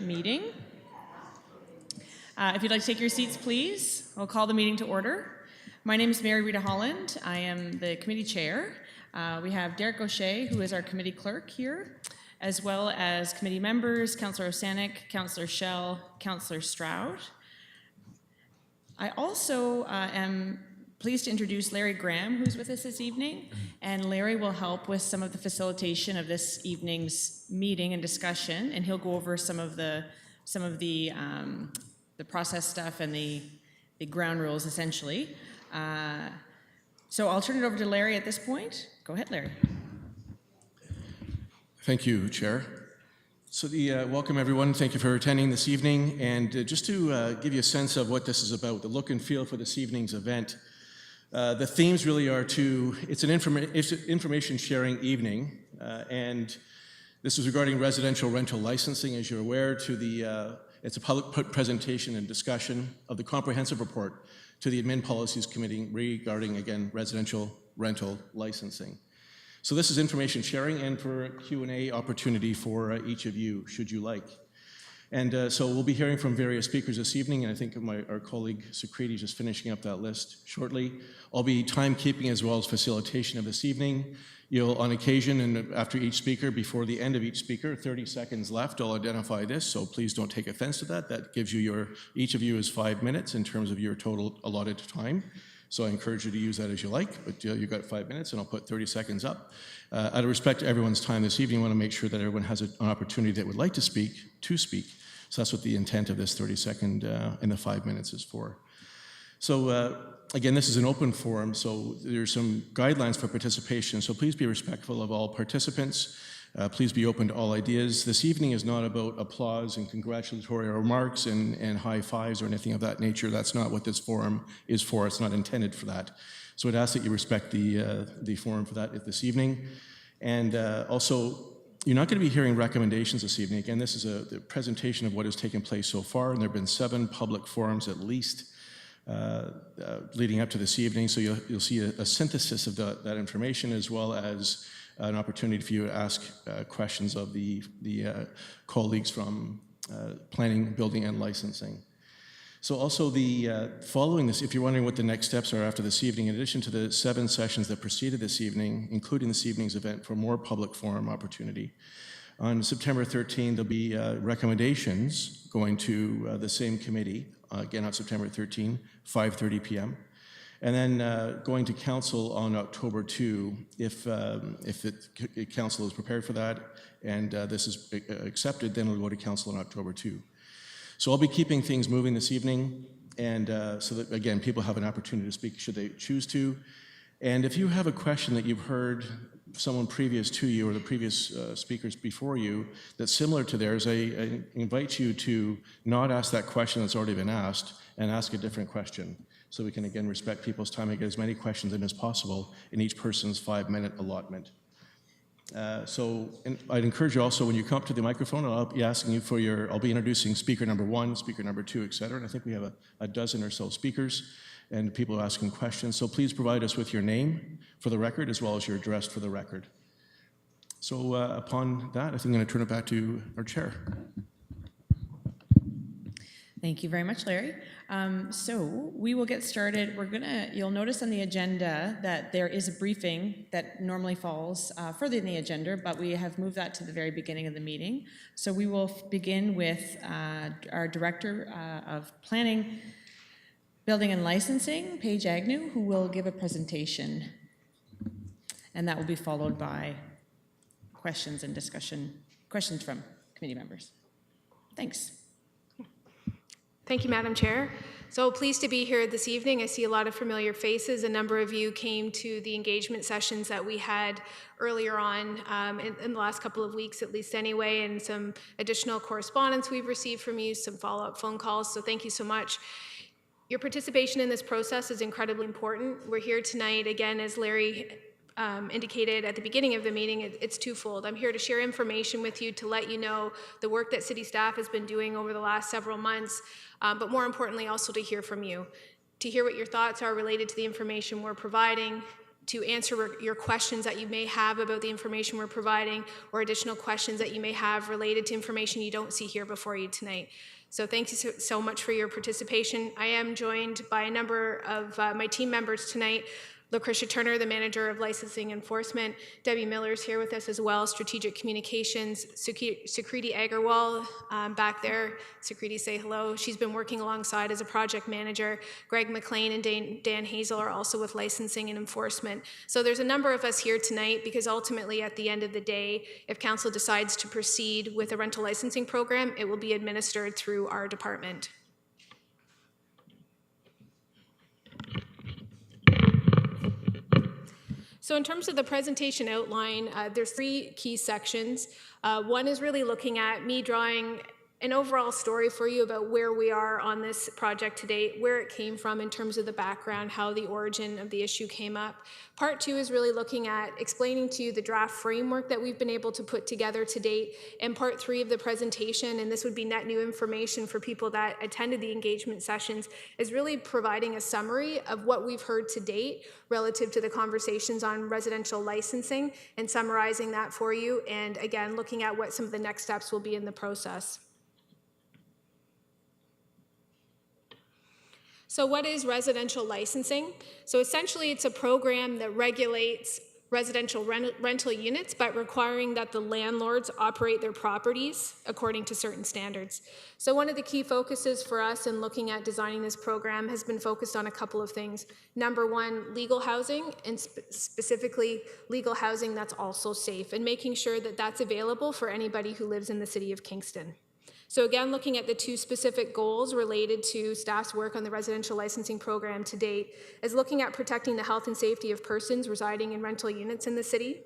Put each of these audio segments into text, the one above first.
meeting. If you'd like to take your seats, please, I'll call the meeting to order. My name is Mary Rita Holland. I am the committee chair. We have Derek O'Shea, who is our committee clerk here, as well as committee members, Councillor Osanek, Councillor Schell, Councillor Stroud. I also am pleased to introduce Larry Graham, who's with us this evening, and Larry will help with some of the facilitation of this evening's meeting and discussion, and he'll go over some of the process stuff and the ground rules, essentially. So I'll turn it over to Larry at this point. Go ahead, Larry. Thank you, Chair. So welcome everyone. Thank you for attending this evening. And just to give you a sense of what this is about, the look and feel for this evening's event, the themes really are it's an information sharing evening, and this is regarding residential rental licensing. As you're aware, it's a public presentation and discussion of the comprehensive report to the Admin Policies Committee regarding, again, residential rental licensing. So this is information sharing and for a Q&A opportunity for each of you, should you like. And so we'll be hearing from various speakers this evening, and I think our colleague Secrety is just finishing up that list shortly. I'll be timekeeping as well as facilitation of this evening. You'll, on occasion, and after each speaker, before the end of each speaker, 30 seconds left, I'll identify this, so please don't take offense to that. That gives you each of you is 5 minutes in terms of your total allotted time. So I encourage you to use that as you like, but you've got 5 minutes, and I'll put 30 seconds up. Out of respect to everyone's time this evening, I want to make sure that everyone has an opportunity that would like to speak. So that's what the intent of this 30-second and the 5 minutes is for. So again, this is an open forum, so there's some guidelines for participation, so please be respectful of all participants. Please be open to all ideas. This evening is not about applause and congratulatory remarks and high fives or anything of that nature. That's not what this forum is for. It's not intended for that. So I'd ask that you respect the forum for that this evening. And also, you're not going to be hearing recommendations this evening. Again, this is a presentation of what has taken place so far, and there have been 7 public forums at least leading up to this evening. So you'll see a synthesis of that information, as well as an opportunity for you to ask questions of the colleagues from planning, building, and licensing. So also following this, if you're wondering what the next steps are after this evening, in addition to the 7 sessions that preceded this evening, including this evening's event for more public forum opportunity, on September 13th, there'll be recommendations going to the same committee, again on September 13, 5:30 p.m. And then going to council on October 2, if council is prepared for that, and this is accepted, then we'll go to council on October 2. So I'll be keeping things moving this evening, and so that, again, people have an opportunity to speak should they choose to. And if you have a question that you've heard someone previous to you or the previous speakers before you that's similar to theirs, I invite you to not ask that question that's already been asked and ask a different question, so we can, again, respect people's time and get as many questions in as possible in each person's 5-minute allotment. And I'd encourage you also, when you come up to the microphone, I'll be asking you I'll be introducing speaker number 1, speaker number 2, etc. And I think we have a dozen or so speakers and people asking questions. So please provide us with your name for the record, as well as your address for the record. So upon that, I think I'm going to turn it back to our chair. Thank you very much, Larry. So we will get started. You'll notice on the agenda that there is a briefing that normally falls further in the agenda, but we have moved that to the very beginning of the meeting. So we will begin with our Director of Planning, Building and Licensing, Paige Agnew, who will give a presentation. And that will be followed by questions and discussion, questions from committee members. Thanks. Thank you, Madam Chair. So pleased to be here this evening. I see a lot of familiar faces. A number of you came to the engagement sessions that we had earlier on in the last couple of weeks, at least anyway, and some additional correspondence we've received from you, some follow-up phone calls, so thank you so much. Your participation in this process is incredibly important. We're here tonight, again, as Larry indicated at the beginning of the meeting, it's twofold. I'm here to share information with you, to let you know the work that city staff has been doing over the last several months, but more importantly also to hear from you, to hear what your thoughts are related to the information we're providing, answer your questions that you may have about the information we're providing, or additional questions that you may have related to information you don't see here before you tonight. So thank you so much for your participation. I am joined by a number of my team members tonight. Lucretia Turner, the Manager of Licensing Enforcement. Debbie Miller is here with us as well, Strategic Communications. Sukriti Agarwal back there. Sukriti, say hello. She's been working alongside as a project manager. Greg McLean and Dan Hazel are also with Licensing and Enforcement. So there's a number of us here tonight because ultimately at the end of the day, if Council decides to proceed with a rental licensing program, it will be administered through our department. So in terms of the presentation outline, there's 3 key sections. One is really looking at me drawing an overall story for you about where we are on this project to date, where it came from in terms of the background, how the origin of the issue came up. Part 2 is really looking at explaining to you the draft framework that we've been able to put together to date. And part 3 of the presentation, and this would be net new information for people that attended the engagement sessions, is really providing a summary of what we've heard to date relative to the conversations on residential licensing and summarizing that for you. And again, looking at what some of the next steps will be in the process. So what is residential licensing? So essentially it's a program that regulates residential rental units, but requiring that the landlords operate their properties according to certain standards. So one of the key focuses for us in looking at designing this program has been focused on a couple of things. Number one, legal housing, and specifically legal housing that's also safe, and making sure that that's available for anybody who lives in the city of Kingston. So again, looking at the 2 specific goals related to staff's work on the residential licensing program to date is looking at protecting the health and safety of persons residing in rental units in the city.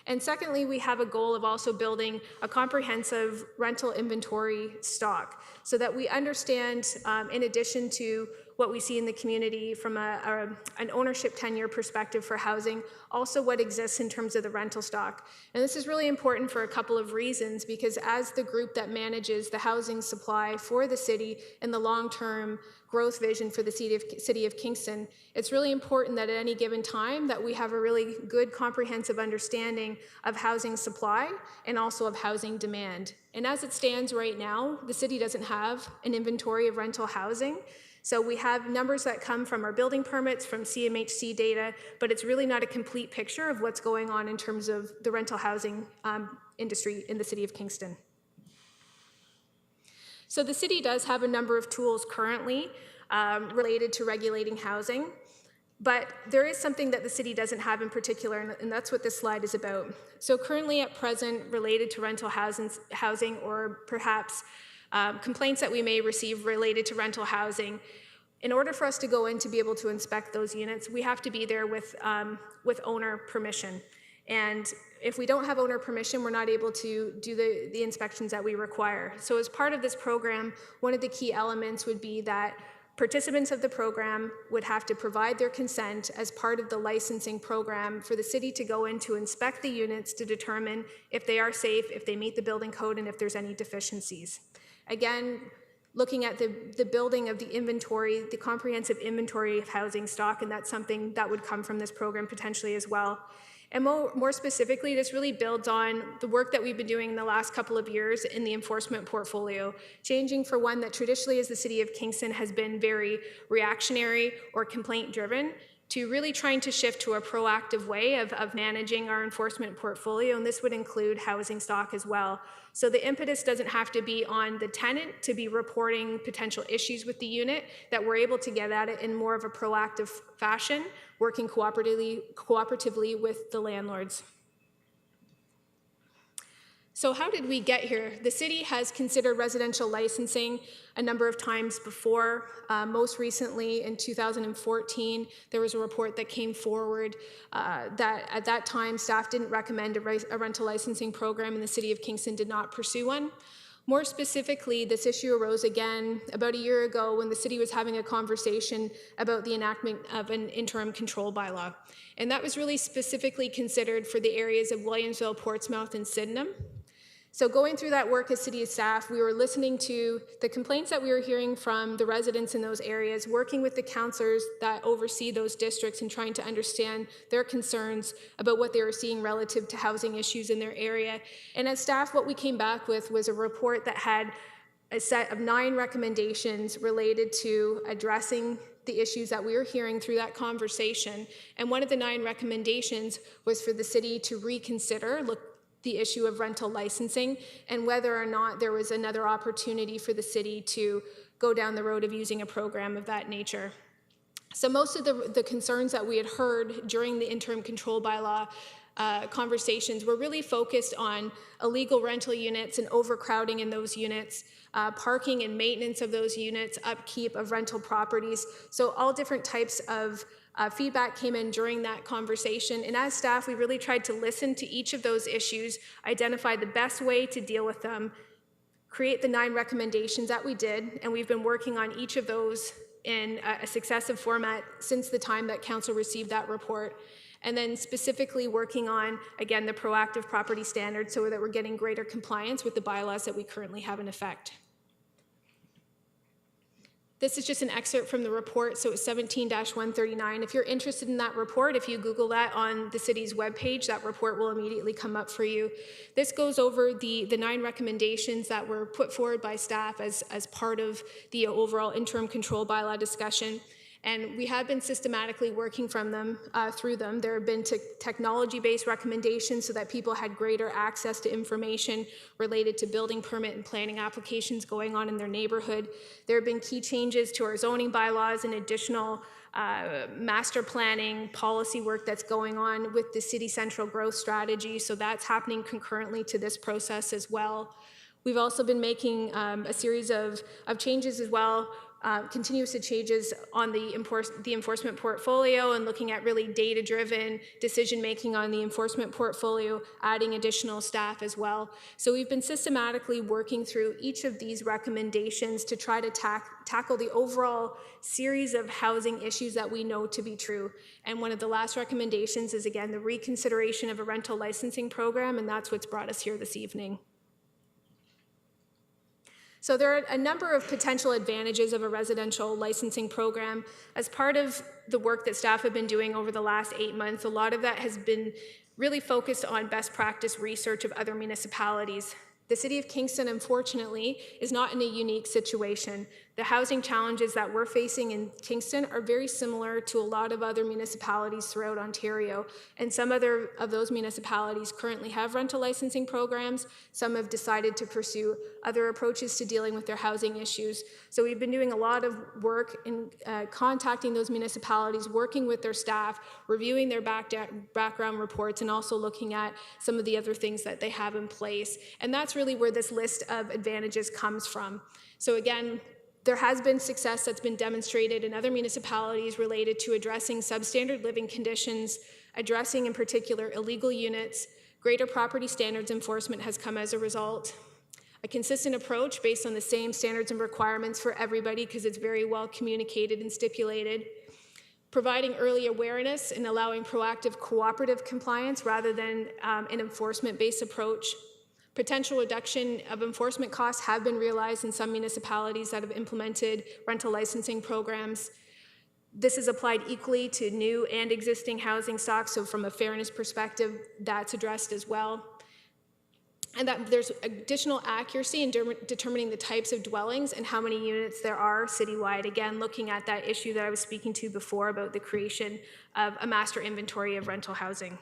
And secondly, we have a goal of also building a comprehensive rental inventory stock so that we understand, in addition to what we see in the community from an ownership tenure perspective for housing, also what exists in terms of the rental stock. And this is really important for a couple of reasons, because as the group that manages the housing supply for the city and the long-term growth vision for the city of Kingston, it's really important that at any given time that we have a really good comprehensive understanding of housing supply and also of housing demand. And as it stands right now, the city doesn't have an inventory of rental housing. So we have numbers that come from our building permits, from CMHC data, but it's really not a complete picture of what's going on in terms of the rental housing industry in the city of Kingston. So the city does have a number of tools currently related to regulating housing, but there is something that the city doesn't have in particular, and that's what this slide is about. So currently at present, related to rental housing or perhaps complaints that we may receive related to rental housing, in order for us to go in to be able to inspect those units, we have to be there with owner permission. And if we don't have owner permission, we're not able to do the inspections that we require. So as part of this program, one of the key elements would be that participants of the program would have to provide their consent as part of the licensing program for the city to go in to inspect the units to determine if they are safe, if they meet the building code, and if there's any deficiencies. Again, looking at the building of the inventory, the comprehensive inventory of housing stock, and that's something that would come from this program potentially as well. And more specifically, this really builds on the work that we've been doing in the last couple of years in the enforcement portfolio, changing for one that traditionally as the city of Kingston has been very reactionary or complaint-driven, to really trying to shift to a proactive way of managing our enforcement portfolio, and this would include housing stock as well. So the impetus doesn't have to be on the tenant to be reporting potential issues with the unit, that we're able to get at it in more of a proactive fashion, working cooperatively with the landlords. So how did we get here? The city has considered residential licensing a number of times before. Most recently in 2014, there was a report that came forward that at that time staff didn't recommend a rental licensing program and the city of Kingston did not pursue one. More specifically, this issue arose again about a year ago when the city was having a conversation about the enactment of an interim control bylaw. And that was really specifically considered for the areas of Williamsville, Portsmouth, and Sydenham. So going through that work as city staff, we were listening to the complaints that we were hearing from the residents in those areas, working with the councillors that oversee those districts and trying to understand their concerns about what they were seeing relative to housing issues in their area. And as staff, what we came back with was a report that had a set of 9 recommendations related to addressing the issues that we were hearing through that conversation. And one of the 9 recommendations was for the city to reconsider the issue of rental licensing and whether or not there was another opportunity for the city to go down the road of using a program of that nature. So most of the concerns that we had heard during the interim control bylaw conversations were really focused on illegal rental units and overcrowding in those units, parking and maintenance of those units, upkeep of rental properties. So all different types of feedback came in during that conversation, and as staff, we really tried to listen to each of those issues, identify the best way to deal with them, create the 9 recommendations that we did, and we've been working on each of those in a successive format since the time that council received that report. And then specifically working on, again, the proactive property standards so that we're getting greater compliance with the bylaws that we currently have in effect. This is just an excerpt from the report, so it's 17-139. If you're interested in that report, if you Google that on the city's webpage, that report will immediately come up for you. This goes over the 9 recommendations that were put forward by staff as part of the overall interim control bylaw discussion. And we have been systematically working through them. There have been technology-based recommendations so that people had greater access to information related to building permit and planning applications going on in their neighborhood. There have been key changes to our zoning bylaws and additional master planning policy work that's going on with the city central growth strategy. So that's happening concurrently to this process as well. We've also been making a series of changes as well, continuous changes on the enforcement portfolio and looking at really data-driven decision-making on the enforcement portfolio, adding additional staff as well. So we've been systematically working through each of these recommendations to try to tackle the overall series of housing issues that we know to be true. And one of the last recommendations is, again, the reconsideration of a rental licensing program, and that's what's brought us here this evening. So there are a number of potential advantages of a residential licensing program. As part of the work that staff have been doing over the last 8 months, a lot of that has been really focused on best practice research of other municipalities. The City of Kingston, unfortunately, is not in a unique situation. The housing challenges that we're facing in Kingston are very similar to a lot of other municipalities throughout Ontario, and some other of those municipalities currently have rental licensing programs. Some have decided to pursue other approaches to dealing with their housing issues. So we've been doing a lot of work in contacting those municipalities, working with their staff, reviewing their background reports, and also looking at some of the other things that they have in place. And that's really where this list of advantages comes from. So again, there has been success that's been demonstrated in other municipalities related to addressing substandard living conditions, addressing in particular illegal units. Greater property standards enforcement has come as a result. A consistent approach based on the same standards and requirements for everybody because it's very well communicated and stipulated. Providing early awareness and allowing proactive cooperative compliance rather than an enforcement-based approach. Potential reduction of enforcement costs have been realized in some municipalities that have implemented rental licensing programs. This is applied equally to new and existing housing stock, so from a fairness perspective, that's addressed as well. And that there's additional accuracy in determining the types of dwellings and how many units there are citywide. Again, looking at that issue that I was speaking to before about the creation of a master inventory of rental housing.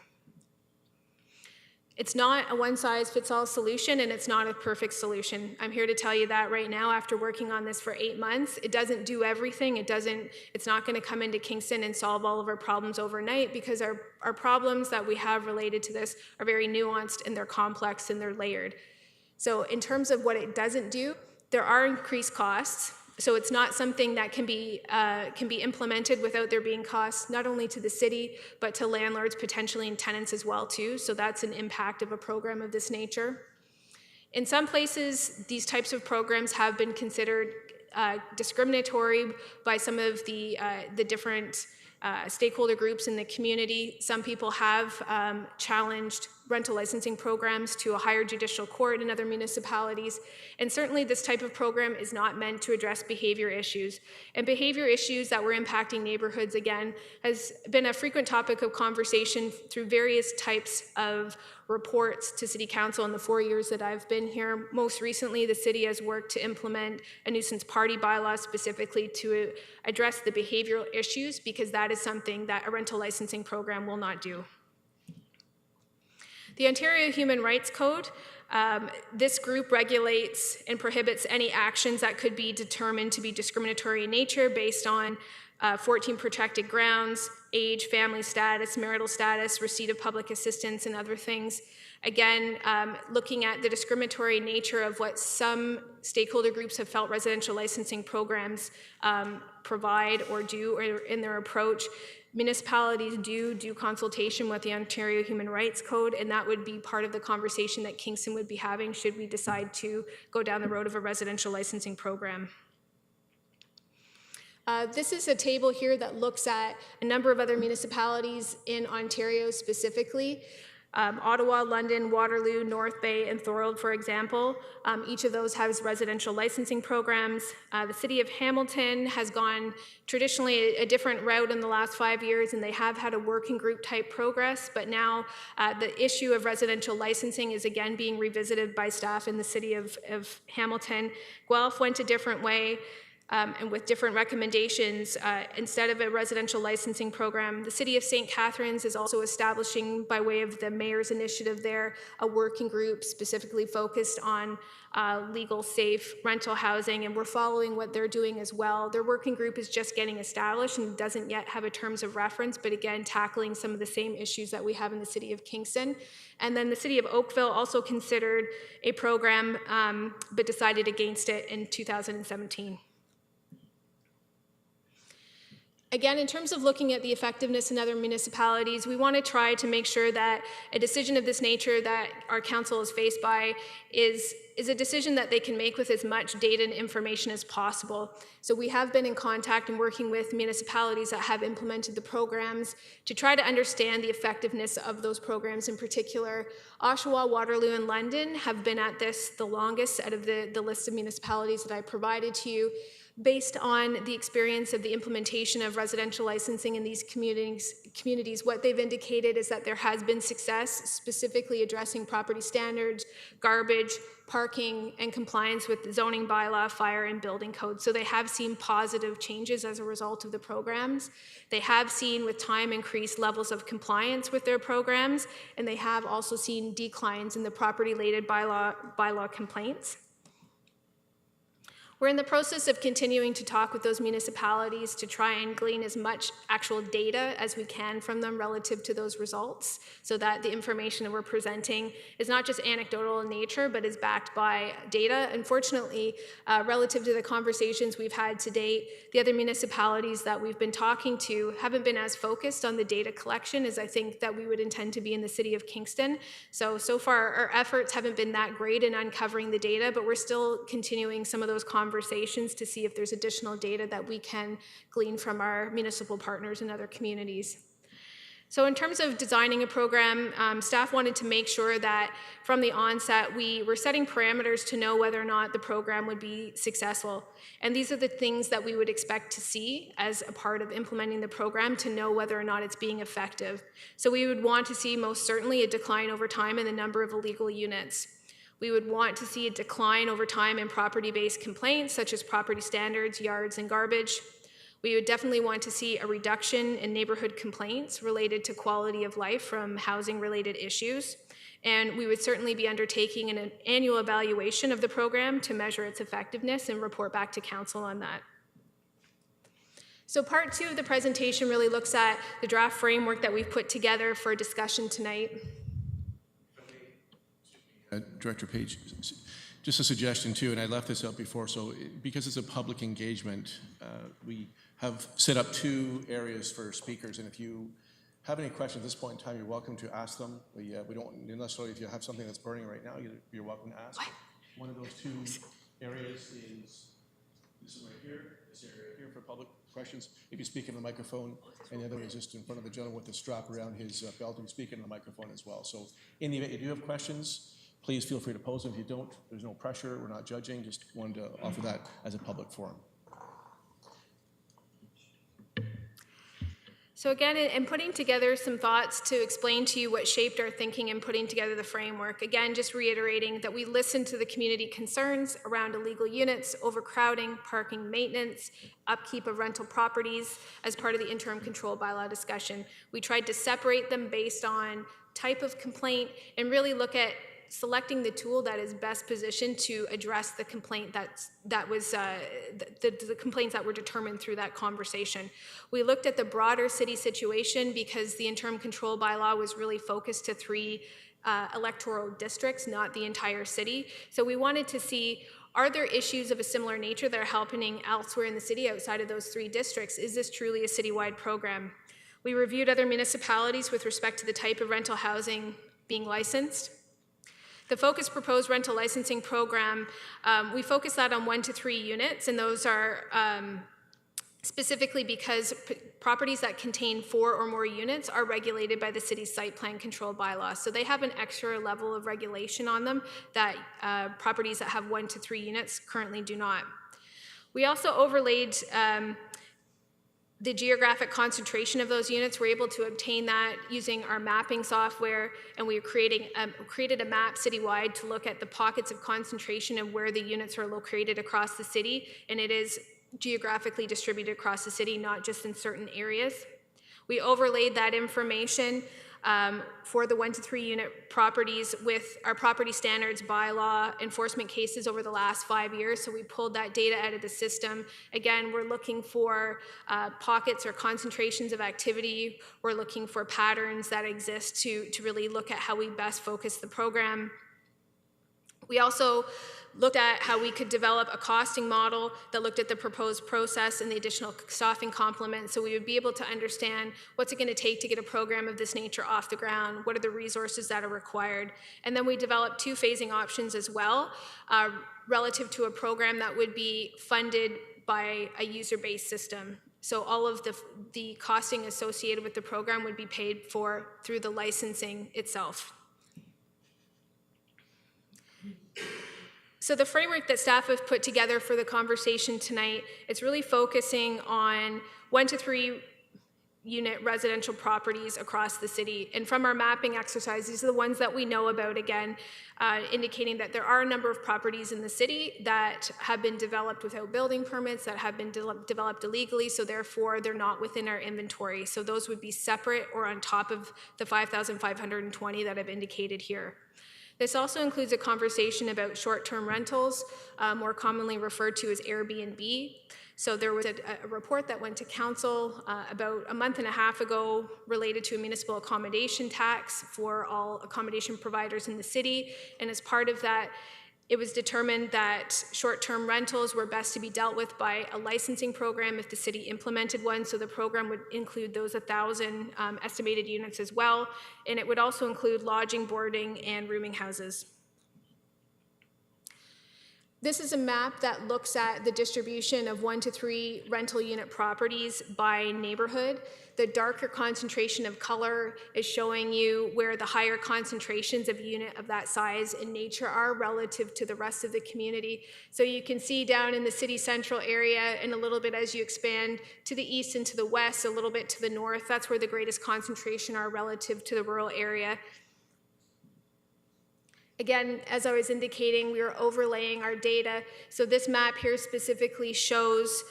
It's not a one-size-fits-all solution, and it's not a perfect solution. I'm here to tell you that right now after working on this for 8 months. It doesn't do everything. It's not going to come into Kingston and solve all of our problems overnight because our problems that we have related to this are very nuanced and they're complex and they're layered. So in terms of what it doesn't do, there are increased costs. So it's not something that can be implemented without there being costs, not only to the city, but to landlords potentially and tenants as well too. So that's an impact of a program of this nature. In some places, these types of programs have been considered discriminatory by some of the different stakeholder groups in the community. Some people have challenged rental licensing programs to a higher judicial court in other municipalities. And certainly this type of program is not meant to address behavior issues. And behavior issues that were impacting neighborhoods, again, has been a frequent topic of conversation through various types of reports to City Council in the 4 years that I've been here. Most recently, the city has worked to implement a nuisance party bylaw specifically to address the behavioral issues, because that is something that a rental licensing program will not do. The Ontario Human Rights Code, this group regulates and prohibits any actions that could be determined to be discriminatory in nature based on 14 protected grounds: age, family status, marital status, receipt of public assistance, and other things. Again, looking at the discriminatory nature of what some stakeholder groups have felt residential licensing programs provide or do, or in their approach. Municipalities do consultation with the Ontario Human Rights Code, and that would be part of the conversation that Kingston would be having should we decide to go down the road of a residential licensing program. This is a table here that looks at a number of other municipalities in Ontario specifically. Ottawa, London, Waterloo, North Bay, and Thorold, for example. Each of those has residential licensing programs. The City of Hamilton has gone traditionally a different route in the last 5 years, and they have had a working group type progress, but now the issue of residential licensing is again being revisited by staff in the City of Hamilton. Guelph went a different way. And with different recommendations, instead of a residential licensing program, the City of St. Catharines is also establishing, by way of the mayor's initiative there, a working group specifically focused on legal, safe rental housing, and we're following what they're doing as well. Their working group is just getting established and doesn't yet have a terms of reference, but again, tackling some of the same issues that we have in the City of Kingston. And then the City of Oakville also considered a program, but decided against it in 2017. Again, in terms of looking at the effectiveness in other municipalities, we want to try to make sure that a decision of this nature that our council is faced by is a decision that they can make with as much data and information as possible. So we have been in contact and working with municipalities that have implemented the programs to try to understand the effectiveness of those programs in particular. Oshawa, Waterloo, and London have been at this the longest out of the list of municipalities that I provided to you. Based on the experience of the implementation of residential licensing in these communities, what they've indicated is that there has been success, specifically addressing property standards, garbage, parking, and compliance with the zoning bylaw, fire, and building code. So they have seen positive changes as a result of the programs. They have seen with time increased levels of compliance with their programs, and they have also seen declines in the property-related bylaw complaints. We're in the process of continuing to talk with those municipalities to try and glean as much actual data as we can from them relative to those results, so that the information that we're presenting is not just anecdotal in nature, but is backed by data. Unfortunately, relative to the conversations we've had to date, the other municipalities that we've been talking to haven't been as focused on the data collection as I think that we would intend to be in the City of Kingston. So far our efforts haven't been that great in uncovering the data, but we're still continuing some of those conversations to see if there's additional data that we can glean from our municipal partners in other communities. So in terms of designing a program, staff wanted to make sure that from the onset we were setting parameters to know whether or not the program would be successful. And these are the things that we would expect to see as a part of implementing the program to know whether or not it's being effective. So we would want to see most certainly a decline over time in the number of illegal units. We would want to see a decline over time in property-based complaints, such as property standards, yards, and garbage. We would definitely want to see a reduction in neighborhood complaints related to quality of life from housing-related issues. And we would certainly be undertaking an annual evaluation of the program to measure its effectiveness and report back to council on that. So part 2 of the presentation really looks at the draft framework that we've put together for discussion tonight. Director Page, just a suggestion too, and I left this out before, so because it's a public engagement, we have set up 2 areas for speakers, and if you have any questions at this point in time, you're welcome to ask them. We don't necessarily, if you have something that's burning right now, you're welcome to ask. One of those 2 areas is this one right here, this area here for public questions. If you speak in the microphone, and the other is just in front of the gentleman with the strap around his belt, and speak in the microphone as well. So in the event you do have questions, please feel free to pose them. If you don't, there's no pressure. We're not judging. Just wanted to offer that as a public forum. So again, in putting together some thoughts to explain to you what shaped our thinking in putting together the framework, again, just reiterating that we listened to the community concerns around illegal units, overcrowding, parking maintenance, upkeep of rental properties as part of the interim control bylaw discussion. We tried to separate them based on type of complaint and really look at selecting the tool that is best positioned to address the complaint the complaints that were determined through that conversation. We looked at the broader city situation because the interim control bylaw was really focused to 3 electoral districts, not the entire city. So we wanted to see, are there issues of a similar nature that are happening elsewhere in the city outside of those 3 districts? Is this truly a citywide program? We reviewed other municipalities with respect to the type of rental housing being licensed. The Focus proposed rental licensing program, we focus that on 1 to 3 units, and those are specifically because properties that contain 4 or more units are regulated by the city's site plan control bylaw. So they have an extra level of regulation on them that properties that have 1 to 3 units currently do not. We also overlaid the geographic concentration of those units. We're able to obtain that using our mapping software, and we created a map citywide to look at the pockets of concentration and where the units are located across the city, and it is geographically distributed across the city, not just in certain areas. We overlaid that information for the 1 to 3 unit properties with our property standards bylaw enforcement cases over the last 5 years. So we pulled that data out of the system. Again, we're looking for pockets or concentrations of activity. We're looking for patterns that exist to really look at how we best focus the program. We also looked at how we could develop a costing model that looked at the proposed process and the additional staffing complement, so we would be able to understand what's it going to take to get a program of this nature off the ground, what are the resources that are required. And then we developed 2 phasing options as well, relative to a program that would be funded by a user-based system. So all of the costing associated with the program would be paid for through the licensing itself. So the framework that staff have put together for the conversation tonight, it's really focusing on 1 to 3 unit residential properties across the city. And from our mapping exercise, these are the ones that we know about, again, indicating that there are a number of properties in the city that have been developed without building permits, that have been developed illegally, so therefore they're not within our inventory. So those would be separate or on top of the 5,520 that I've indicated here. This also includes a conversation about short-term rentals, more commonly referred to as Airbnb. So there was a report that went to council about a month and a half ago related to a municipal accommodation tax for all accommodation providers in the city. And as part of that, it was determined that short-term rentals were best to be dealt with by a licensing program if the city implemented one. So the program would include those 1,000 estimated units as well. And it would also include lodging, boarding, and rooming houses. This is a map that looks at the distribution of 1 to 3 rental unit properties by neighborhood. The darker concentration of color is showing you where the higher concentrations of unit of that size and nature are relative to the rest of the community. So you can see down in the city central area and a little bit as you expand to the east and to the west, a little bit to the north, that's where the greatest concentration are relative to the rural area. Again, as I was indicating, we are overlaying our data. So this map here specifically shows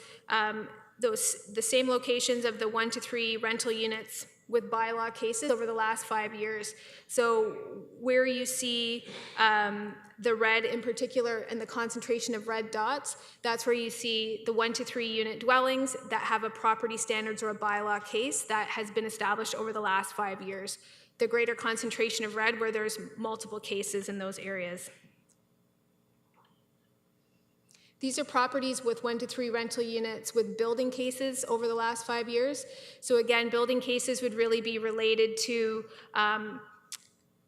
the same locations of the 1 to 3 rental units with bylaw cases over the last 5 years. So where you see the red in particular and the concentration of red dots, that's where you see the 1 to 3 unit dwellings that have a property standards or a bylaw case that has been established over the last 5 years. The greater concentration of red where there's multiple cases in those areas. These are properties with 1 to 3 rental units with building cases over the last 5 years. So again, building cases would really be related to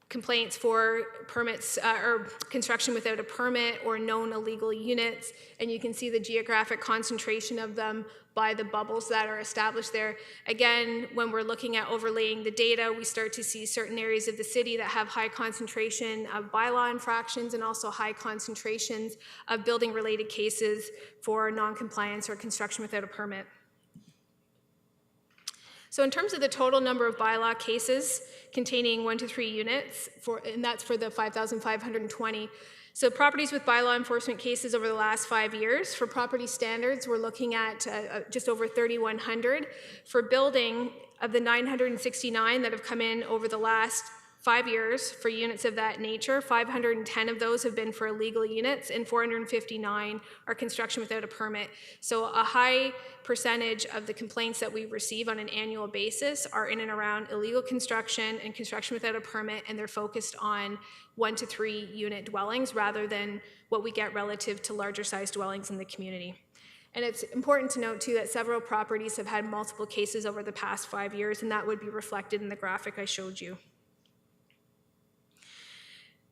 complaints for permits or construction without a permit or known illegal units, and you can see the geographic concentration of them by the bubbles that are established there. Again, when we're looking at overlaying the data, we start to see certain areas of the city that have high concentration of bylaw infractions and also high concentrations of building-related cases for non-compliance or construction without a permit. So in terms of the total number of bylaw cases containing 1 to 3 units, and that's for the 5,520. So properties with bylaw enforcement cases over the last 5 years. For property standards, we're looking at just over 3,100. For building, of the 969 that have come in over the last 5 years for units of that nature, 510 of those have been for illegal units and 459 are construction without a permit. So a high percentage of the complaints that we receive on an annual basis are in and around illegal construction and construction without a permit, and they're focused on 1 to 3 unit dwellings rather than what we get relative to larger size dwellings in the community. And it's important to note too that several properties have had multiple cases over the past 5 years, and that would be reflected in the graphic I showed you.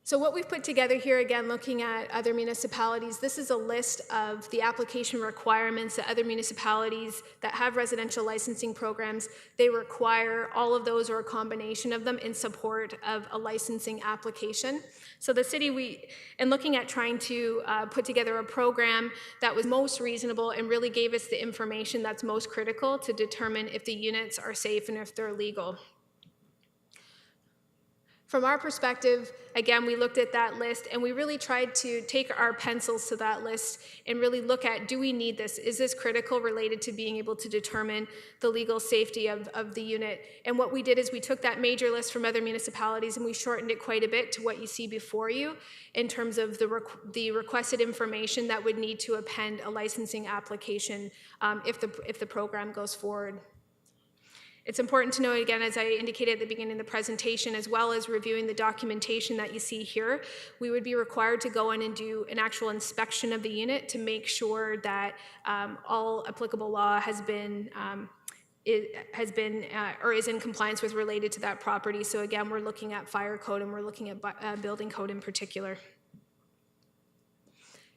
So what we've put together here, again, looking at other municipalities, this is a list of the application requirements that other municipalities that have residential licensing programs, they require all of those or a combination of them in support of a licensing application. So the city, in looking at trying to put together a program that was most reasonable and really gave us the information that's most critical to determine if the units are safe and if they're legal. From our perspective, again, we looked at that list and we really tried to take our pencils to that list and really look at, do we need this? Is this critical related to being able to determine the legal safety of the unit? And what we did is we took that major list from other municipalities and we shortened it quite a bit to what you see before you in terms of the requested information that would need to append a licensing application if the program goes forward. It's important to note, again, as I indicated at the beginning of the presentation, as well as reviewing the documentation that you see here, we would be required to go in and do an actual inspection of the unit to make sure that all applicable law has been or is in compliance with related to that property. So again, we're looking at fire code and we're looking at building code in particular.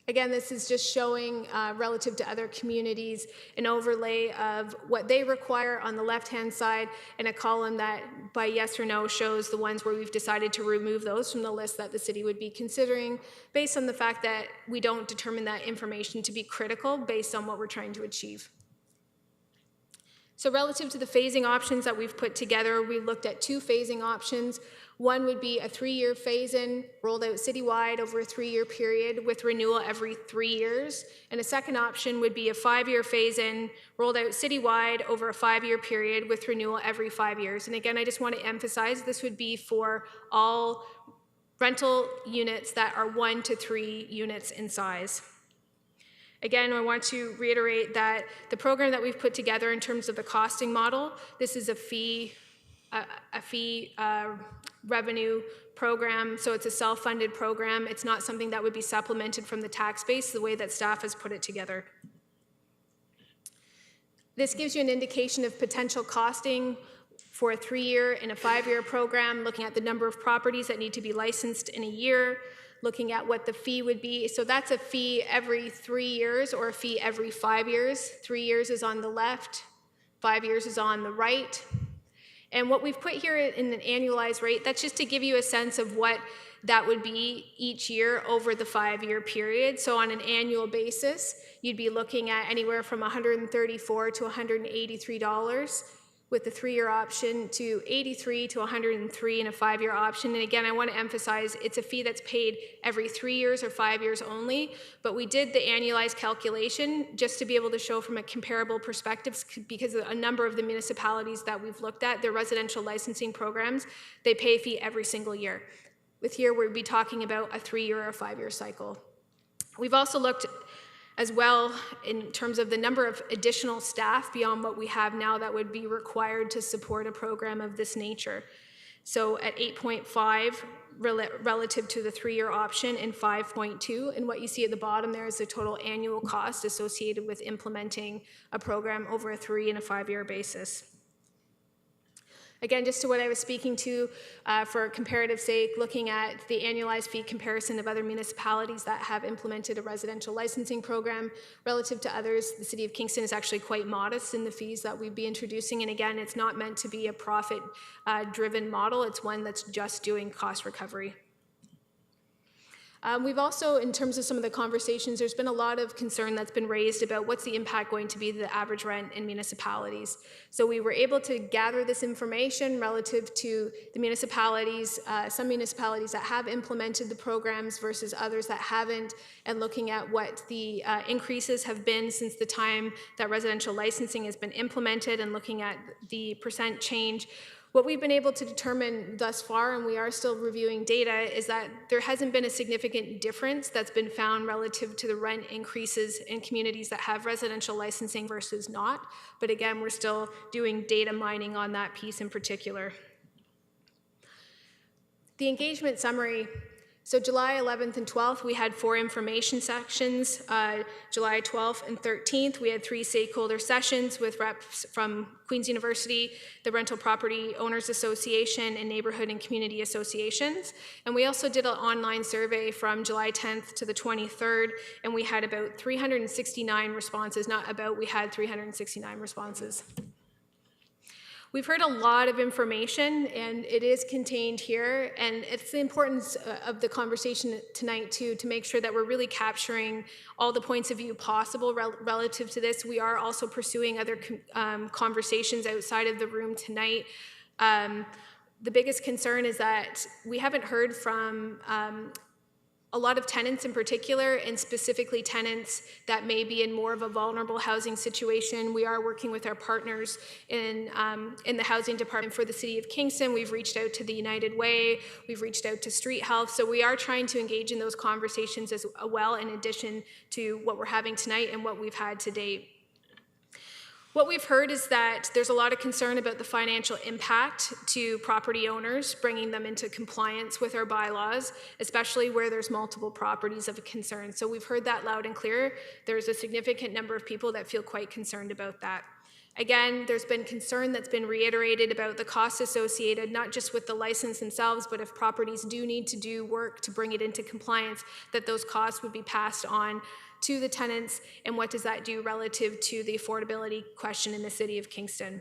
Again, this is just showing, relative to other communities, an overlay of what they require on the left-hand side, and a column that, by yes or no, shows the ones where we've decided to remove those from the list that the city would be considering, based on the fact that we don't determine that information to be critical based on what we're trying to achieve. So relative to the phasing options that we've put together, we looked at 2 phasing options. One would be a 3-year phase-in rolled out citywide over a 3-year period with renewal every 3 years. And a second option would be a 5-year phase-in rolled out citywide over a 5-year period with renewal every 5 years. And again, I just want to emphasize this would be for all rental units that are 1 to 3 units in size. Again, I want to reiterate that the program that we've put together in terms of the costing model, this is a fee revenue program, so it's a self-funded program. It's not something that would be supplemented from the tax base the way that staff has put it together. This gives you an indication of potential costing for a 3-year and a 5-year program, looking at the number of properties that need to be licensed in a year, looking at what the fee would be. So that's a fee every 3 years or a fee every 5 years. 3 years is on the left, 5 years is on the right. And what we've put here in an annualized rate, that's just to give you a sense of what that would be each year over the 5-year period. So on an annual basis, you'd be looking at anywhere from $134 to $183 with the 3-year option to $83 to $103 in a 5-year option. And again, I want to emphasize it's a fee that's paid every 3 years or 5 years only, but we did the annualized calculation just to be able to show from a comparable perspective, because a number of the municipalities that we've looked at, their residential licensing programs, they pay a fee every single year. With here, we'd be talking about a 3-year or a 5-year cycle. We've also looked as well in terms of the number of additional staff beyond what we have now that would be required to support a program of this nature. So at 8.5 relative to the 3-year option and 5.2, and what you see at the bottom there is the total annual cost associated with implementing a program over a 3 and a 5-year basis. Again, just to what I was speaking to, for comparative sake, looking at the annualized fee comparison of other municipalities that have implemented a residential licensing program relative to others, the City of Kingston is actually quite modest in the fees that we'd be introducing. And again, it's not meant to be a profit-driven model. It's one that's just doing cost recovery. We've also, in terms of some of the conversations, there's been a lot of concern that's been raised about what's the impact going to be to the average rent in municipalities. So we were able to gather this information relative to the municipalities, some municipalities that have implemented the programs versus others that haven't, and looking at what the increases have been since the time that residential licensing has been implemented and looking at the percent change. What we've been able to determine thus far, and we are still reviewing data, is that there hasn't been a significant difference that's been found relative to the rent increases in communities that have residential licensing versus not. But again, we're still doing data mining on that piece in particular. The engagement summary. So July 11th and 12th, we had 4 information sections. July 12th and 13th, we had 3 stakeholder sessions with reps from Queen's University, the Rental Property Owners Association, and neighborhood and community associations. And we also did an online survey from July 10th to the 23rd, and we had about 369 responses. Not about, we had 369 responses. We've heard a lot of information, and it is contained here, and it's the importance of the conversation tonight, too, to make sure that we're really capturing all the points of view possible relative to this. We are also pursuing other conversations outside of the room tonight. The biggest concern is that we haven't heard from a lot of tenants in particular, and specifically tenants that may be in more of a vulnerable housing situation. We are working with our partners in the housing department for the City of Kingston. We've reached out to the United Way, we've reached out to Street Health, so we are trying to engage in those conversations as well, in addition to what we're having tonight and what we've had to date. What we've heard is that there's a lot of concern about the financial impact to property owners, bringing them into compliance with our bylaws, especially where there's multiple properties of concern. So we've heard that loud and clear. There's a significant number of people that feel quite concerned about that. Again, there's been concern that's been reiterated about the costs associated, not just with the license themselves, but if properties do need to do work to bring it into compliance, that those costs would be passed on to the tenants, and what does that do relative to the affordability question in the City of Kingston.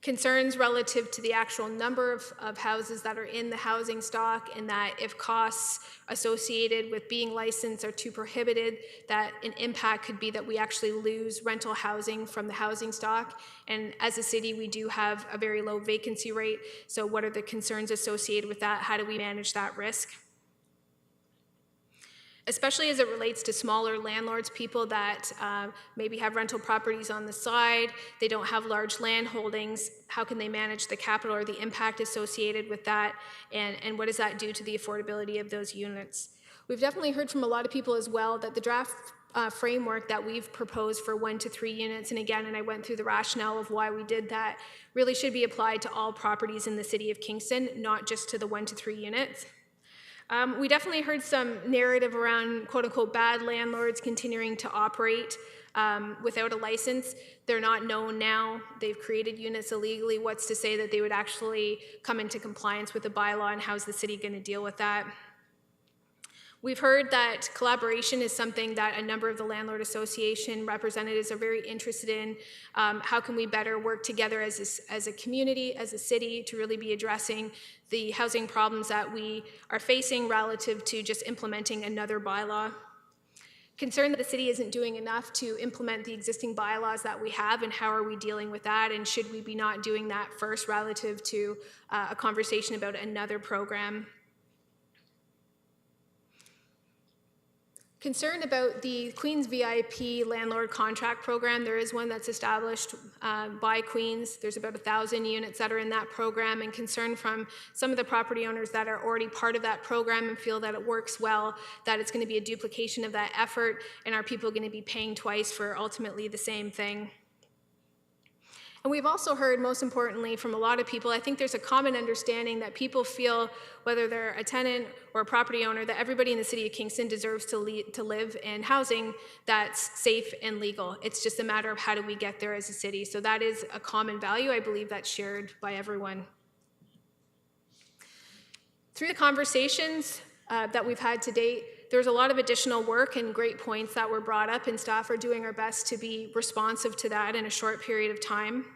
Concerns relative to the actual number of houses that are in the housing stock, and that if costs associated with being licensed are too prohibited, that an impact could be that we actually lose rental housing from the housing stock. And as a city, we do have a very low vacancy rate, so what are the concerns associated with that? How do we manage that risk? Especially as it relates to smaller landlords, people that maybe have rental properties on the side, they don't have large land holdings, how can they manage the capital or the impact associated with that, and what does that do to the affordability of those units? We've definitely heard from a lot of people as well that the draft framework that we've proposed for 1 to 3 units, and again, and I went through the rationale of why we did that, really should be applied to all properties in the City of Kingston, not just to the 1 to 3 units. We definitely heard some narrative around quote-unquote bad landlords continuing to operate without a license. They're not known now. They've created units illegally. What's to say that they would actually come into compliance with the bylaw, and how's the city going to deal with that? We've heard that collaboration is something that a number of the landlord association representatives are very interested in. How can we better work together as a community, as a city, to really be addressing the housing problems that we are facing relative to just implementing another bylaw? Concern that the city isn't doing enough to implement the existing bylaws that we have, and how are we dealing with that, and should we be not doing that first relative to a conversation about another program? Concern about the Queen's VIP landlord contract program. There is one that's established by Queen's. There's about 1,000 units that are in that program, and concern from some of the property owners that are already part of that program and feel that it works well, that it's going to be a duplication of that effort, and are people going to be paying twice for ultimately the same thing? And we've also heard, most importantly, from a lot of people, I think there's a common understanding that people feel, whether they're a tenant or a property owner, that everybody in the city of Kingston deserves to live in housing that's safe and legal. It's just a matter of how do we get there as a city. So that is a common value. I believe that's shared by everyone. Through the conversations that we've had to date, there's a lot of additional work and great points that were brought up, and staff are doing our best to be responsive to that in a short period of time.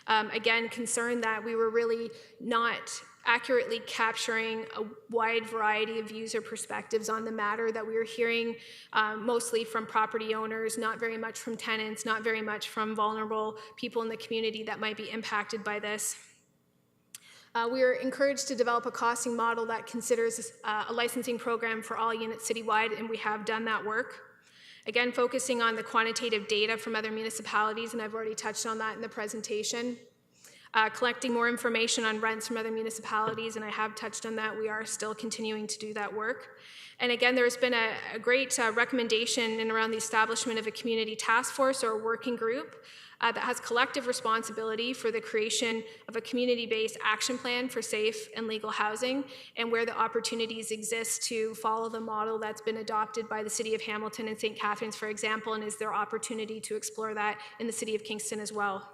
Again, concerned that we were really not accurately capturing a wide variety of views or perspectives on the matter, that we were hearing mostly from property owners, not very much from tenants, not very much from vulnerable people in the community that might be impacted by this. We are encouraged to develop a costing model that considers a licensing program for all units citywide, and we have done that work. Again, focusing on the quantitative data from other municipalities, and I've already touched on that in the presentation. Collecting more information on rents from other municipalities, and I have touched on that. We are still continuing to do that work. And again, there's been a great recommendation in around the establishment of a community task force or a working group that has collective responsibility for the creation of a community-based action plan for safe and legal housing, and where the opportunities exist to follow the model that's been adopted by the City of Hamilton and St. Catharines, for example, and is there opportunity to explore that in the City of Kingston as well.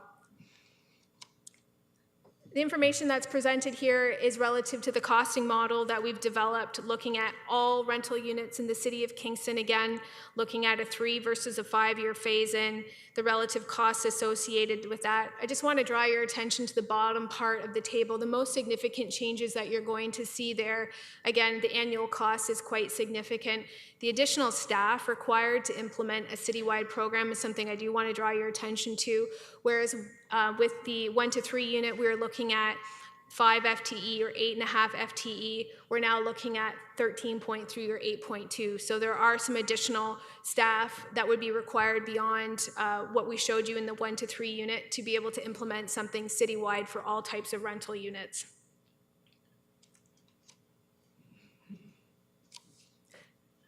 The information that's presented here is relative to the costing model that we've developed, looking at all rental units in the City of Kingston, again, looking at a 3 versus a 5-year phase-in, the relative costs associated with that. I just want to draw your attention to the bottom part of the table. The most significant changes that you're going to see there, again, the annual cost is quite significant. The additional staff required to implement a citywide program is something I do want to draw your attention to, whereas with the 1 to 3 unit, we're looking at 5 FTE or 8.5 FTE. We're now looking at 13.3 or 8.2. So there are some additional staff that would be required beyond what we showed you in the 1 to 3 unit to be able to implement something citywide for all types of rental units.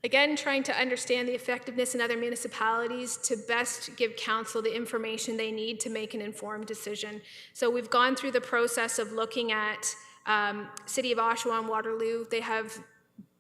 Again, trying to understand the effectiveness in other municipalities to best give council the information they need to make an informed decision. So we've gone through the process of looking at City of Oshawa and Waterloo.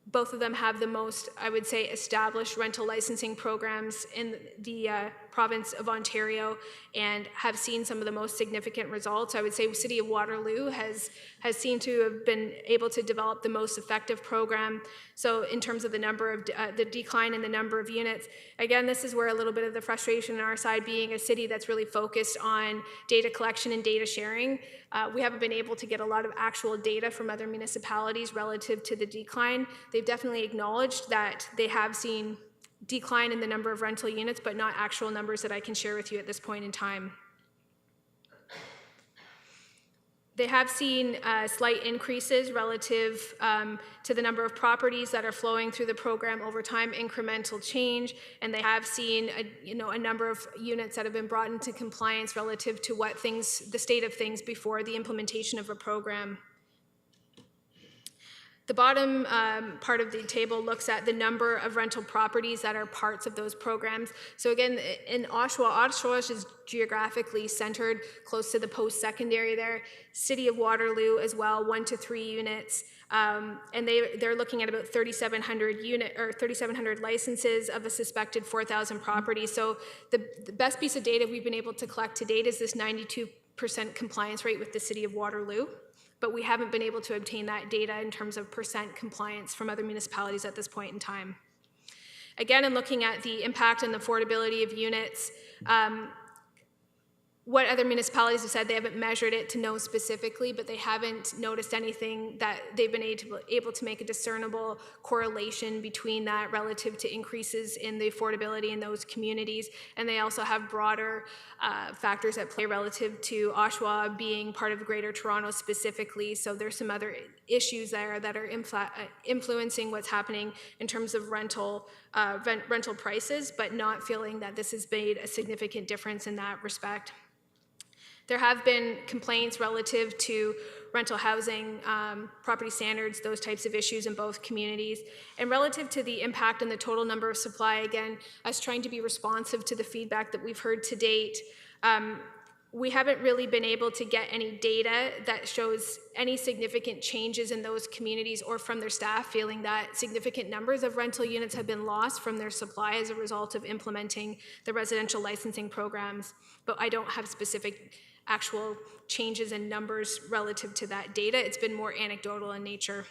Both of them have the most, I would say, established rental licensing programs in the province of Ontario, and have seen some of the most significant results. I would say City of Waterloo has seemed to have been able to develop the most effective program. So in terms of the number of the decline in the number of units, again, this is where a little bit of the frustration on our side, being a city that's really focused on data collection and data sharing. We haven't been able to get a lot of actual data from other municipalities relative to the decline. They've definitely acknowledged that they have seen decline in the number of rental units, but not actual numbers that I can share with you at this point in time. They have seen slight increases relative to the number of properties that are flowing through the program over time, incremental change, and they have seen a number of units that have been brought into compliance relative to the state of things before the implementation of a program. The bottom part of the table looks at the number of rental properties that are parts of those programs. So again, in Oshawa is geographically centered close to the post-secondary there. City of Waterloo as well, 1 to 3 units. And they're looking at about 3,700 licenses of a suspected 4,000 properties. So the best piece of data we've been able to collect to date is this 92% compliance rate with the City of Waterloo. But we haven't been able to obtain that data in terms of percent compliance from other municipalities at this point in time. Again, in looking at the impact on the affordability of units, what other municipalities have said, they haven't measured it to know specifically, but they haven't noticed anything that they've been able to make a discernible correlation between that relative to increases in the affordability in those communities. And they also have broader factors at play relative to Oshawa being part of Greater Toronto specifically. So there's some other issues there that are influencing what's happening in terms of rental prices, but not feeling that this has made a significant difference in that respect. There have been complaints relative to rental housing, property standards, those types of issues in both communities. And relative to the impact on the total number of supply, again, us trying to be responsive to the feedback that we've heard to date. we haven't really been able to get any data that shows any significant changes in those communities or from their staff feeling that significant numbers of rental units have been lost from their supply as a result of implementing the residential licensing programs. But I don't have specific actual changes in numbers relative to that data. It's been more anecdotal in nature.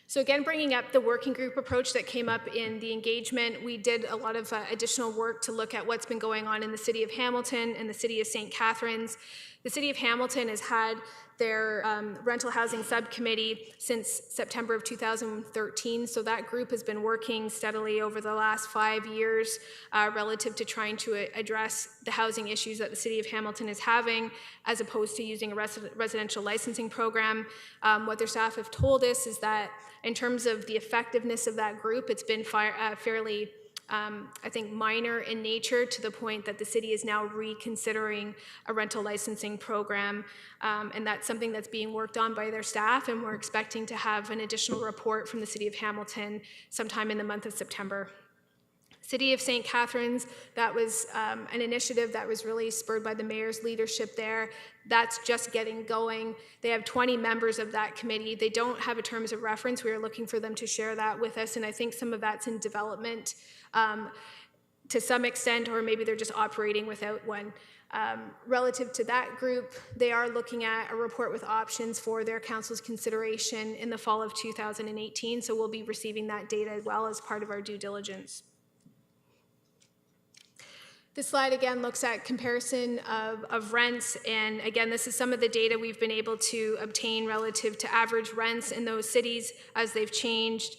So again, bringing up the working group approach that came up in the engagement, we did a lot of additional work to look at what's been going on in the City of Hamilton and the City of St. Catharines. The City of Hamilton has had their rental housing subcommittee since September of 2013, so that group has been working steadily over the last 5 years relative to trying to address the housing issues that the City of Hamilton is having, as opposed to using a residential licensing program. What their staff have told us is that in terms of the effectiveness of that group, it's been fairly I think minor in nature, to the point that the city is now reconsidering a rental licensing program, and that's something that's being worked on by their staff, and we're expecting to have an additional report from the City of Hamilton sometime in the month of September. City of St. Catharines, that was an initiative that was really spurred by the mayor's leadership there. That's just getting going. They have 20 members of that committee. They don't have a terms of reference. We are looking for them to share that with us, and I think some of that's in development to some extent, or maybe they're just operating without one. Relative to that group, they are looking at a report with options for their council's consideration in the fall of 2018, so we'll be receiving that data as well as part of our due diligence. This slide again looks at comparison of rents, and again, this is some of the data we've been able to obtain relative to average rents in those cities as they've changed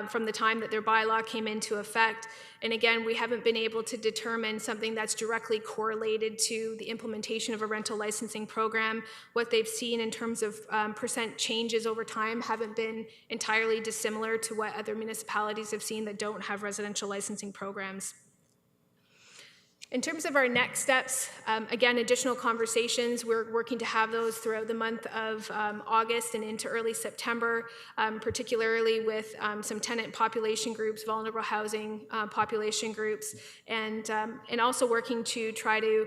from the time that their bylaw came into effect. And again, we haven't been able to determine something that's directly correlated to the implementation of a rental licensing program. What they've seen in terms of percent changes over time haven't been entirely dissimilar to what other municipalities have seen that don't have residential licensing programs. In terms of our next steps, again, additional conversations, we're working to have those throughout the month of August and into early September, particularly with some tenant population groups, vulnerable housing population groups, and also working to try to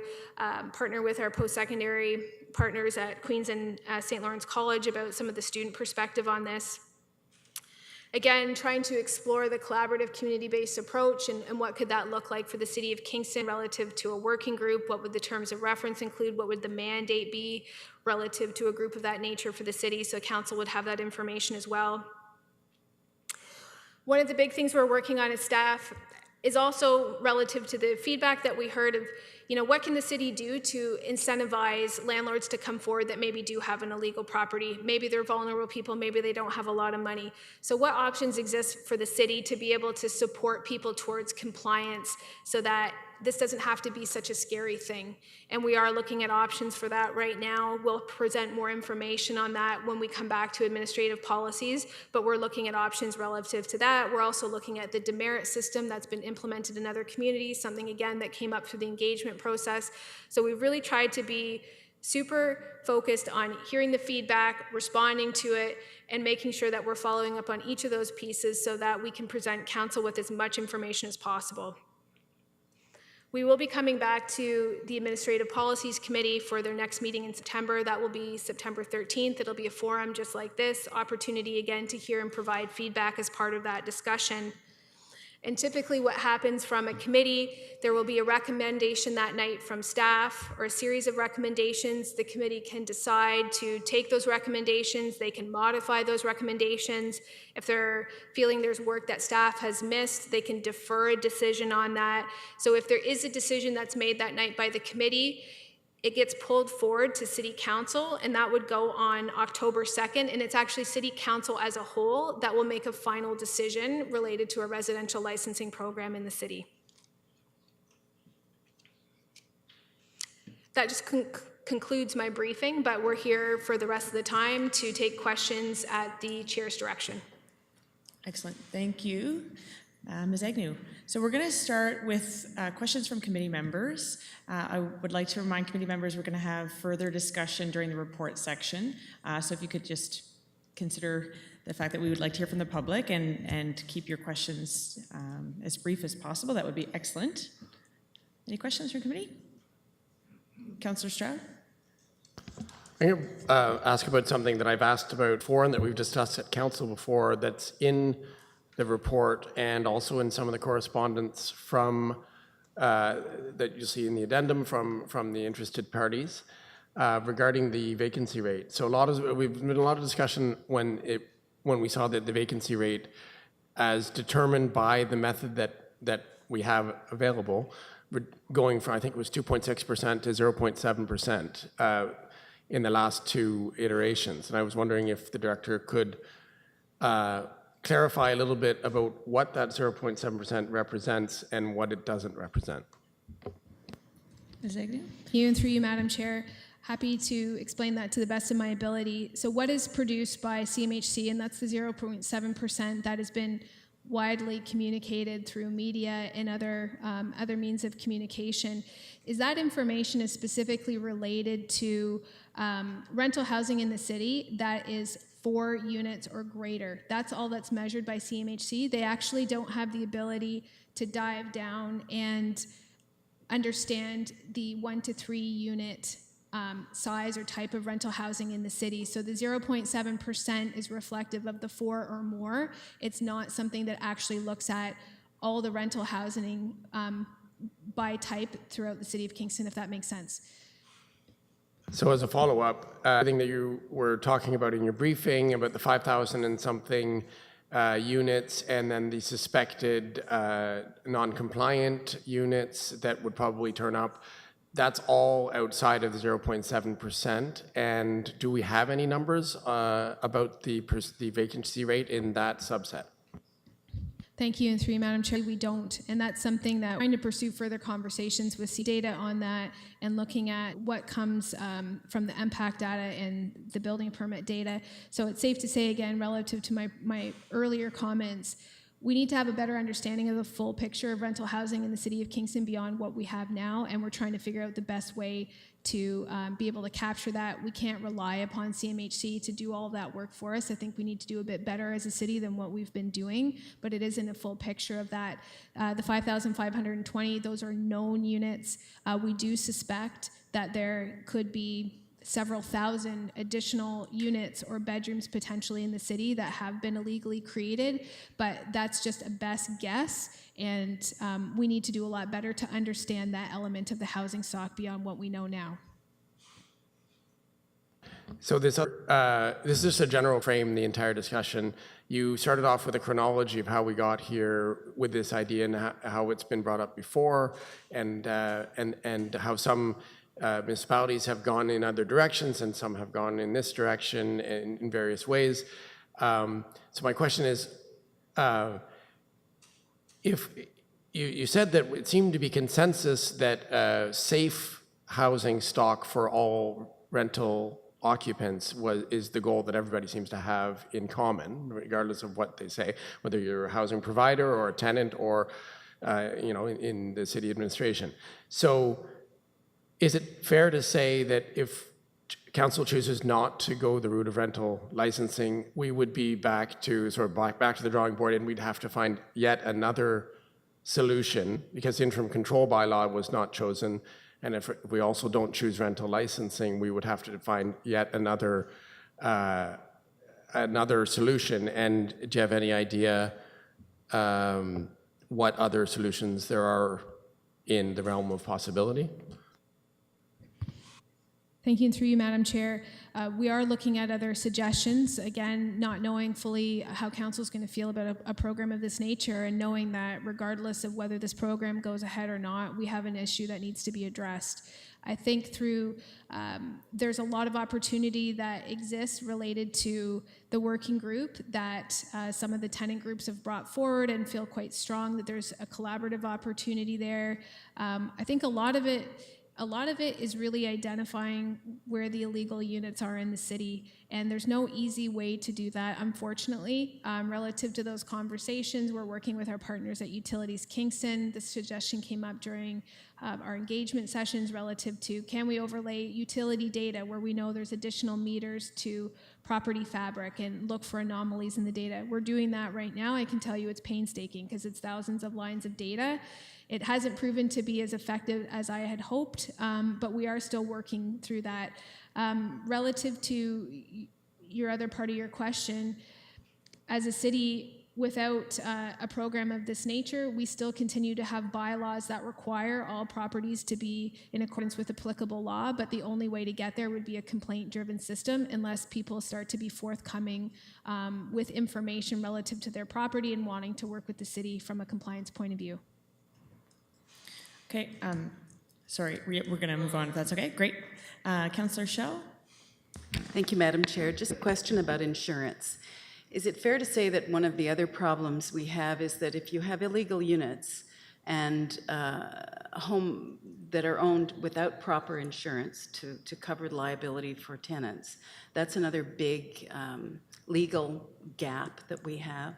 partner with our post-secondary partners at Queen's and St. Lawrence College about some of the student perspective on this. Again, trying to explore the collaborative community-based approach and what could that look like for the City of Kingston relative to a working group. What would the terms of reference include? What would the mandate be relative to a group of that nature for the city? So council would have that information as well. One of the big things we're working on as staff is also relative to the feedback that we heard of, what can the city do to incentivize landlords to come forward that maybe do have an illegal property? Maybe they're vulnerable people, maybe they don't have a lot of money. So what options exist for the city to be able to support people towards compliance so that this doesn't have to be such a scary thing? And we are looking at options for that right now. We'll present more information on that when we come back to administrative policies, but we're looking at options relative to that. We're also looking at the demerit system that's been implemented in other communities, something again that came up through the engagement process. So we've really tried to be super focused on hearing the feedback, responding to it, and making sure that we're following up on each of those pieces so that we can present council with as much information as possible. We will be coming back to the Administrative Policies Committee for their next meeting in September. That will be September 13th. It'll be a forum just like this, opportunity again to hear and provide feedback as part of that discussion. And typically what happens from a committee, there will be a recommendation that night from staff or a series of recommendations. The committee can decide to take those recommendations. They can modify those recommendations. If they're feeling there's work that staff has missed, they can defer a decision on that. So if there is a decision that's made that night by the committee, it gets pulled forward to City Council, and that would go on October 2nd, and it's actually City Council as a whole that will make a final decision related to a residential licensing program in the city. That just concludes my briefing, but we're here for the rest of the time to take questions at the chair's direction. Excellent, thank you. Ms. Agnew. So we're going to start with questions from committee members. I would like to remind committee members we're going to have further discussion during the report section. So if you could just consider the fact that we would like to hear from the public and keep your questions as brief as possible, that would be excellent. Any questions from committee? Councillor Stroud? I'm going to ask about something that I've asked about before and that we've discussed at council before, that's in the report and also in some of the correspondence from that you see in the addendum from the interested parties regarding the vacancy rate. So we've been a lot of discussion when we saw that the vacancy rate, as determined by the method that we have available, going from, I think it was 2.6% to 0.7%. In the last two iterations. And I was wondering if the director could clarify a little bit about what that 0.7% represents and what it doesn't represent. Ms. Agnew? You and through you, Madam Chair, happy to explain that to the best of my ability. So what is produced by CMHC, and that's the 0.7% that has been widely communicated through media and other means of communication, is that information is specifically related to rental housing in the city that is 4 units or greater. That's all that's measured by CMHC. They actually don't have the ability to dive down and understand the 1 to 3 unit size or type of rental housing in the city. So the 0.7% is reflective of the 4 or more. It's not something that actually looks at all the rental housing by type throughout the city of Kingston, if that makes sense. So as a follow-up, I think that you were talking about in your briefing about the 5,000 and something units and then the suspected non-compliant units that would probably turn up. That's all outside of the 0.7%. And do we have any numbers about the vacancy rate in that subset? Thank you, and through you, Madam Chair, we don't. And that's something that we're trying to pursue further conversations with data on that and looking at what comes from the impact data and the building permit data. So it's safe to say, again, relative to my earlier comments, we need to have a better understanding of the full picture of rental housing in the city of Kingston beyond what we have now, and we're trying to figure out the best way to be able to capture that. We can't rely upon CMHC to do all of that work for us. I think we need to do a bit better as a city than what we've been doing, but it isn't a full picture of that. The 5,520, those are known units. We do suspect that there could be several thousand additional units or bedrooms potentially in the city that have been illegally created, but that's just a best guess, and we need to do a lot better to understand that element of the housing stock beyond what we know now. So this is just a general frame, the entire discussion. You started off with a chronology of how we got here with this idea and how it's been brought up before, and how some municipalities have gone in other directions and some have gone in this direction in various ways. So my question is, if you said that it seemed to be consensus that safe housing stock for all rental occupants is the goal that everybody seems to have in common, regardless of what they say, whether you're a housing provider or a tenant or in the city administration. So is it fair to say that if council chooses not to go the route of rental licensing, we would be back to the drawing board, and we'd have to find yet another solution because the interim control bylaw was not chosen, and if we also don't choose rental licensing, we would have to find yet another solution? And do you have any idea what other solutions there are in the realm of possibility? Thank you, and through you, Madam Chair. We are looking at other suggestions, again, not knowing fully how council is going to feel about a program of this nature, and knowing that regardless of whether this program goes ahead or not, we have an issue that needs to be addressed. I think there's a lot of opportunity that exists related to the working group that some of the tenant groups have brought forward and feel quite strong that there's a collaborative opportunity there. I think a lot of it is really identifying where the illegal units are in the city, and there's no easy way to do that, unfortunately. Relative to those conversations, we're working with our partners at Utilities Kingston. This suggestion came up during our engagement sessions relative to, can we overlay utility data where we know there's additional meters to property fabric and look for anomalies in the data. We're doing that right now. I can tell you it's painstaking because it's thousands of lines of data. It hasn't proven to be as effective as I had hoped, but we are still working through that. Relative to your other part of your question, as a city, without a program of this nature, we still continue to have bylaws that require all properties to be in accordance with applicable law, but the only way to get there would be a complaint-driven system unless people start to be forthcoming with information relative to their property and wanting to work with the city from a compliance point of view. Okay, sorry, we're going to move on if that's okay. Great. Councillor Schell? Thank you, Madam Chair. Just a question about insurance. Is it fair to say that one of the other problems we have is that if you have illegal units and a home that are owned without proper insurance to cover liability for tenants, that's another big legal gap that we have?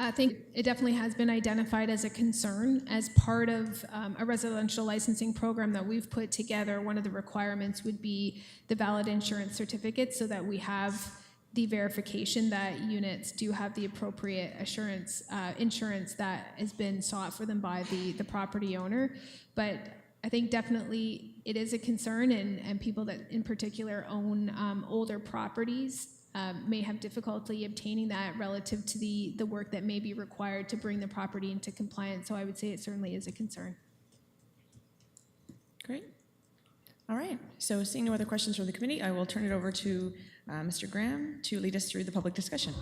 I think it definitely has been identified as a concern. As part of a residential licensing program that we've put together, one of the requirements would be the valid insurance certificate so that we have the verification that units do have the appropriate insurance that has been sought for them by the property owner. But I think definitely it is a concern, and people that in particular own older properties may have difficulty obtaining that relative to the work that may be required to bring the property into compliance. So I would say it certainly is a concern. Great. All right. So seeing no other questions from the committee, I will turn it over to Mr. Graham to lead us through the public discussion.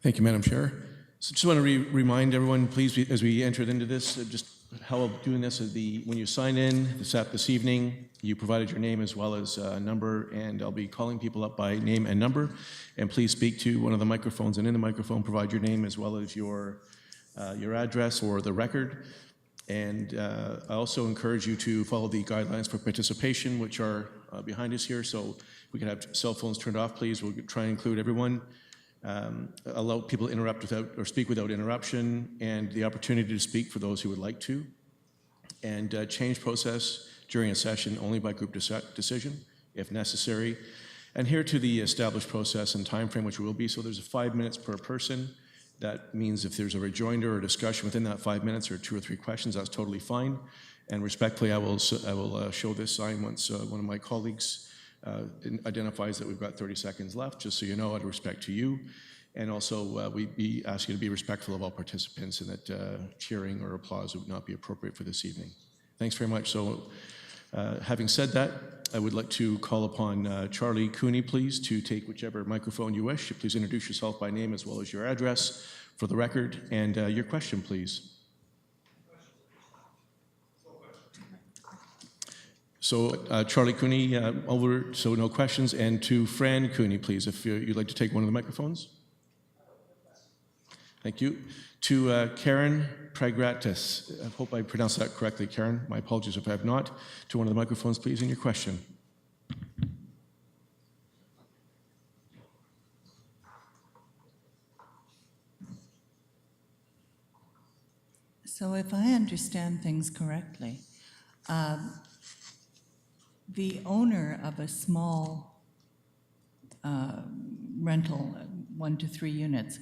Thank you, Madam Chair. So just want to remind everyone, please, as we entered into this, just how I'm doing this is when you sign in this evening, you provided your name as well as a number, and I'll be calling people up by name and number. And please speak to one of the microphones, and in the microphone, provide your name as well as your address or the record. And I also encourage you to follow the guidelines for participation, which are behind us here. So we can have cell phones turned off, please. We'll try and include everyone. Allow people to interrupt without or speak without interruption, and the opportunity to speak for those who would like to. And change process during a session only by group decision, if necessary. Adhere to the established process and time frame, which will be, so there's 5 minutes per person. That means if there's a rejoinder or discussion within that 5 minutes or 2 or 3 questions, that's totally fine. And respectfully, I will show this sign once one of my colleagues identifies that we've got 30 seconds left, just so you know, out of respect to you. And also, we'd be asking you to be respectful of all participants and that cheering or applause would not be appropriate for this evening. Thanks very much. So, having said that, I would like to call upon Charlie Cooney, please, to take whichever microphone you wish. Please introduce yourself by name as well as your address for the record, and your question, please. So, Charlie Cooney, over, so no questions, and to Fran Cooney, please, if you'd like to take one of the microphones. Thank you. To Karen Pragratis, I hope I pronounced that correctly, Karen. My apologies if I have not. To one of the microphones, please, and your question. So if I understand things correctly, the owner of a small rental, 1 to 3 units,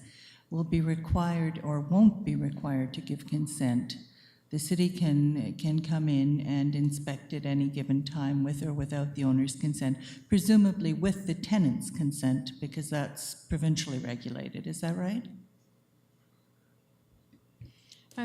will be required or won't be required to give consent. The city can come in and inspect at any given time with or without the owner's consent, presumably with the tenant's consent, because that's provincially regulated. Is that right?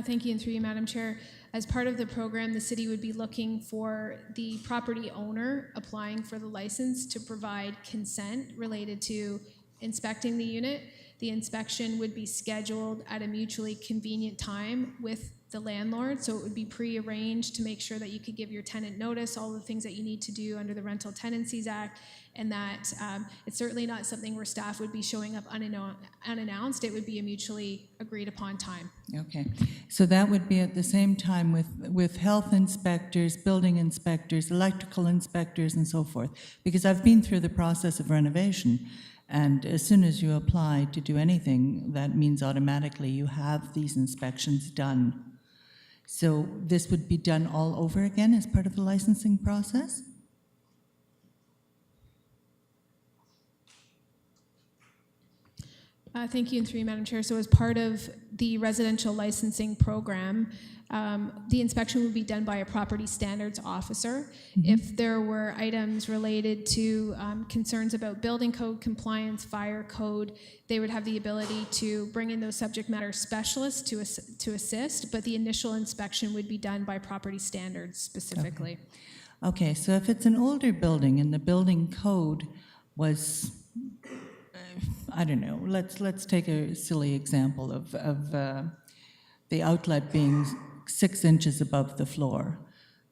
Thank you, and through you, Madam Chair. As part of the program, the city would be looking for the property owner applying for the license to provide consent related to inspecting the unit. The inspection would be scheduled at a mutually convenient time with the landlord, so it would be pre-arranged to make sure that you could give your tenant notice, all the things that you need to do under the Rental Tenancies Act, and that it's certainly not something where staff would be showing up unannounced. It would be a mutually agreed upon time. Okay, so that would be at the same time with health inspectors, building inspectors, electrical inspectors, and so forth, because I've been through the process of renovation. And as soon as you apply to do anything, that means automatically you have these inspections done. So this would be done all over again as part of the licensing process? Thank you, and through you, Madam Chair. So as part of the residential licensing program, the inspection would be done by a property standards officer. If there were items related to concerns about building code compliance, fire code, they would have the ability to bring in those subject matter specialists to assist, but the initial inspection would be done by property standards specifically. Okay, so if it's an older building and the building code was, I don't know, let's take a silly example of the outlet being 6 inches above the floor.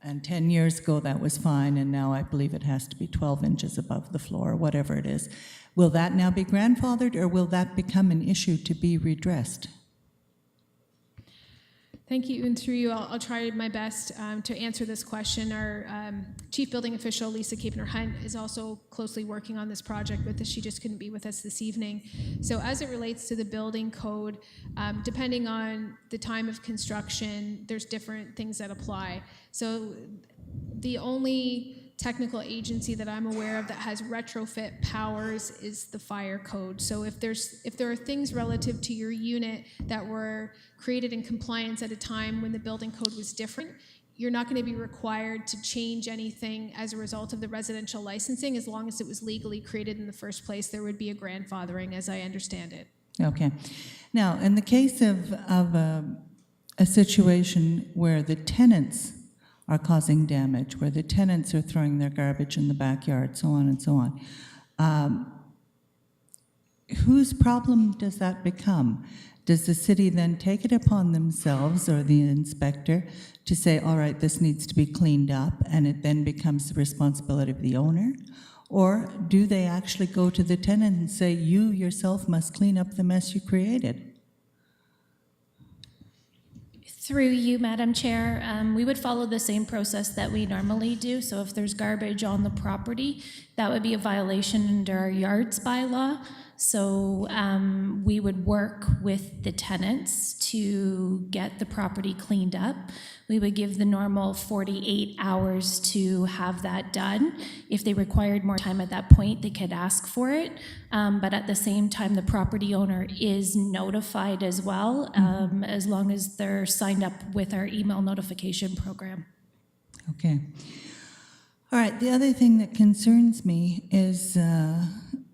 And 10 years ago that was fine, and now I believe it has to be 12 inches above the floor, whatever it is. Will that now be grandfathered, or will that become an issue to be redressed? Thank you, and through you, I'll try my best to answer this question. Our Chief Building Official, Lisa Kapener-Hunt, is also closely working on this project with us. She just couldn't be with us this evening. So as it relates to the building code, depending on the time of construction, there's different things that apply. So the only technical agency that I'm aware of that has retrofit powers is the fire code. So if there are things relative to your unit that were created in compliance at a time when the building code was different, you're not going to be required to change anything as a result of the residential licensing. As long as it was legally created in the first place, there would be a grandfathering, as I understand it. Okay. Now, in the case of a situation where the tenants are causing damage, where the tenants are throwing their garbage in the backyard, so on and so on, whose problem does that become? Does the city then take it upon themselves, or the inspector, to say, all right, this needs to be cleaned up, and it then becomes the responsibility of the owner? Or do they actually go to the tenant and say, you yourself must clean up the mess you created? Through you, Madam Chair, we would follow the same process that we normally do. So if there's garbage on the property, that would be a violation under our yards bylaw. So we would work with the tenants to get the property cleaned up. We would give the normal 48 hours to have that done. If they required more time at that point, they could ask for it. But at the same time, the property owner is notified as well, as long as they're signed up with our email notification program. Okay. All right, the other thing that concerns me is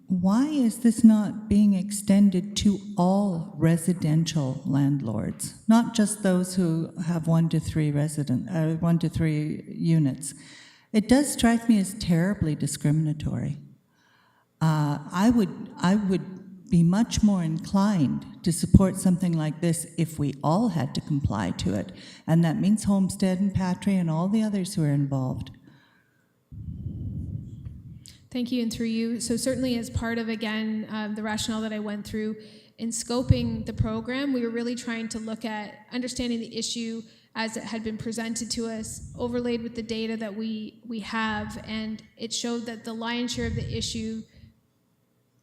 why is this not being extended to all residential landlords, not just those who have 1 to 3 1 to 3 units? It does strike me as terribly discriminatory. I would be much more inclined to support something like this if we all had to comply to it, and that means Homestead and Patry and all the others who are involved. Thank you, and through you. So certainly as part of, again, the rationale that I went through in scoping the program, we were really trying to look at understanding the issue as it had been presented to us, overlaid with the data that we have, and it showed that the lion's share of the issue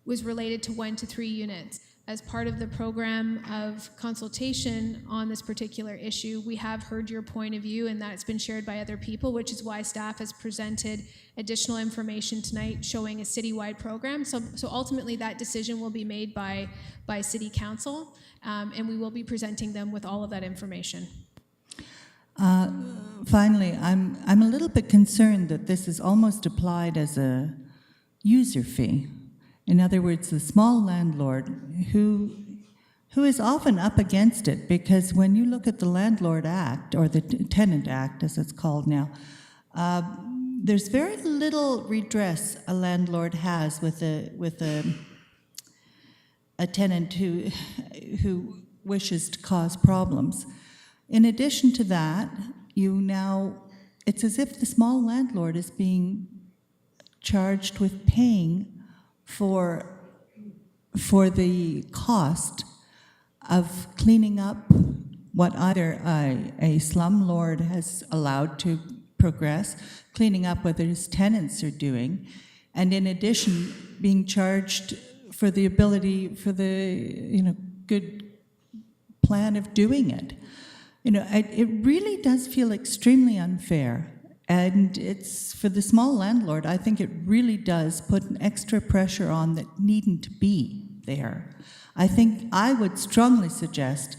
was related to 1 to 3 units. As part of the program of consultation on this particular issue, we have heard your point of view, and that's been shared by other people, which is why staff has presented additional information tonight showing a citywide program. So ultimately that decision will be made by City Council, and we will be presenting them with all of that information. Finally, I'm a little bit concerned that this is almost applied as a user fee. In other words, the small landlord who is often up against it, because when you look at the Landlord Act, or the Tenant Act as it's called now, there's very little redress a landlord has with a tenant who wishes to cause problems. In addition to that, it's as if the small landlord is being charged with paying for the cost of cleaning up what either a slumlord has allowed to progress, cleaning up what his tenants are doing, and in addition being charged for the ability, for the good plan of doing it. It really does feel extremely unfair. And it's, for the small landlord, I think it really does put an extra pressure on that needn't be there. I think I would strongly suggest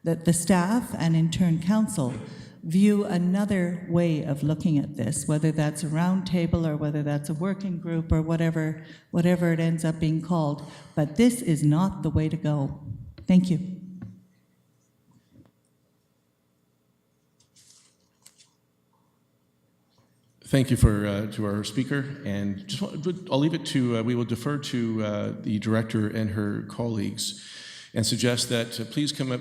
that the staff and in turn council view another way of looking at this, whether that's a round table or whether that's a working group or whatever it ends up being called. But this is not the way to go. Thank you. Thank you to our speaker, and I'll leave it to, we will defer to the director and her colleagues and suggest that please come up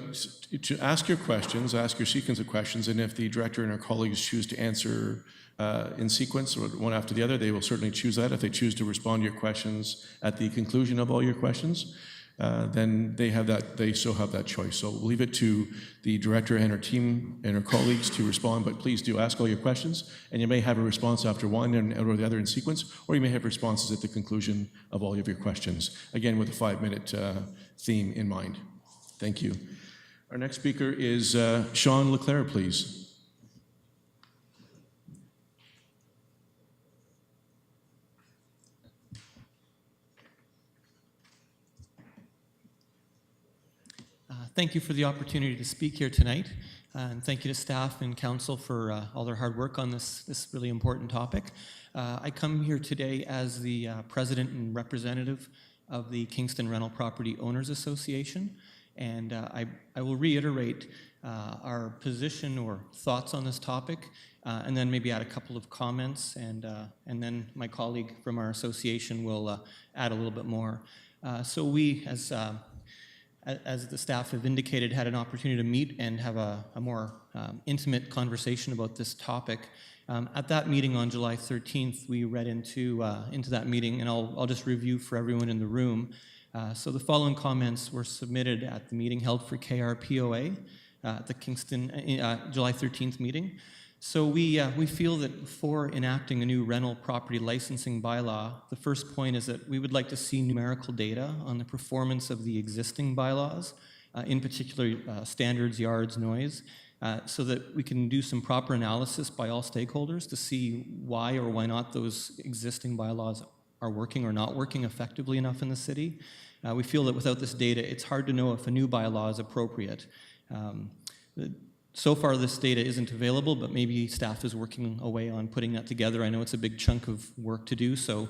to ask your questions, ask your sequence of questions, and if the director and her colleagues choose to answer in sequence or one after the other, they will certainly choose that. If they choose to respond to your questions at the conclusion of all your questions, then they still have that choice. So we'll leave it to the director and her team and her colleagues to respond, but please do ask all your questions, and you may have a response after one or the other in sequence, or you may have responses at the conclusion of all of your questions, again with a 5-minute theme in mind. Thank you. Our next speaker is Sean Leclerc, please. Thank you for the opportunity to speak here tonight, and thank you to staff and council for all their hard work on this really important topic. I come here today as the president and representative of the Kingston Rental Property Owners Association, and I will reiterate our position or thoughts on this topic, and then maybe add a couple of comments, and then my colleague from our association will add a little bit more. So we, as the staff have indicated, had an opportunity to meet and have a more intimate conversation about this topic. At that meeting on July 13th, we read into that meeting, and I'll just review for everyone in the room. So the following comments were submitted at the meeting held for KRPOA at the Kingston July 13th meeting. So we feel that before enacting a new rental property licensing bylaw, the first point is that we would like to see numerical data on the performance of the existing bylaws, in particular standards, yards, noise, so that we can do some proper analysis by all stakeholders to see why or why not those existing bylaws are working or not working effectively enough in the city. We feel that without this data, it's hard to know if a new bylaw is appropriate. So far, this data isn't available, but maybe staff is working away on putting that together. I know it's a big chunk of work to do, so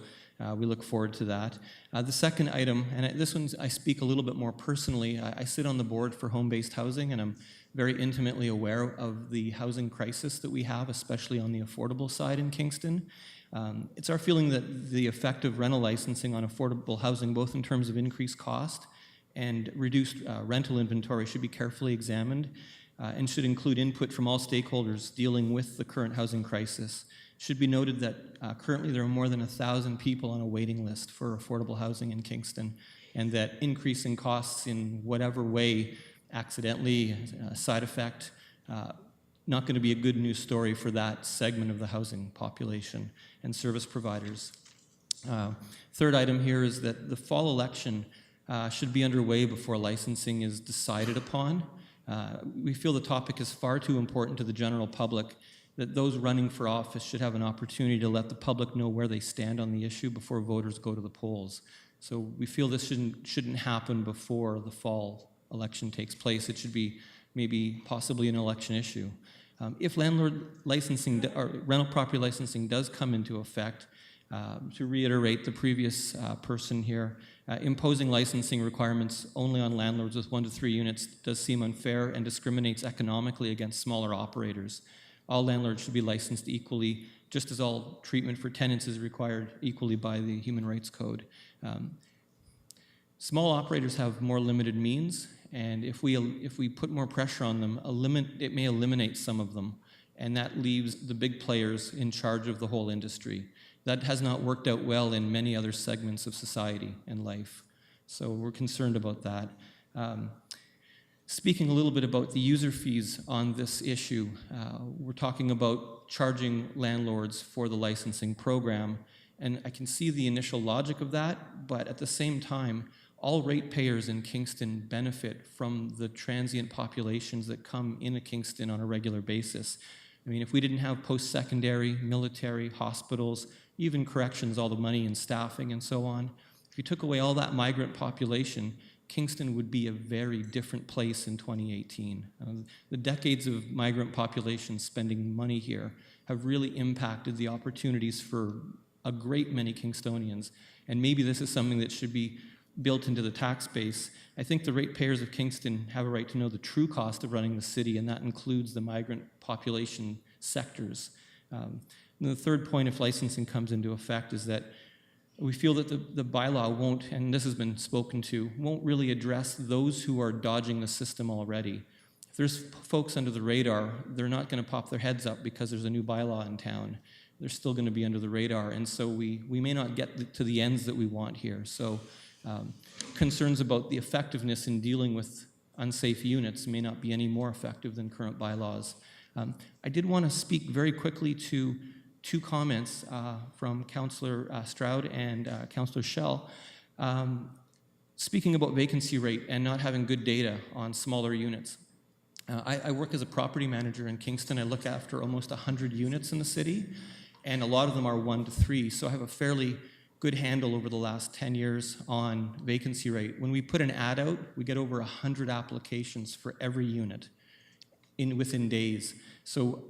we look forward to that. The second item, and this one I speak a little bit more personally, I sit on the board for home-based housing, and I'm very intimately aware of the housing crisis that we have, especially on the affordable side in Kingston. It's our feeling that the effect of rental licensing on affordable housing, both in terms of increased cost and reduced rental inventory, should be carefully examined. And should include input from all stakeholders dealing with the current housing crisis. It should be noted that currently there are more than 1,000 people on a waiting list for affordable housing in Kingston, and that increasing costs in whatever way, accidentally, side effect, not going to be a good news story for that segment of the housing population and service providers. Third item here is that the fall election should be underway before licensing is decided upon. We feel the topic is far too important to the general public that those running for office should have an opportunity to let the public know where they stand on the issue before voters go to the polls. So we feel this shouldn't happen before the fall election takes place. It should be maybe possibly an election issue. If landlord licensing or rental property licensing does come into effect, to reiterate the previous person here, imposing licensing requirements only on landlords with 1 to 3 units does seem unfair and discriminates economically against smaller operators. All landlords should be licensed equally, just as all treatment for tenants is required equally by the Human Rights Code. Small operators have more limited means, and if we put more pressure on them, it may eliminate some of them, and that leaves the big players in charge of the whole industry. That has not worked out well in many other segments of society and life. So we're concerned about that. Speaking a little bit about the user fees on this issue, we're talking about charging landlords for the licensing program, and I can see the initial logic of that, but at the same time, all ratepayers in Kingston benefit from the transient populations that come into Kingston on a regular basis. I mean, if we didn't have post-secondary, military, hospitals, even corrections, all the money and staffing and so on, if you took away all that migrant population, Kingston would be a very different place in 2018. The decades of migrant populations spending money here have really impacted the opportunities for a great many Kingstonians. And maybe this is something that should be built into the tax base. I think the ratepayers of Kingston have a right to know the true cost of running the city, and that includes the migrant population sectors. And the third point, if licensing comes into effect, is that we feel that the bylaw won't, and this has been spoken to, won't really address those who are dodging the system already. If there's folks under the radar, they're not going to pop their heads up because there's a new bylaw in town. They're still going to be under the radar, and so we may not get to the ends that we want here. So concerns about the effectiveness in dealing with unsafe units may not be any more effective than current bylaws. I did want to speak very quickly to two comments from Councillor Stroud and Councillor Schell, speaking about vacancy rate and not having good data on smaller units. I work as a property manager in Kingston. I look after almost 100 units in the city, and a lot of them are 1 to 3, so I have a fairly good handle over the last 10 years on vacancy rate. When we put an ad out, we get over 100 applications for every unit within days. So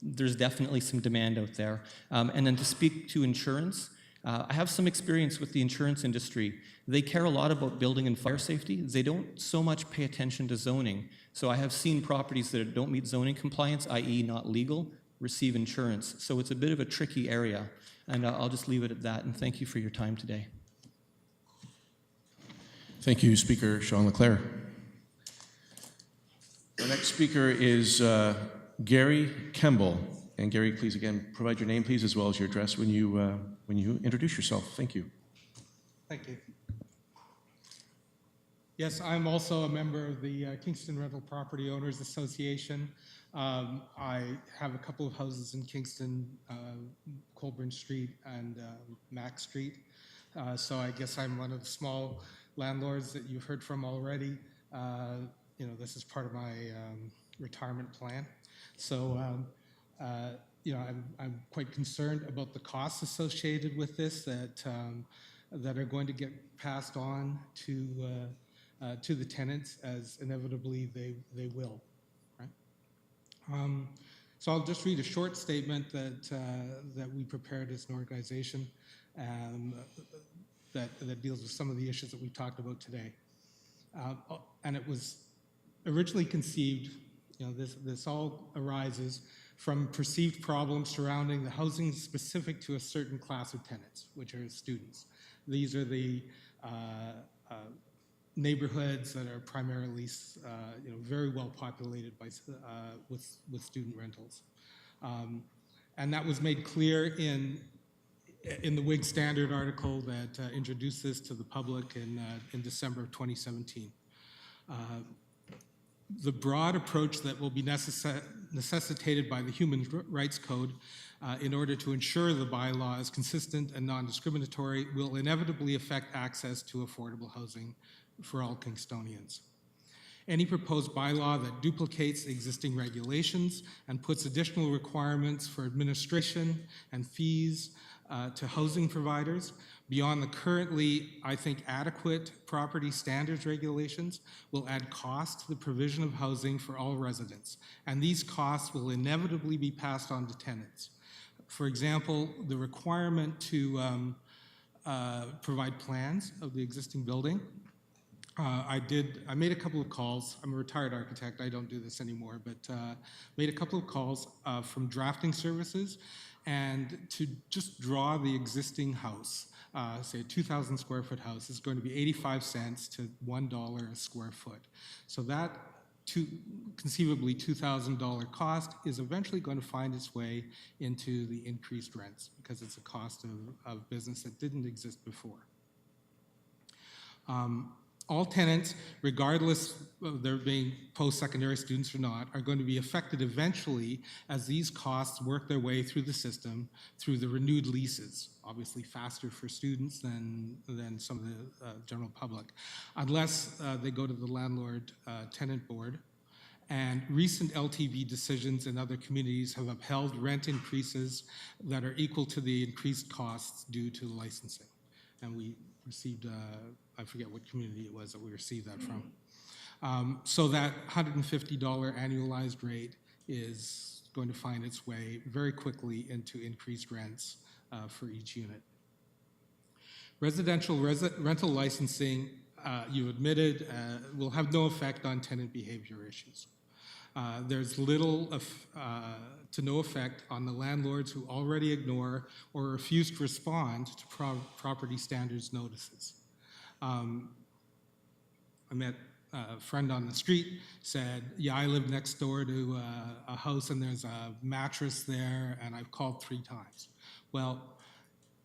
there's definitely some demand out there. And then to speak to insurance, I have some experience with the insurance industry. They care a lot about building and fire safety. They don't so much pay attention to zoning. So I have seen properties that don't meet zoning compliance, i.e. not legal, receive insurance. So it's a bit of a tricky area. And I'll just leave it at that, and thank you for your time today. Thank you, Speaker Sean Leclerc. Our next speaker is Gary Kemble. And Gary, please again provide your name, please, as well as your address when you introduce yourself. Thank you. Thank you. Yes, I'm also a member of the Kingston Rental Property Owners Association. I have a couple of houses in Kingston, Colburn Street and Mack Street. So I guess I'm one of the small landlords that you've heard from already. You know, this is part of my retirement plan. So, you know, I'm quite concerned about the costs associated with this that are going to get passed on to the tenants, as inevitably they will. So I'll just read a short statement that we prepared as an organization that deals with some of the issues that we talked about today. And it was originally conceived, you know, this all arises from perceived problems surrounding the housing specific to a certain class of tenants, which are students. These are the neighborhoods that are primarily, you know, very well populated by with student rentals, and that was made clear in the WIG Standard article that introduced this to the public in December of 2017. The broad approach that will be necessitated by the Human Rights Code in order to ensure the bylaw is consistent and non-discriminatory will inevitably affect access to affordable housing for all Kingstonians. Any proposed bylaw that duplicates existing regulations and puts additional requirements for administration and fees to housing providers beyond the currently, I think, adequate property standards regulations will add cost to the provision of housing for all residents, and these costs will inevitably be passed on to tenants. For example, the requirement to provide plans of the existing building. I made a couple of calls. I'm a retired architect. I don't do this anymore, but made a couple of calls from drafting services, and to just draw the existing house, say a 2,000 square foot house, is going to be 85 cents to $1 a square foot. So that conceivably $2,000 cost is eventually going to find its way into the increased rents because it's a cost of business that didn't exist before. All tenants, regardless of their being post-secondary students or not, are going to be affected eventually as these costs work their way through the system through the renewed leases, obviously faster for students than some of the general public, unless they go to the landlord tenant board. And recent LTV decisions in other communities have upheld rent increases that are equal to the increased costs due to licensing. And we received, I forget what community it was that we received that from. So that $150 annualized rate is going to find its way very quickly into increased rents for each unit. Residential rental licensing, you admitted, will have no effect on tenant behavior issues. There's little to no effect on the landlords who already ignore or refuse to respond to property standards notices. I met a friend on the street, said, yeah, I live next door to a house and there's a mattress there and I've called 3 times. Well,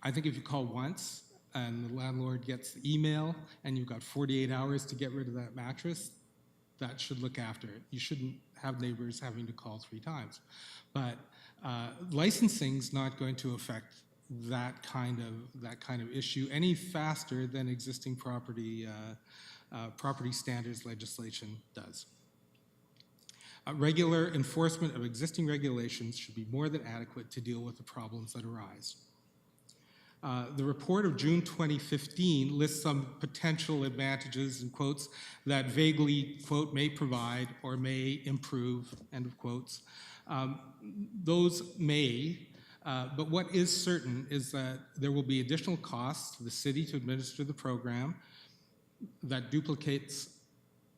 I think if you call once and the landlord gets the email and you've got 48 hours to get rid of that mattress, that should look after it. You shouldn't have neighbors having to call 3 times. But licensing's not going to affect that kind of issue any faster than existing property standards legislation does. Regular enforcement of existing regulations should be more than adequate to deal with the problems that arise. The report of June 2015 lists some potential advantages, in quotes, that vaguely, quote, may provide or may improve, end of quotes. Those may, but what is certain is that there will be additional costs to the city to administer the program that duplicates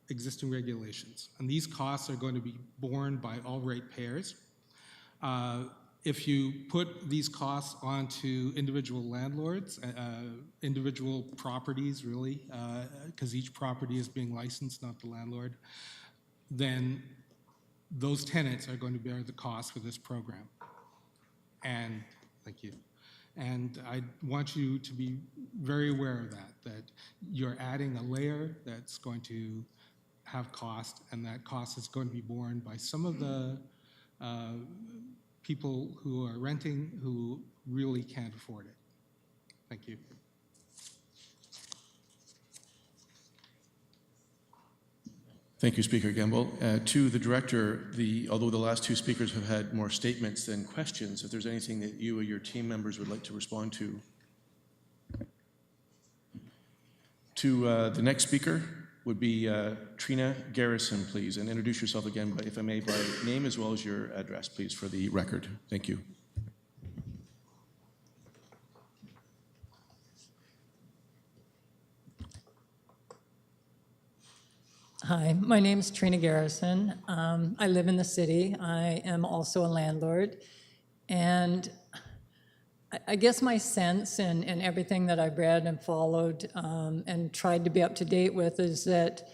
existing regulations. And these costs are going to be borne by all ratepayers. If you put these costs onto individual landlords, individual properties really, because each property is being licensed, not the landlord, then those tenants are going to bear the cost for this program. And, thank you. And I want you to be very aware of that you're adding a layer that's going to have cost, and that cost is going to be borne by some of the people who are renting who really can't afford it. Thank you. Thank you, Speaker Gamble. To the Director, although the last 2 speakers have had more statements than questions, if there's anything that you or your team members would like to respond to. To the next speaker would be Trina Garrison, please, and introduce yourself again, if I may, by name as well as your address, please, for the record. Thank you. Hi, my name is Trina Garrison. I live in the city. I am also a landlord. And I guess my sense in everything that I've read and followed and tried to be up to date with is that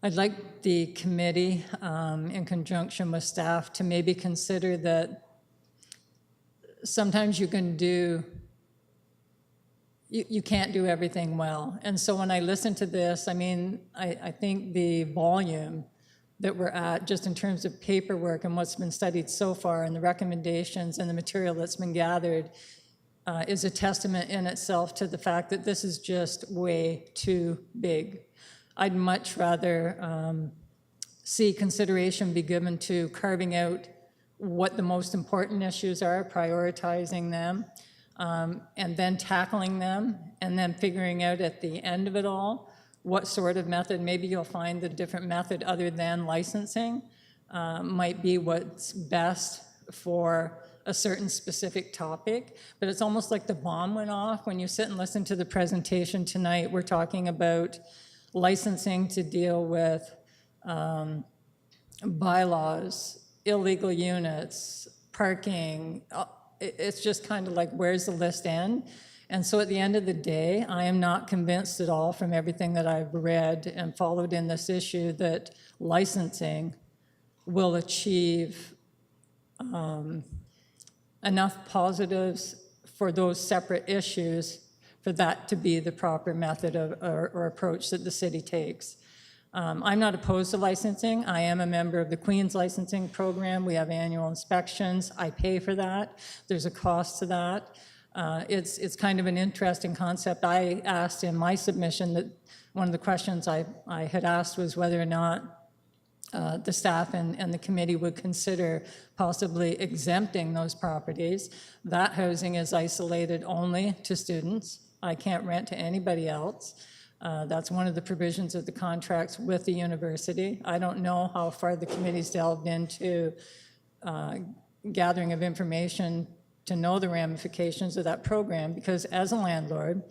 I'd like the committee, in conjunction with staff, to maybe consider that sometimes you can do, you can't do everything well. And so when I listen to this, I mean, I think the volume that we're at, just in terms of paperwork and what's been studied so far and the recommendations and the material that's been gathered, is a testament in itself to the fact that this is just way too big. I'd much rather see consideration be given to carving out what the most important issues are, prioritizing them, and then tackling them, and then figuring out at the end of it all what sort of method. Maybe you'll find the different method other than licensing might be what's best for a certain specific topic. But it's almost like the bomb went off when you sit and listen to the presentation tonight. We're talking about licensing to deal with bylaws, illegal units, parking. It's just kind of like, where's the list end? And so at the end of the day, I am not convinced at all from everything that I've read and followed in this issue that licensing will achieve enough positives for those separate issues for that to be the proper method or approach that the city takes. I'm not opposed to licensing. I am a member of the Queen's licensing program. We have annual inspections. I pay for that. There's a cost to that. It's kind of an interesting concept. I asked in my submission that one of the questions I had asked was whether or not the staff and the committee would consider possibly exempting those properties. That housing is isolated only to students. I can't rent to anybody else. That's one of the provisions of the contracts with the university. I don't know how far the committee's delved into gathering of information to know the ramifications of that program, because as a landlord,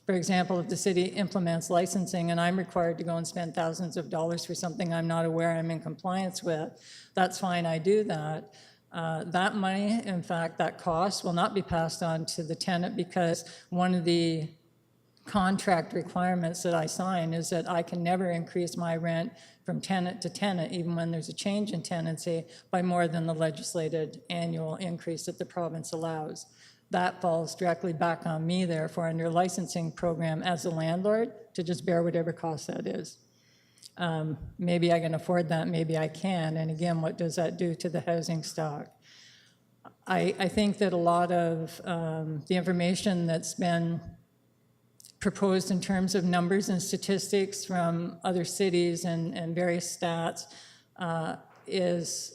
for example, if the city implements licensing and I'm required to go and spend thousands of dollars for something I'm not aware I'm in compliance with, that's fine, I do that. That money, in fact, that cost will not be passed on to the tenant, because one of the contract requirements that I sign is that I can never increase my rent from tenant to tenant, even when there's a change in tenancy, by more than the legislated annual increase that the province allows. That falls directly back on me, therefore, under licensing program as a landlord, to just bear whatever cost that is. Maybe I can afford that, maybe I can, and again, what does that do to the housing stock? I think that a lot of the information that's been proposed in terms of numbers and statistics from other cities and various stats is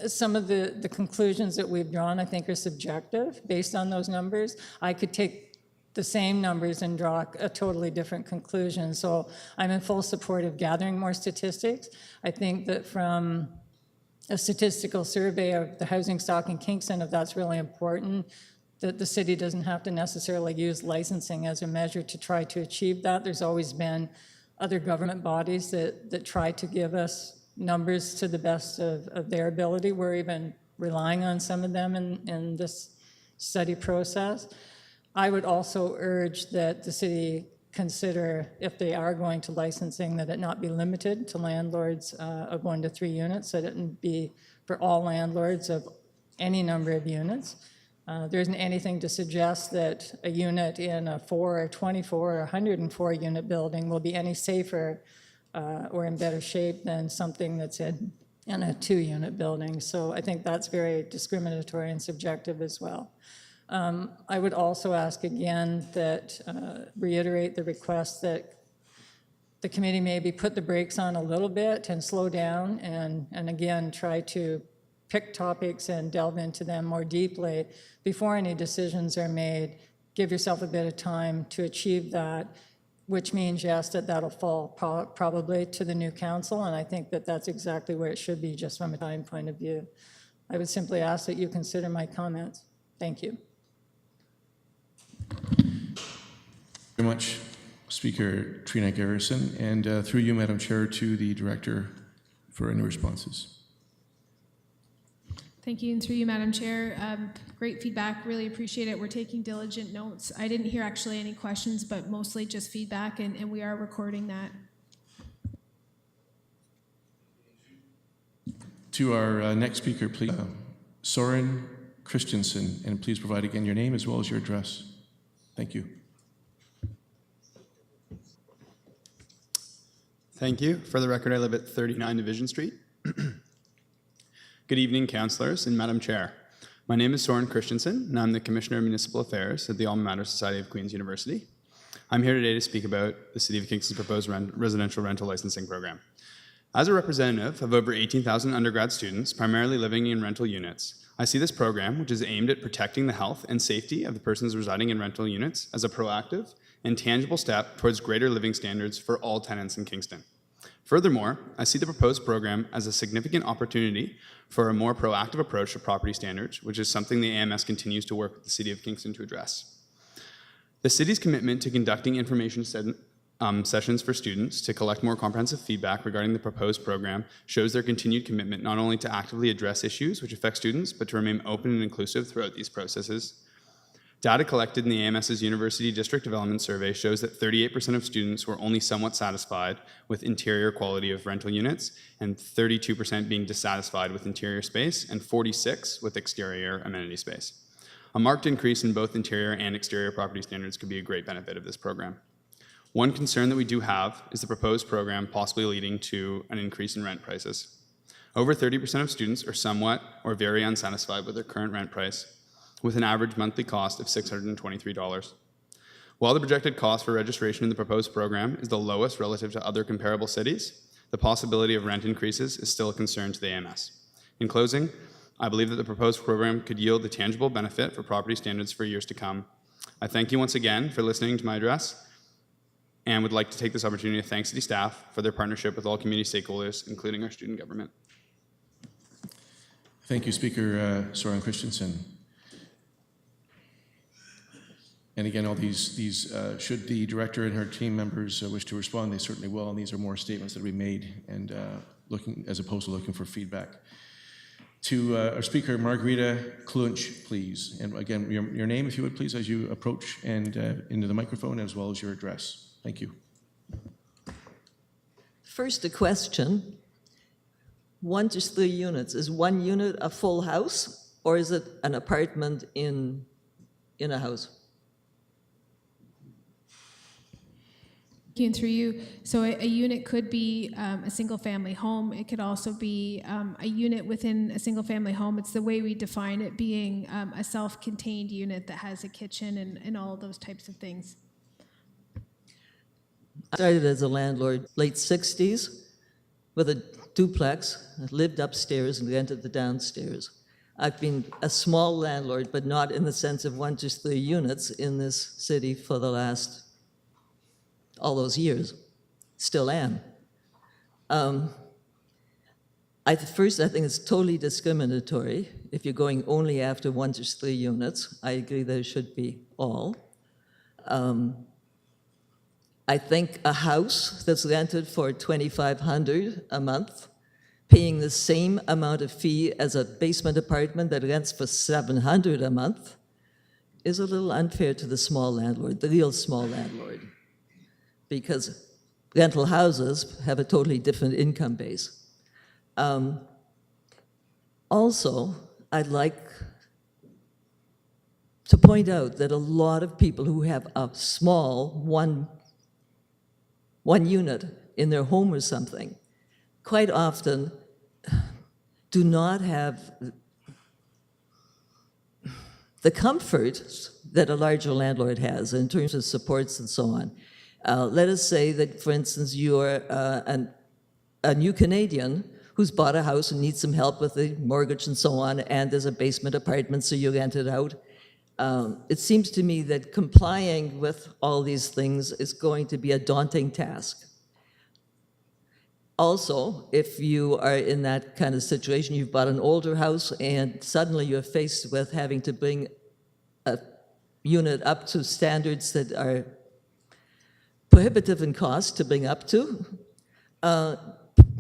some of the conclusions that we've drawn, I think, are subjective based on those numbers. I could take the same numbers and draw a totally different conclusion. So I'm in full support of gathering more statistics. I think that from a statistical survey of the housing stock in Kingston, if that's really important, that the city doesn't have to necessarily use licensing as a measure to try to achieve that. There's always been other government bodies that try to give us numbers to the best of their ability. We're even relying on some of them in this study process. I would also urge that the city consider, if they are going to licensing, that it not be limited to landlords of 1 to 3 units, that it be for all landlords of any number of units. There isn't anything to suggest that a unit in a 4 or 24 or 104 unit building will be any safer or in better shape than something that's in a 2 unit building. So I think that's very discriminatory and subjective as well. I would also ask again that, reiterate the request that the committee maybe put the brakes on a little bit and slow down and again try to pick topics and delve into them more deeply before any decisions are made. Give yourself a bit of time to achieve that, which means, yes, that'll fall probably to the new council, and I think that that's exactly where it should be, just from a time point of view. I would simply ask that you consider my comments. Thank you. Very much, Speaker Trina Garrison, and through you, Madam Chair, to the Director for any responses. Thank you, and through you, Madam Chair. Great feedback, really appreciate it. We're taking diligent notes. I didn't hear actually any questions, but mostly just feedback, and we are recording that. To our next speaker, please, Soren Christensen, and please provide again your name as well as your address. Thank you. Thank you. For the record, I live at 39 Division Street. Good evening, councillors and Madam Chair. My name is Soren Christensen, and I'm the Commissioner of Municipal Affairs at the Alma Mater Society of Queen's University. I'm here today to speak about the City of Kingston's proposed residential rental licensing program. As a representative of over 18,000 undergrad students, primarily living in rental units, I see this program, which is aimed at protecting the health and safety of the persons residing in rental units, as a proactive and tangible step towards greater living standards for all tenants in Kingston. Furthermore, I see the proposed program as a significant opportunity for a more proactive approach to property standards, which is something the AMS continues to work with the City of Kingston to address. The City's commitment to conducting information sessions for students to collect more comprehensive feedback regarding the proposed program shows their continued commitment not only to actively address issues which affect students, but to remain open and inclusive throughout these processes. Data collected in the AMS's University District Development Survey shows that 38% of students were only somewhat satisfied with interior quality of rental units, and 32% being dissatisfied with interior space, and 46% with exterior amenity space. A marked increase in both interior and exterior property standards could be a great benefit of this program. One concern that we do have is the proposed program possibly leading to an increase in rent prices. Over 30% of students are somewhat or very unsatisfied with their current rent price, with an average monthly cost of $623. While the projected cost for registration in the proposed program is the lowest relative to other comparable cities, the possibility of rent increases is still a concern to the AMS. In closing, I believe that the proposed program could yield a tangible benefit for property standards for years to come. I thank you once again for listening to my address and would like to take this opportunity to thank city staff for their partnership with all community stakeholders, including our student government. Thank you, Speaker Soren Christensen. And again, all these should the director and her team members wish to respond, they certainly will. And these are more statements that we made and looking, as opposed to looking for feedback. To our speaker, Margarita Klunch, please. And again, your name, if you would, please, as you approach and into the microphone, as well as your address. Thank you. First, a question. 1 to 3 units. Is 1 unit a full house, or is it an apartment in a house? And through you, so a unit could be a single-family home. It could also be a unit within a single-family home. It's the way we define it, being a self-contained unit that has a kitchen and all of those types of things. I started as a landlord late 60s with a duplex. I lived upstairs and rented the downstairs. I've been a small landlord, but not in the sense of 1 to 3 units in this city for the last all those years. Still am. First, I think it's totally discriminatory if you're going only after 1 to 3 units. I agree that it should be all. I think a house that's rented for $2,500 a month, paying the same amount of fee as a basement apartment that rents for $700 a month, is a little unfair to the small landlord, the real small landlord, because rental houses have a totally different income base. Also, I'd like to point out that a lot of people who have a small one unit in their home or something quite often do not have the comfort that a larger landlord has in terms of supports and so on. Let us say that, for instance, you're a new Canadian who's bought a house and needs some help with the mortgage and so on, and there's a basement apartment, so you rent it out. It seems to me that complying with all these things is going to be a daunting task. Also, if you are in that kind of situation, you've bought an older house and suddenly you're faced with having to bring a unit up to standards that are prohibitive in cost to bring up to,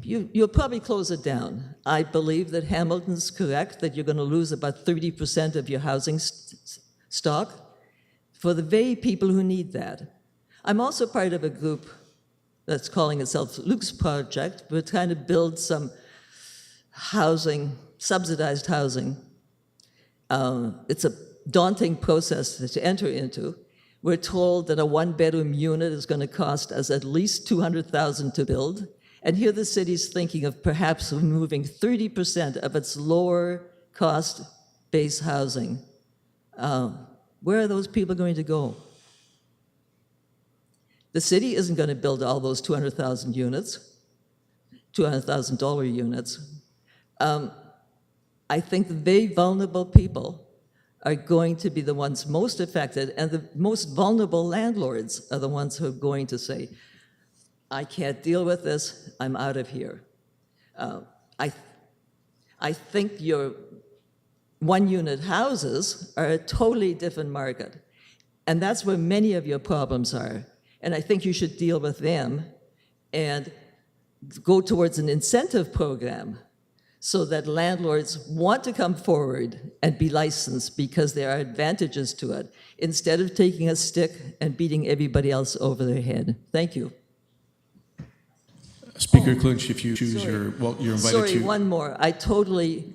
you'll probably close it down. I believe that Hamilton's correct, that you're going to lose about 30% of your housing stock for the very people who need that. I'm also part of a group that's calling itself Luke's Project. We're trying to build some housing, subsidized housing. It's a daunting process to enter into. We're told that a 1-bedroom unit is going to cost us at least $200,000 to build. And here the city's thinking of perhaps removing 30% of its lower cost base housing. Where are those people going to go? The city isn't going to build all those 200,000 units, $200,000 units. I think the very vulnerable people are going to be the ones most affected, and the most vulnerable landlords are the ones who are going to say, I can't deal with this, I'm out of here. I think your 1-unit houses are a totally different market, and that's where many of your problems are. And I think you should deal with them and go towards an incentive program so that landlords want to come forward and be licensed because there are advantages to it, instead of taking a stick and beating everybody else over their head. Thank you. Speaker Klunch, if you choose you're invited Sorry, to. one more. I totally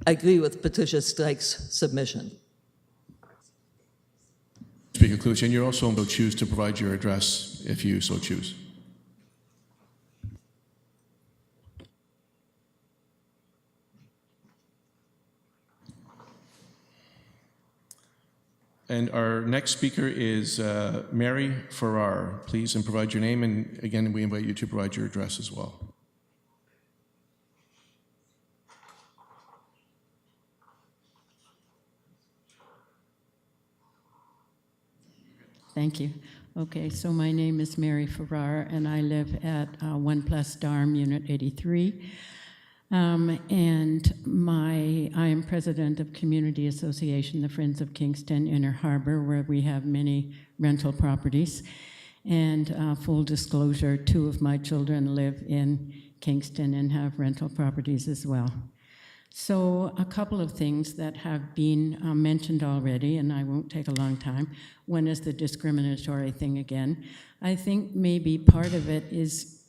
agree with Patricia Strike's submission. Speaker Klunch, and you're also able to choose to provide your address if you so choose. And our next speaker is Mary Farrar. Please, and provide your name, and again, we invite you to provide your address as well. Thank you. Okay, so my name is Mary Farrar, and I live at 1 Plus Darm, Unit 83. And I am president of Community Association, the Friends of Kingston Inner Harbor, where we have many rental properties. And full disclosure, 2 of my children live in Kingston and have rental properties as well. So a couple of things that have been mentioned already, and I won't take a long time. One is the discriminatory thing again. I think maybe part of it is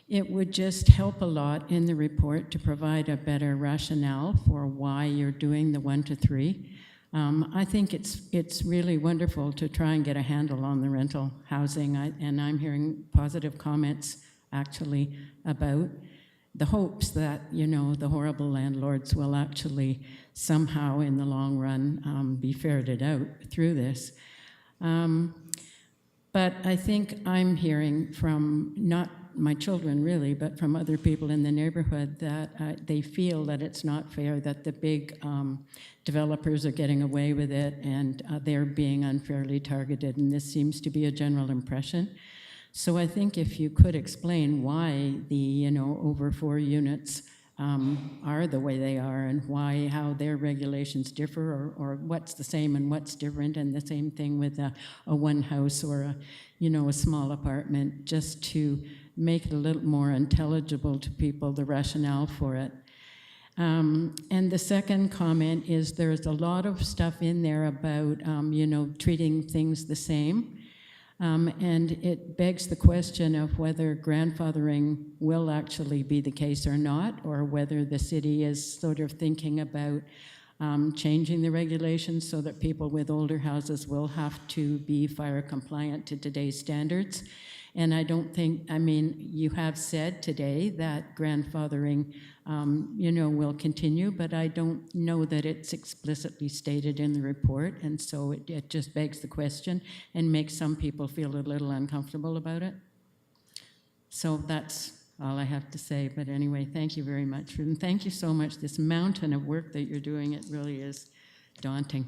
it would just help a lot in the report to provide a better rationale for why you're doing the 1 to 3. I think it's really wonderful to try and get a handle on the rental housing, and I'm hearing positive comments actually about the hopes that, you know, the horrible landlords will actually somehow in the long run be ferreted out through this. But I think I'm hearing from not my children really, but from other people in the neighborhood that they feel that it's not fair, that the big developers are getting away with it and they're being unfairly targeted, and this seems to be a general impression. So I think if you could explain why the, you know, over 4 units are the way they are, and how their regulations differ, or what's the same and what's different, and the same thing with a one house or a, you know, a small apartment, just to make it a little more intelligible to people, the rationale for it. And the second comment is there's a lot of stuff in there about, you know, treating things the same. And it begs the question of whether grandfathering will actually be the case or not, or whether the city is sort of thinking about changing the regulations so that people with older houses will have to be fire compliant to today's standards. And I don't think, I mean, you have said today that grandfathering, you know, will continue, but I don't know that it's explicitly stated in the report, and so it just begs the question and makes some people feel a little uncomfortable about it. So that's all I have to say, but anyway, thank you very much. And thank you so much. This mountain of work that you're doing, it really is daunting.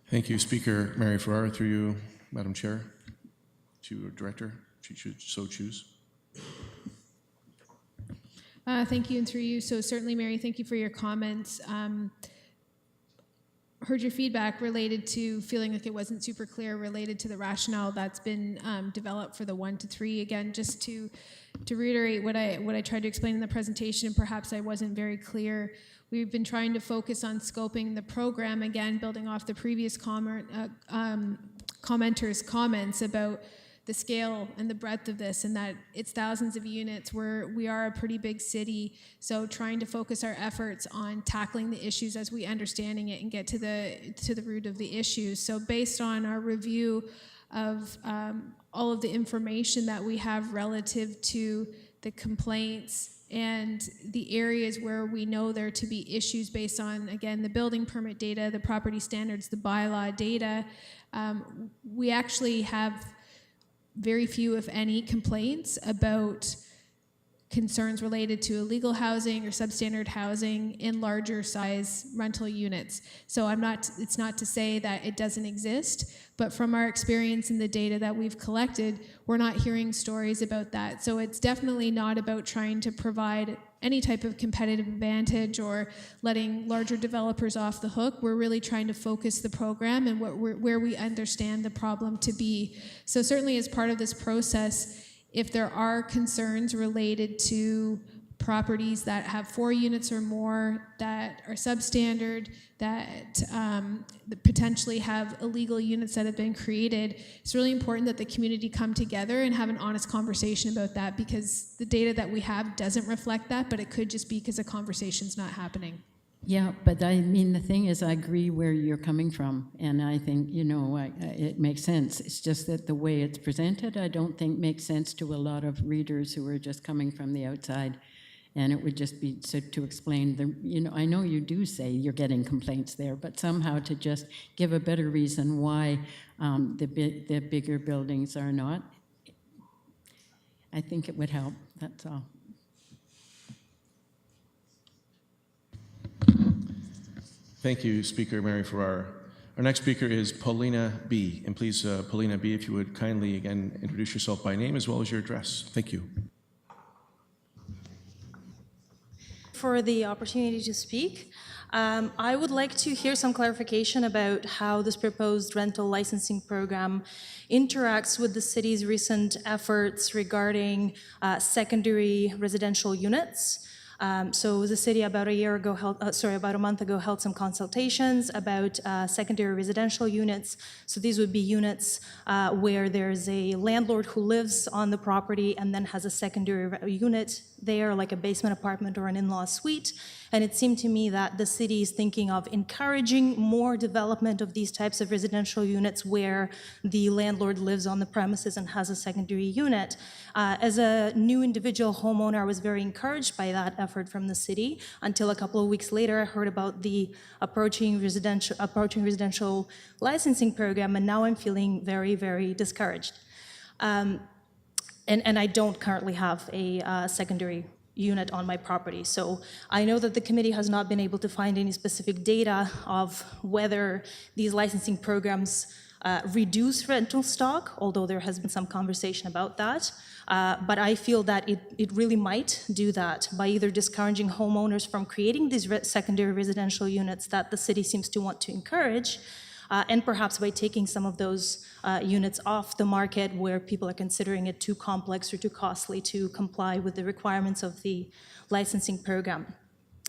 Thank you, Speaker Mary Farrar, through you, Madam Chair, to Director, if you should so choose. Thank you, and through you. So certainly, Mary, thank you for your comments. Heard your feedback related to feeling like it wasn't super clear related to the rationale that's been developed for the 1 to 3. Again, just to reiterate what I tried to explain in the presentation, and perhaps I wasn't very clear. We've been trying to focus on scoping the program, again, building off the previous commenters' comments about the scale and the breadth of this, and that it's thousands of units. We are a pretty big city, so trying to focus our efforts on tackling the issues as we understanding it and get to the root of the issues. So based on our review of all of the information that we have relative to the complaints and the areas where we know there to be issues based on, again, the building permit data, the property standards, the bylaw data, we actually have very few, if any, complaints about concerns related to illegal housing or substandard housing in larger size rental units. So it's not to say that it doesn't exist, but from our experience in the data that we've collected, we're not hearing stories about that. So it's definitely not about trying to provide any type of competitive advantage or letting larger developers off the hook. We're really trying to focus the program and where we understand the problem to be. So certainly as part of this process, if there are concerns related to properties that have 4 units or more, that are substandard, that potentially have illegal units that have been created, it's really important that the community come together and have an honest conversation about that, because the data that we have doesn't reflect that, but it could just be because a conversation's not happening. Yeah, but I mean, the thing is, I agree where you're coming from, and I think, you know, it makes sense. It's just that the way it's presented, I don't think makes sense to a lot of readers who are just coming from the outside. And it would just be to explain the, you know, I know you do say you're getting complaints there, but somehow to just give a better reason why the bigger buildings are not, I think it would help, that's all. Thank you, Speaker Mary Farrar. Our next speaker is Paulina B. And please, Paulina B., if you would kindly again introduce yourself by name as well as your address. Thank you. For the opportunity to speak. I would like to hear some clarification about how this proposed rental licensing program interacts with the city's recent efforts regarding secondary residential units. So the city about a month ago held some consultations about secondary residential units. So these would be units where there's a landlord who lives on the property and then has a secondary unit there, like a basement apartment or an in-law suite. And it seemed to me that the city is thinking of encouraging more development of these types of residential units where the landlord lives on the premises and has a secondary unit. As a new individual homeowner, I was very encouraged by that effort from the city until a couple of weeks later I heard about the approaching residential licensing program, and now I'm feeling very, very discouraged. And I don't currently have a secondary unit on my property. So I know that the committee has not been able to find any specific data of whether these licensing programs reduce rental stock, although there has been some conversation about that. But I feel that it really might do that by either discouraging homeowners from creating these secondary residential units that the city seems to want to encourage, and perhaps by taking some of those units off the market where people are considering it too complex or too costly to comply with the requirements of the licensing program.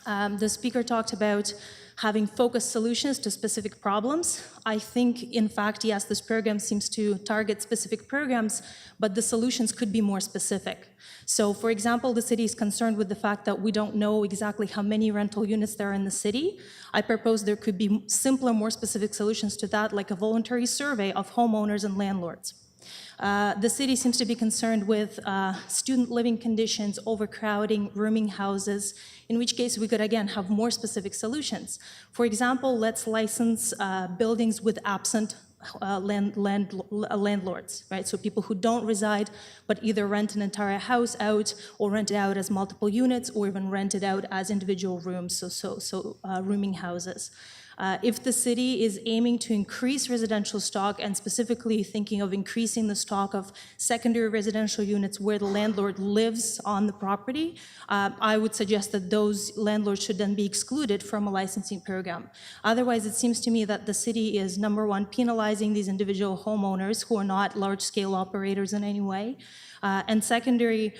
The speaker talked about having focused solutions to specific problems. I think, in fact, yes, this program seems to target specific programs, but the solutions could be more specific. So, for example, the city is concerned with the fact that we don't know exactly how many rental units there are in the city. I propose there could be simpler, more specific solutions to that, like a voluntary survey of homeowners and landlords. The city seems to be concerned with student living conditions, overcrowding, rooming houses, in which case we could, again, have more specific solutions. For example, let's license buildings with absent landlords, right? So people who don't reside, but either rent an entire house out or rent it out as multiple units or even rent it out as individual rooms, so rooming houses. If the city is aiming to increase residential stock and specifically thinking of increasing the stock of secondary residential units where the landlord lives on the property, I would suggest that those landlords should then be excluded from a licensing program. Otherwise, it seems to me that the city is, number one, penalizing these individual homeowners who are not large-scale operators in any way, and secondary,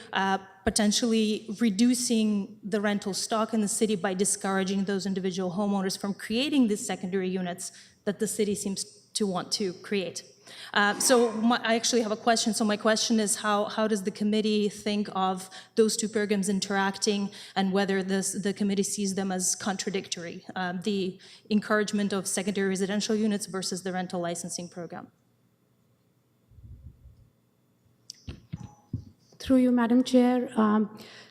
potentially reducing the rental stock in the city by discouraging those individual homeowners from creating these secondary units that the city seems to want to create. I actually have a question. So my question is, how does the committee think of those two programs interacting and whether the committee sees them as contradictory, the encouragement of secondary residential units versus the rental licensing program? Through you, Madam Chair.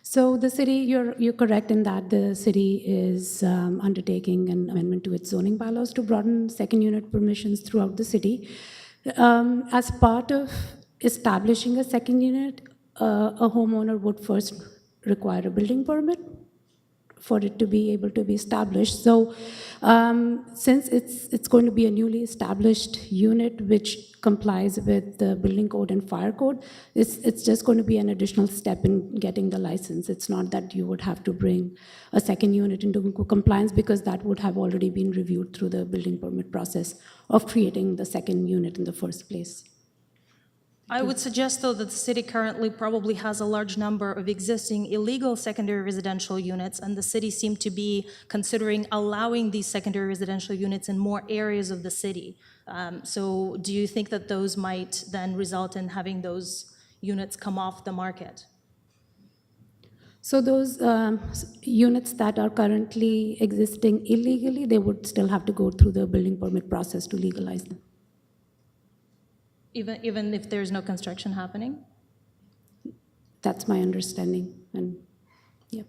So the city, you're correct in that the city is undertaking an amendment to its zoning bylaws to broaden second unit permissions throughout the city. As part of establishing a second unit, a homeowner would first require a building permit for it to be able to be established. So since it's going to be a newly established unit which complies with the building code and fire code, it's just going to be an additional step in getting the license. It's not that you would have to bring a second unit into compliance because that would have already been reviewed through the building permit process of creating the second unit in the first place. I would suggest, though, that the city currently probably has a large number of existing illegal secondary residential units, and the city seemed to be considering allowing these secondary residential units in more areas of the city. So do you think that those might then result in having those units come off the market? So those units that are currently existing illegally, they would still have to go through the building permit process to legalize them. Even if there's no construction happening? That's my understanding, and yep.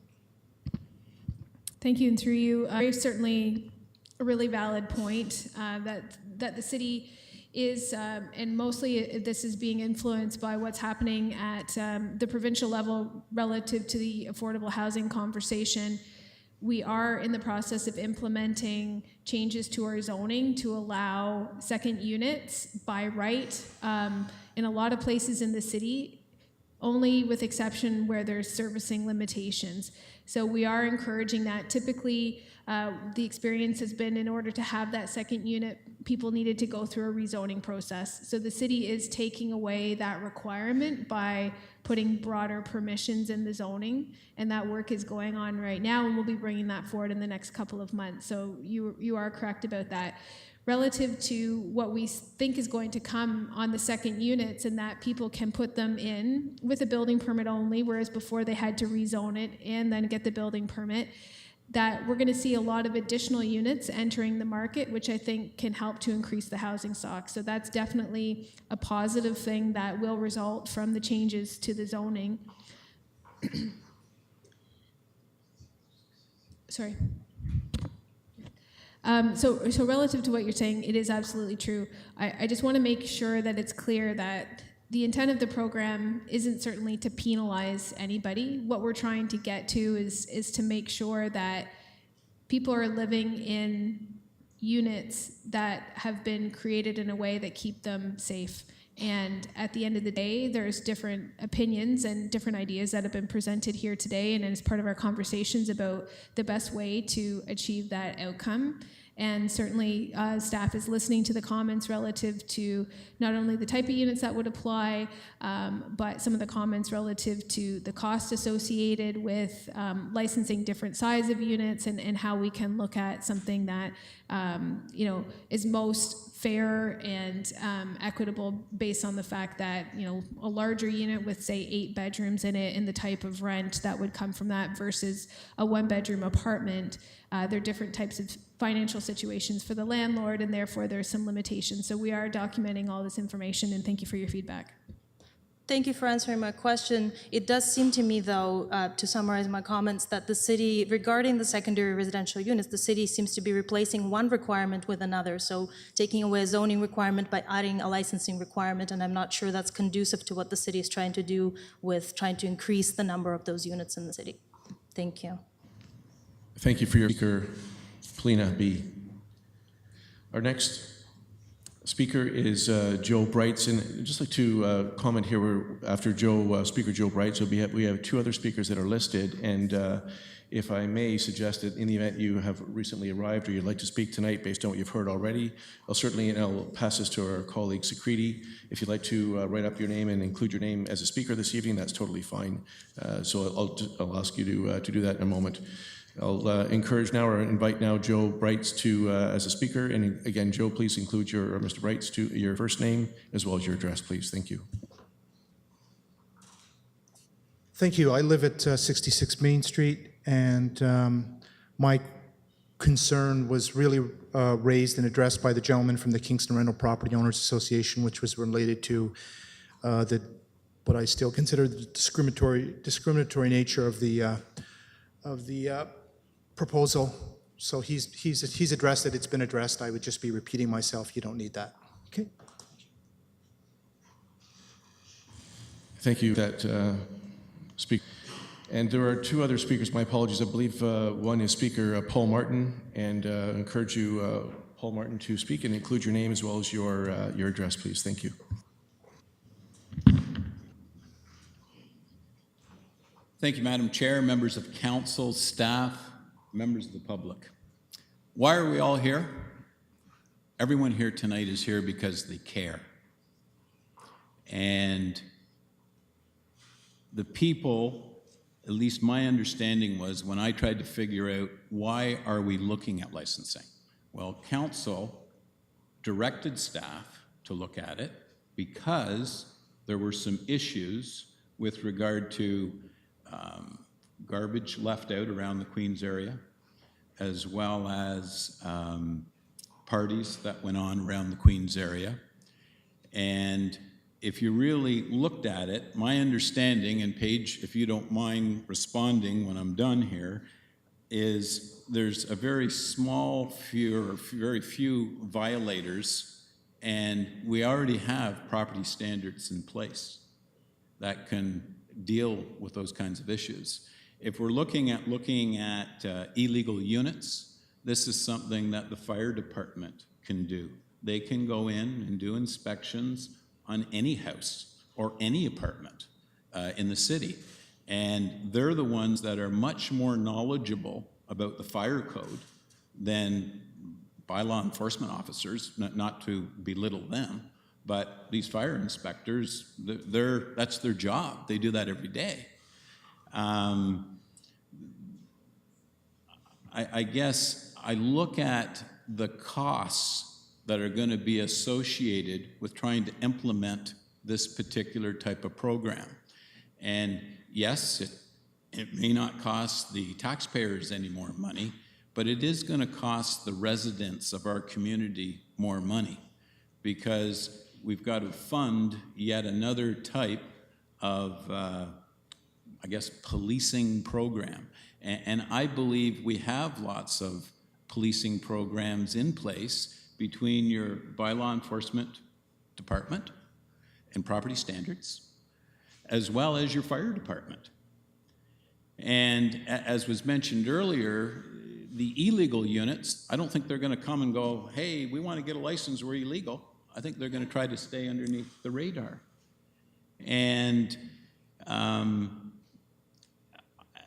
Thank you, and through you, certainly a really valid point that the city is, and mostly this is being influenced by what's happening at the provincial level relative to the affordable housing conversation, We are in the process of implementing changes to our zoning to allow second units by right in a lot of places in the city, only with exception where there's servicing limitations. So we are encouraging that. Typically, the experience has been in order to have that second unit, people needed to go through a rezoning process. So the city is taking away that requirement by putting broader permissions in the zoning, and that work is going on right now, and we'll be bringing that forward in the next couple of months. So you are correct about that. Relative to what we think is going to come on the second units, and that people can put them in with a building permit only, whereas before they had to rezone it and then get the building permit, that we're going to see a lot of additional units entering the market, which I think can help to increase the housing stock. So that's definitely a positive thing that will result from the changes to the zoning. Sorry. So relative to what you're saying, it is absolutely true. I just want to make sure that it's clear that the intent of the program isn't certainly to penalize anybody. What we're trying to get to is to make sure that people are living in units that have been created in a way that keep them safe. And at the end of the day, there's different opinions and different ideas that have been presented here today and as part of our conversations about the best way to achieve that outcome. And certainly staff is listening to the comments relative to not only the type of units that would apply, but some of the comments relative to the cost associated with licensing different size of units and how we can look at something that is most fair and equitable based on the fact that a larger unit with say 8 bedrooms in it and the type of rent that would come from that versus a 1-bedroom apartment. There are different types of financial situations for the landlord, and therefore there's some limitations. So we are documenting all this information, and thank you for your feedback. Thank you for answering my question. It does seem to me, though, to summarize my comments, that the city, regarding the secondary residential units, the city seems to be replacing one requirement with another. So taking away a zoning requirement by adding a licensing requirement, and I'm not sure that's conducive to what the city is trying to do with trying to increase the number of those units in the city. Thank you. Thank you for your speaker, Polina B. Our next speaker is Joe Brights, and I'd just like to comment here. After Joe, Speaker Joe Brights, so we have 2 other speakers that are listed, and if I may suggest that in the event you have recently arrived or you'd like to speak tonight based on what you've heard already, I'll pass this to our colleague Secrety. If you'd like to write up your name and include your name as a speaker this evening, that's totally fine. So I'll ask you to do that in a moment. I'll encourage now or invite now Joe Brights to as a speaker. And again, Joe, please include Mr. Brights to your first name as well as your address, please. Thank you. Thank you. I live at 66 Main Street, and my concern was really raised and addressed by the gentleman from the Kingston Rental Property Owners Association, which was related to what I still consider the discriminatory nature of the proposal. So he's addressed it. It's been addressed. I would just be repeating myself. You don't need that. Okay. Thank you. That speak. And there are 2 other speakers. My apologies. I believe one is Speaker Paul Martin, and encourage you, Paul Martin, to speak and include your name as well as your address, please. Thank you. Thank you, Madam Chair, members of council, staff, members of the public. Why are we all here? Everyone here tonight is here because they care. And the people, at least my understanding was when I tried to figure out why are we looking at licensing? Well, council directed staff to look at it because there were some issues with regard to garbage left out around the Queens area, as well as parties that went on around the Queens area. And if you really looked at it, my understanding, and Paige, if you don't mind responding when I'm done here, is there's a very small few, or very few violators, and we already have property standards in place that can deal with those kinds of issues. If we're looking at illegal units, this is something that the fire department can do. They can go in and do inspections on any house or any apartment in the city. And they're the ones that are much more knowledgeable about the fire code than bylaw enforcement officers, not to belittle them, but these fire inspectors, that's their job. They do that every day. I guess I look at the costs that are going to be associated with trying to implement this particular type of program. And yes, it may not cost the taxpayers any more money, but it is going to cost the residents of our community more money, because we've got to fund yet another type of, I guess, policing program. And I believe we have lots of policing programs in place between your bylaw enforcement department and property standards, as well as your fire department. And as was mentioned earlier, the illegal units, I don't think they're going to come and go, hey, we want to get a license, we're illegal. I think they're going to try to stay underneath the radar. And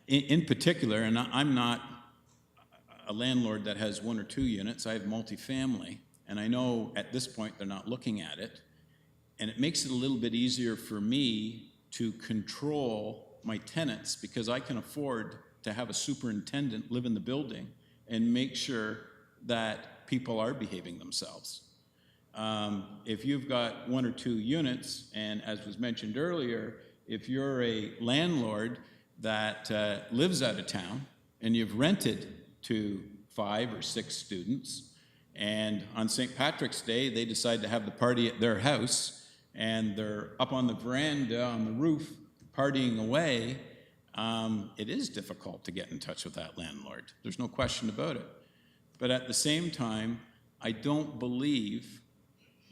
in particular, and I'm not a landlord that has 1 or 2 units, I have multifamily, and I know at this point they're not looking at it, and it makes it a little bit easier for me to control my tenants, because I can afford to have a superintendent live in the building and make sure that people are behaving themselves. If you've got 1 or 2 units, and as was mentioned earlier, if you're a landlord that lives out of town and you've rented to 5 or 6 students, and on St. Patrick's Day they decide to have the party at their house, and they're up on the veranda on the roof partying away, it is difficult to get in touch with that landlord. There's no question about it. But at the same time, I don't believe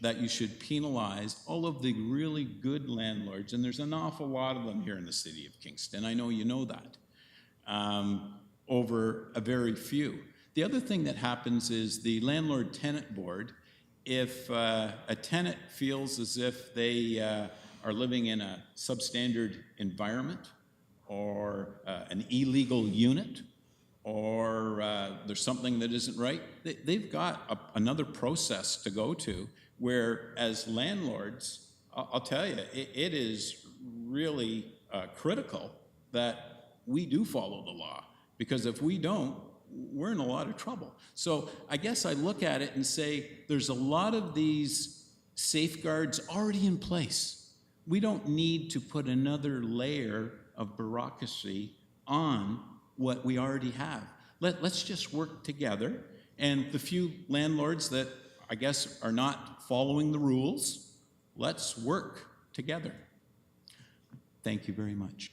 that you should penalize all of the really good landlords, and there's an awful lot of them here in the city of Kingston. I know you know that, over a very few. The other thing that happens is the landlord-tenant board, if a tenant feels as if they are living in a substandard environment, or an illegal unit, or there's something that isn't right, they've got another process to go to, where as landlords, I'll tell you, it is really critical that we do follow the law, because if we don't, we're in a lot of trouble. So I guess I look at it and say, there's a lot of these safeguards already in place. We don't need to put another layer of bureaucracy on what we already have. Let's just work together. And the few landlords that I guess are not following the rules, let's work together. Thank you very much.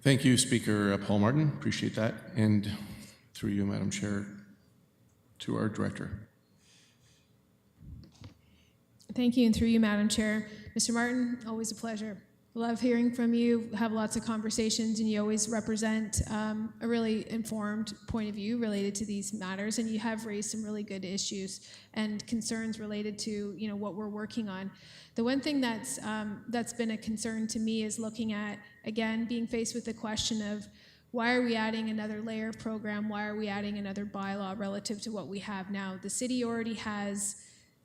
Thank you, Speaker Paul Martin. Appreciate that. And through you, Madam Chair, to our Director. Thank you, and through you, Madam Chair. Mr. Martin, always a pleasure. Love hearing from you, have lots of conversations, and you always represent a really informed point of view related to these matters, and you have raised some really good issues and concerns related to what we're working on. The one thing that's been a concern to me is looking at, again, being faced with the question of why are we adding another layer of program, why are we adding another bylaw relative to what we have now? The city already has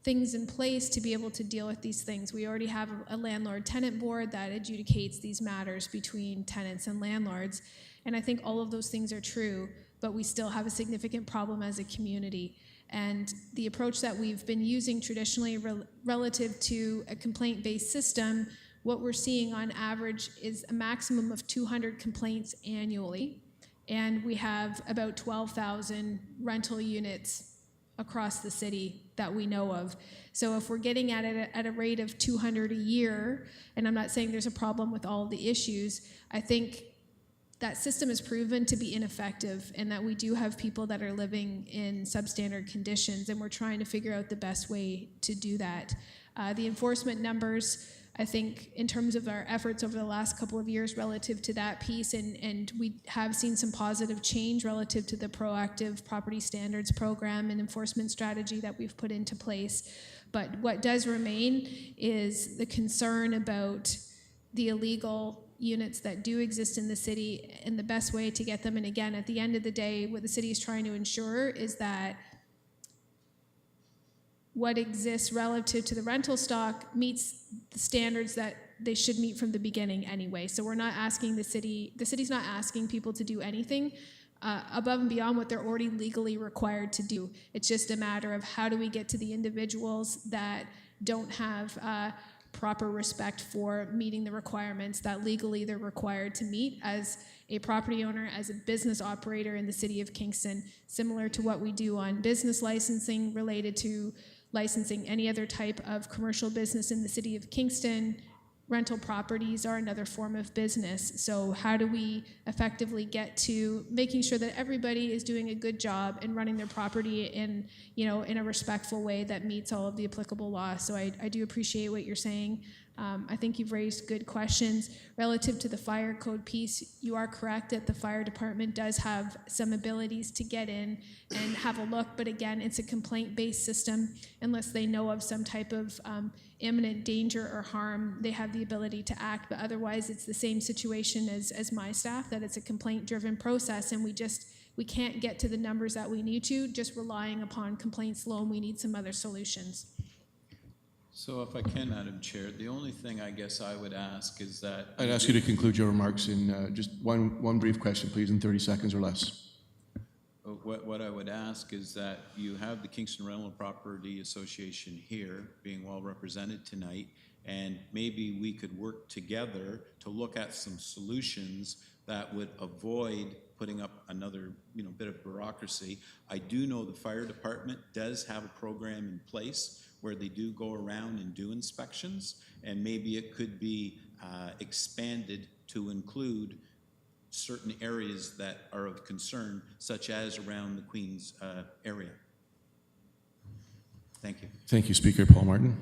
things in place to be able to deal with these things. We already have a landlord-tenant board that adjudicates these matters between tenants and landlords, and I think all of those things are true, but we still have a significant problem as a community. And the approach that we've been using traditionally relative to a complaint-based system, what we're seeing on average is a maximum of 200 complaints annually, and we have about 12,000 rental units across the city that we know of. So if we're getting at it at a rate of 200 a year, and I'm not saying there's a problem with all of the issues, I think that system is proven to be ineffective, and that we do have people that are living in substandard conditions, and we're trying to figure out the best way to do that. The enforcement numbers I think in terms of our efforts over the last couple of years relative to that piece, and we have seen some positive change relative to the proactive property standards program and enforcement strategy that we've put into place. But what does remain is the concern about the illegal units that do exist in the city and the best way to get them. And again, at the end of the day, what the city is trying to ensure is that what exists relative to the rental stock meets the standards that they should meet from the beginning anyway. So we're not asking the city's not asking people to do anything above and beyond what they're already legally required to do. It's just a matter of how do we get to the individuals that don't have proper respect for meeting the requirements that legally they're required to meet as a property owner, as a business operator in the city of Kingston, similar to what we do on business licensing related to licensing any other type of commercial business in the city of Kingston. Rental properties are another form of business. So how do we effectively get to making sure that everybody is doing a good job and running their property in, in a respectful way that meets all of the applicable laws? So I do appreciate what you're saying. I think you've raised good questions. Relative to the fire code piece, you are correct that the fire department does have some abilities to get in and have a look, but again, it's a complaint-based system. Unless they know of some type of imminent danger or harm, they have the ability to act, but otherwise it's the same situation as my staff, that it's a complaint-driven process, and we can't get to the numbers that we need to just relying upon complaints alone. We need some other solutions. So if I can, Madam Chair, the only thing I guess I would ask is that... I'd ask you to conclude your remarks in just one brief question, please, in 30 seconds or less. What I would ask is that you have the Kingston Rental Property Association here being well represented tonight, and maybe we could work together to look at some solutions that would avoid putting up another bit of bureaucracy. I do know the fire department does have a program in place where they do go around and do inspections, and maybe it could be expanded to include certain areas that are of concern, such as around the Queens area. Thank you. Thank you, Speaker Paul Martin.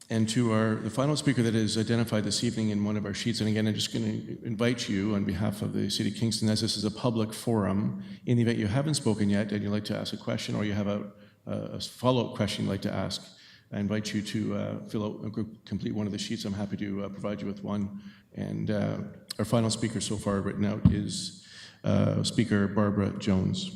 And to the final speaker that is identified this evening in one of our sheets, and again, I'm just going to invite you on behalf of the City of Kingston, as this is a public forum, in the event you haven't spoken yet and you'd like to ask a question, or you have a follow-up question you'd like to ask, I invite you to complete one of the sheets. I'm happy to provide you with one. And our final speaker so far written out is Speaker Barbara Jones.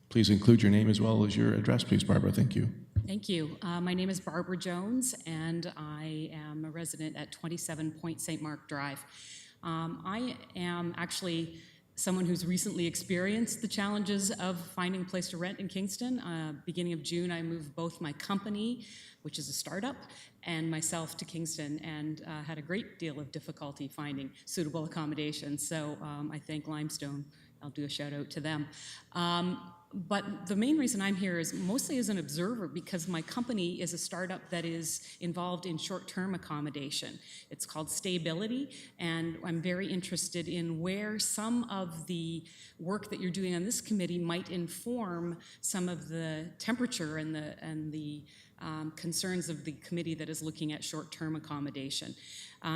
Please include your name as well as your address, please, Barbara. Thank you. Thank you. My name is Barbara Jones, and I am a resident at 27 Point St. Mark Drive. I am actually someone who's recently experienced the challenges of finding a place to rent in Kingston. Beginning of June, I moved both my company, which is a startup, and myself to Kingston, and had a great deal of difficulty finding suitable accommodation. So I thank Limestone. I'll do a shout out to them. But the main reason I'm here is mostly as an observer, because my company is a startup that is involved in short-term accommodation. It's called Stability, and I'm very interested in where some of the work that you're doing on this committee might inform some of the temperature and the concerns of the committee that is looking at short-term accommodation.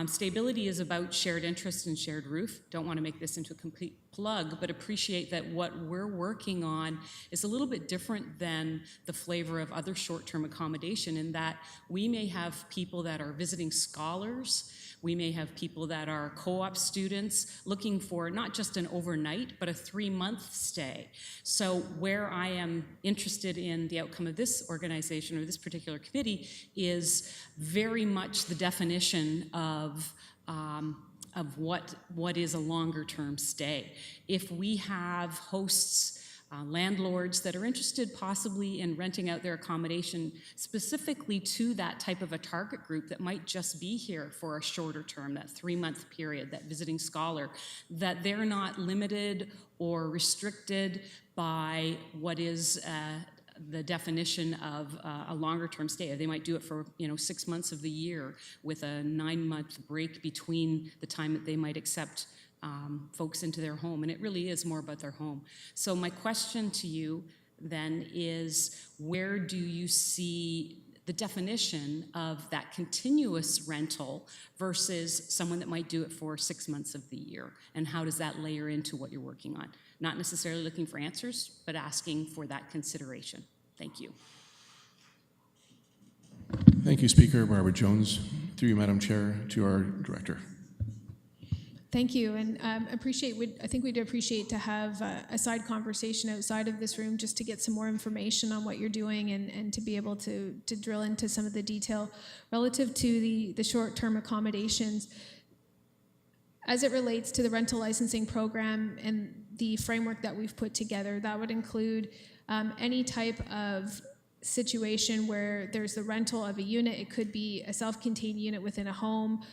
Stability is about shared interest and shared roof. Don't want to make this into a complete plug, but appreciate that what we're working on is a little bit different than the flavor of other short-term accommodation, in that we may have people that are visiting scholars, we may have people that are co-op students looking for not just an overnight, but a 3-month stay. So where I am interested in the outcome of this organization or this particular committee is very much the definition of what is a longer term stay. If we have hosts, landlords that are interested possibly in renting out their accommodation specifically to that type of a target group that might just be here for a shorter term, that 3-month period, that visiting scholar, that they're not limited or restricted by what is the definition of a longer term stay. They might do it for 6 months of the year with a 9-month break between the time that they might accept folks into their home, and it really is more about their home. So my question to you then is, where do you see the definition of that continuous rental versus someone that might do it for 6 months of the year, and how does that layer into what you're working on? Not necessarily looking for answers, but asking for that consideration. Thank you. Thank you, Speaker. Barbara Jones, through you, Madam Chair, to our Director. Thank you, and I think we'd appreciate to have a side conversation outside of this room just to get some more information on what you're doing and to be able to drill into some of the detail relative to the short-term accommodations. As it relates to the rental licensing program and the framework that we've put together, that would include any type of situation where there's the rental of a unit. It could be a self-contained unit within a home,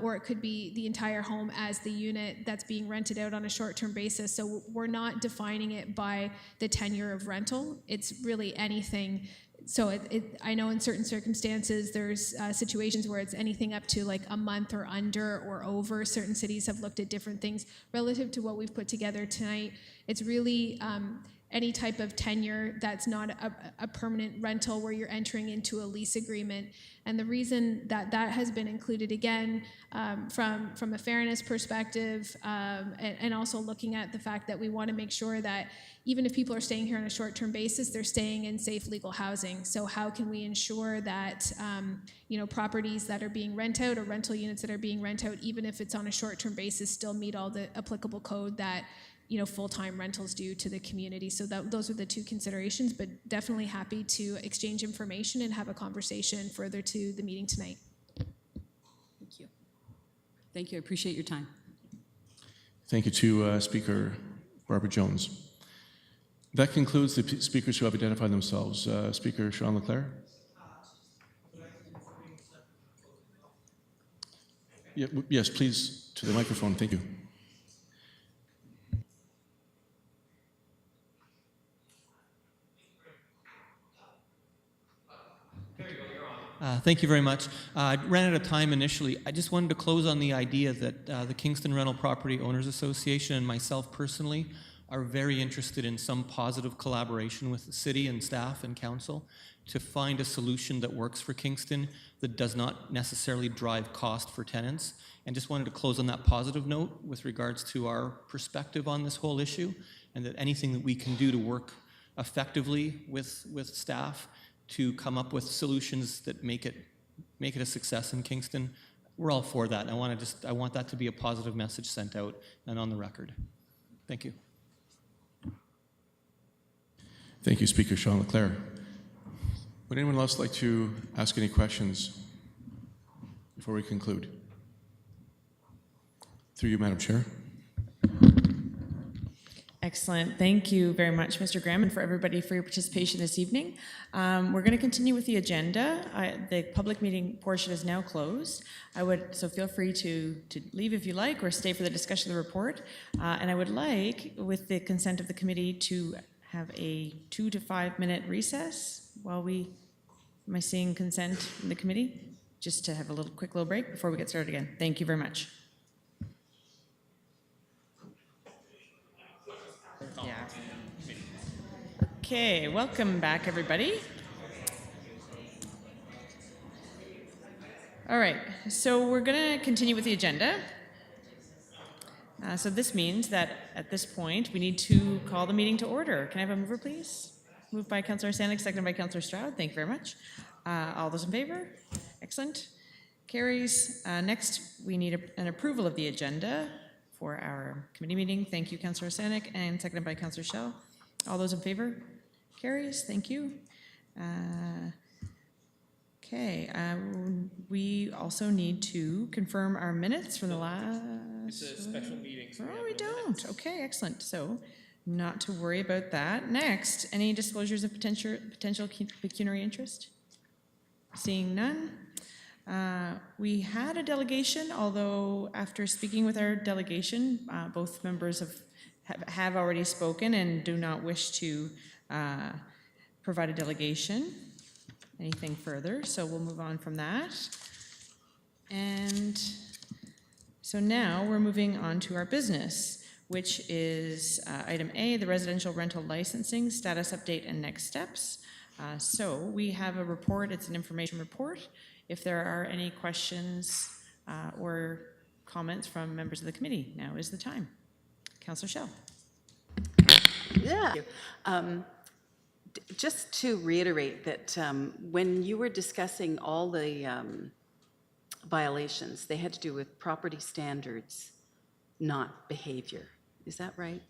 or it could be the entire home as the unit that's being rented out on a short-term basis. So we're not defining it by the tenure of rental. It's really anything. So I know in certain circumstances there's situations where it's anything up to like a month or under or over. Certain cities have looked at different things. Relative to what we've put together tonight, it's really any type of tenure that's not a permanent rental where you're entering into a lease agreement. And the reason that has been included, again, from a fairness perspective, and also looking at the fact that we want to make sure that even if people are staying here on a short-term basis, they're staying in safe legal housing. So how can we ensure that properties that are being rent out or rental units that are being rent out, even if it's on a short-term basis, still meet all the applicable code that full-time rentals do to the community. So those are the two considerations, but definitely happy to exchange information and have a conversation further to the meeting tonight. Thank you. Thank you. I appreciate your time. Thank you to Speaker Barbara Jones. That concludes the speakers who have identified themselves. Speaker Sean Leclerc. Yes, please, to the microphone. Thank you. Thank you very much. I ran out of time initially. I just wanted to close on the idea that the Kingston Rental Property Owners Association and myself personally are very interested in some positive collaboration with the city and staff and council to find a solution that works for Kingston that does not necessarily drive cost for tenants. And just wanted to close on that positive note with regards to our perspective on this whole issue, and that anything that we can do to work effectively with staff to come up with solutions that make it a success in Kingston, we're all for that. I want that to be a positive message sent out and on the record. Thank you. Thank you, Speaker Sean Leclerc. Would anyone else like to ask any questions before we conclude? Through you, Madam Chair. Excellent. Thank you very much, Mr. Graham, and for everybody for your participation this evening. We're going to continue with the agenda. The public meeting portion is now closed. So feel free to leave if you like or stay for the discussion of the report. And I would like, with the consent of the committee, to have a 2 to 5 minute recess while am I seeing consent in the committee? Just to have a quick little break before we get started again. Thank you very much. Yeah. Okay, welcome back, everybody. All right, so we're going to continue with the agenda. So this means that at this point, we need to call the meeting to order. Can I have a mover, please? Moved by Councillor Stanek, seconded by Councillor Stroud. Thank you very much. All those in favor? Excellent. Carries. Next, we need an approval of the agenda for our committee meeting. Thank you, Councillor Stanek, and seconded by Councillor Schell. All those in favor? Carries. Thank you. Okay. We also need to confirm our minutes from the last... It's a special meeting. So we don't. Okay, excellent. So not to worry about that. Next, any disclosures of potential pecuniary interest? Seeing none. We had a delegation, although after speaking with our delegation, both members have already spoken and do not wish to provide a delegation. Anything further? So we'll move on from that. And so now we're moving on to our business, which is item A, the residential rental licensing status update and next steps. So we have a report, it's an information report. If there are any questions or comments from members of the committee, now is the time. Councillor Schell. Yeah. Just to reiterate that when you were discussing all the violations, they had to do with property standards, not behavior. Is that right?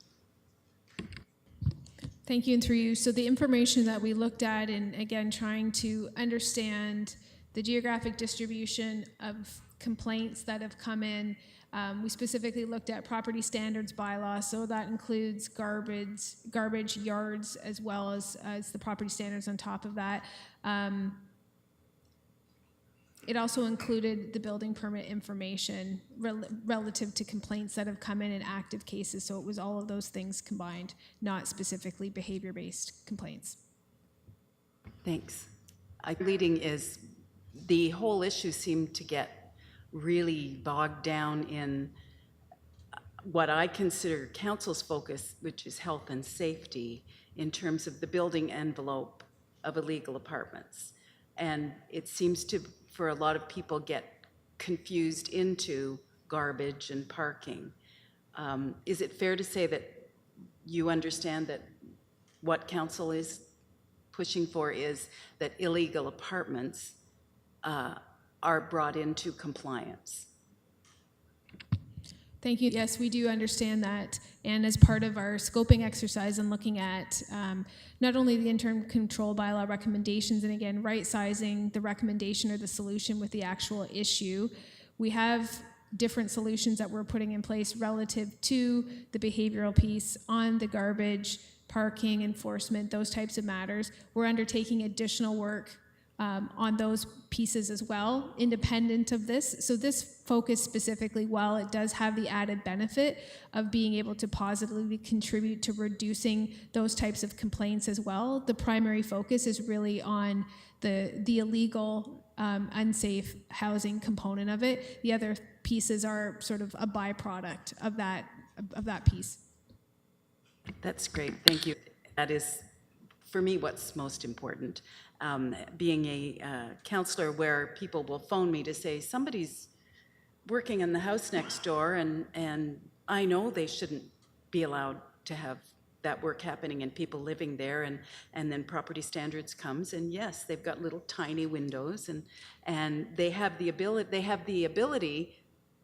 Thank you, and through you. So the information that we looked at, and again, trying to understand the geographic distribution of complaints that have come in, we specifically looked at property standards bylaw, so that includes garbage yards, as well as the property standards on top of that. It also included the building permit information relative to complaints that have come in active cases, so it was all of those things combined, not specifically behavior-based complaints. Thanks. Leading is the whole issue seemed to get really bogged down in what I consider council's focus, which is health and safety in terms of the building envelope of illegal apartments. And it seems to, for a lot of people, get confused into garbage and parking. Is it fair to say that you understand that what council is pushing for is that illegal apartments are brought into compliance? Thank you. Yes, we do understand that. And as part of our scoping exercise and looking at not only the interim control bylaw recommendations, and again, right-sizing the recommendation or the solution with the actual issue, we have different solutions that we're putting in place relative to the behavioral piece on the garbage, parking, enforcement, those types of matters. We're undertaking additional work on those pieces as well, independent of this. So this focus specifically, while it does have the added benefit of being able to positively contribute to reducing those types of complaints as well, the primary focus is really on the illegal, unsafe housing component of it. The other pieces are sort of a byproduct of that piece. That's great, thank you. That is, for me, what's most important. Being a counselor where people will phone me to say, somebody's working in the house next door, and I know they shouldn't be allowed to have that work happening and people living there, and then property standards comes, and yes, they've got little tiny windows, and they have the ability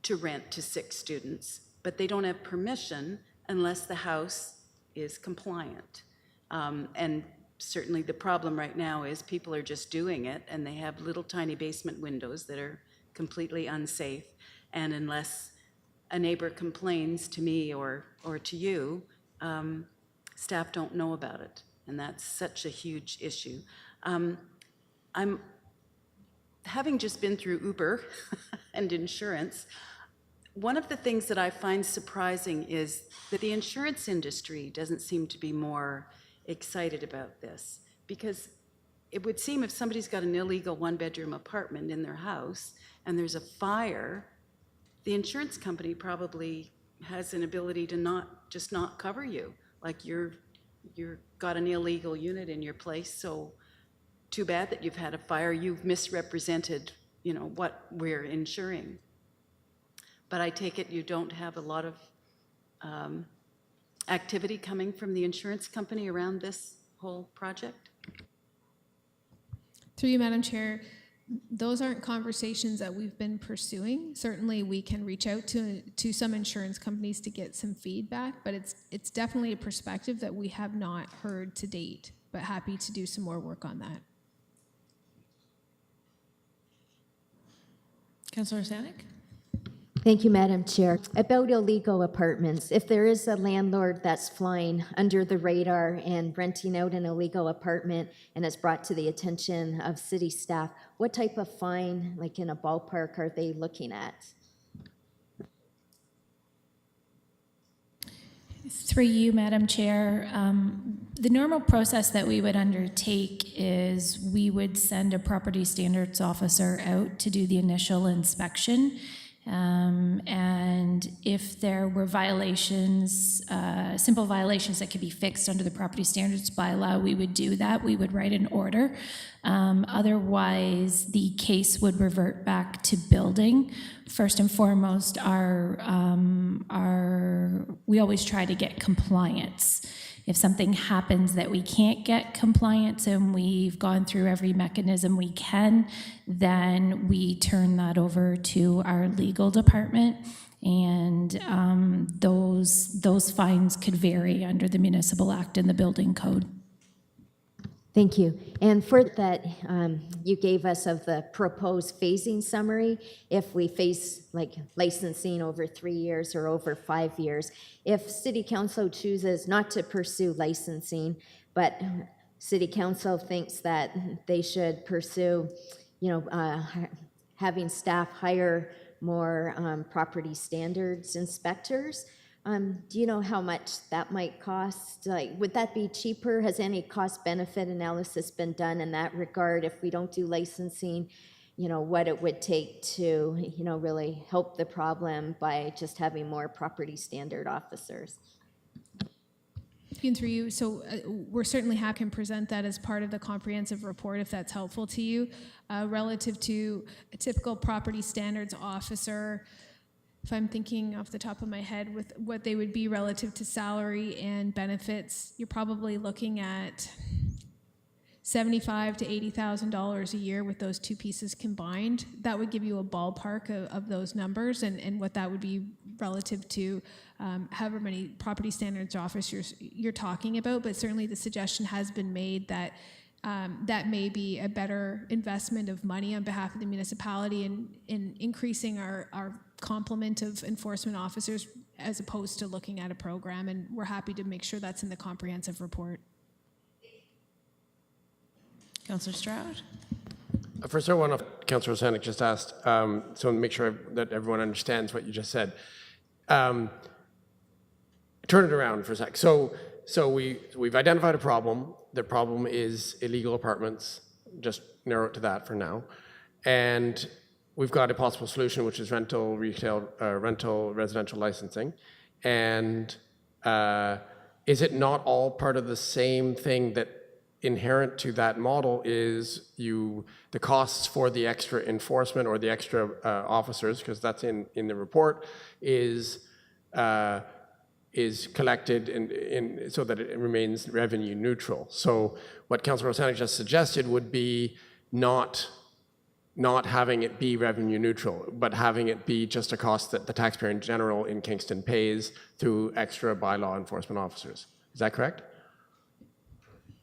to rent to 6 students, but they don't have permission unless the house is compliant. And certainly the problem right now is people are just doing it, and they have little tiny basement windows that are completely unsafe, and unless a neighbor complains to me or to you, staff don't know about it, and that's such a huge issue. I'm having just been through Uber and insurance. One of the things that I find surprising is that the insurance industry doesn't seem to be more excited about this, because it would seem if somebody's got an illegal 1-bedroom apartment in their house and there's a fire, the insurance company probably has an ability to not cover you. Like you're got an illegal unit in your place, so too bad that you've had a fire. You've misrepresented, what we're insuring. But I take it you don't have a lot of activity coming from the insurance company around this whole project? Through you, Madam Chair, those aren't conversations that we've been pursuing. Certainly we can reach out to some insurance companies to get some feedback, but it's definitely a perspective that we have not heard to date, but happy to do some more work on that. Councillor Stanek? Thank you, Madam Chair. About illegal apartments, if there is a landlord that's flying under the radar and renting out an illegal apartment and is brought to the attention of city staff, what type of fine, like in a ballpark, are they looking at? Through you, Madam Chair, the normal process that we would undertake is we would send a property standards officer out to do the initial inspection. And if there were violations, simple violations that could be fixed under the property standards bylaw, we would do that. We would write an order. Otherwise, the case would revert back to building. First and foremost, we always try to get compliance. If something happens that we can't get compliance and we've gone through every mechanism we can, then we turn that over to our legal department. And those fines could vary under the Municipal Act and the Building Code. Thank you. And for that you gave us of the proposed phasing summary, if we face like licensing over 3 years or over 5 years, if City Council chooses not to pursue licensing, but City Council thinks that they should pursue, having staff hire more property standards inspectors, do you know how much that might cost? Like, would that be cheaper? Has any cost-benefit analysis been done in that regard? If we don't do licensing, what it would take to, really help the problem by just having more property standard officers? Through you, so we're certainly happy to present that as part of the comprehensive report if that's helpful to you. Relative to a typical property standards officer, if I'm thinking off the top of my head with what they would be relative to salary and benefits, you're probably looking at $75,000 to $80,000 a year with those two pieces combined. That would give you a ballpark of those numbers and what that would be relative to however many property standards officers you're talking about. But certainly the suggestion has been made that that may be a better investment of money on behalf of the municipality in increasing our complement of enforcement officers as opposed to looking at a program. And we're happy to make sure that's in the comprehensive report. Councillor Stroud? First, I want to, Councillor Rosanek just asked, so make sure that everyone understands what you just said. Turn it around for a sec. So we've identified a problem. The problem is illegal apartments. Just narrow it to that for now. And we've got a possible solution, which is rental residential licensing. And is it not all part of the same thing that inherent to that model is the costs for the extra enforcement or the extra officers, because that's in the report, is collected in so that it remains revenue neutral. So what Councillor Rosanek just suggested would be not having it be revenue neutral, but having it be just a cost that the taxpayer in general in Kingston pays through extra bylaw enforcement officers. Is that correct?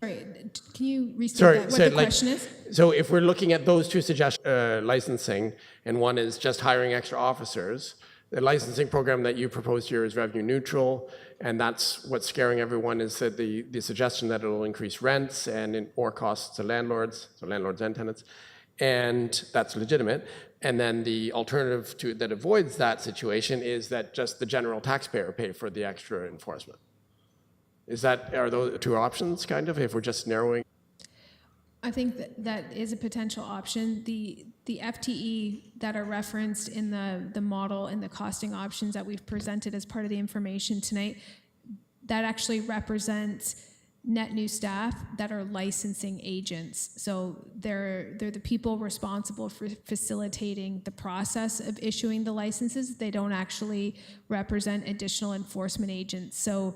Sorry, can you restate what the question is? So if we're looking at those two suggestions, licensing, and one is just hiring extra officers, the licensing program that you proposed here is revenue neutral, and that's what's scaring everyone is that the suggestion that it will increase rents or costs to landlords, so landlords and tenants, and that's legitimate. And then the alternative that avoids that situation is that just the general taxpayer pay for the extra enforcement. Are those two options, kind of, if we're just narrowing? I think that is a potential option. The FTE that are referenced in the model and the costing options that we've presented as part of the information tonight, that actually represents net new staff that are licensing agents. So they're the people responsible for facilitating the process of issuing the licenses. They don't actually represent additional enforcement agents. So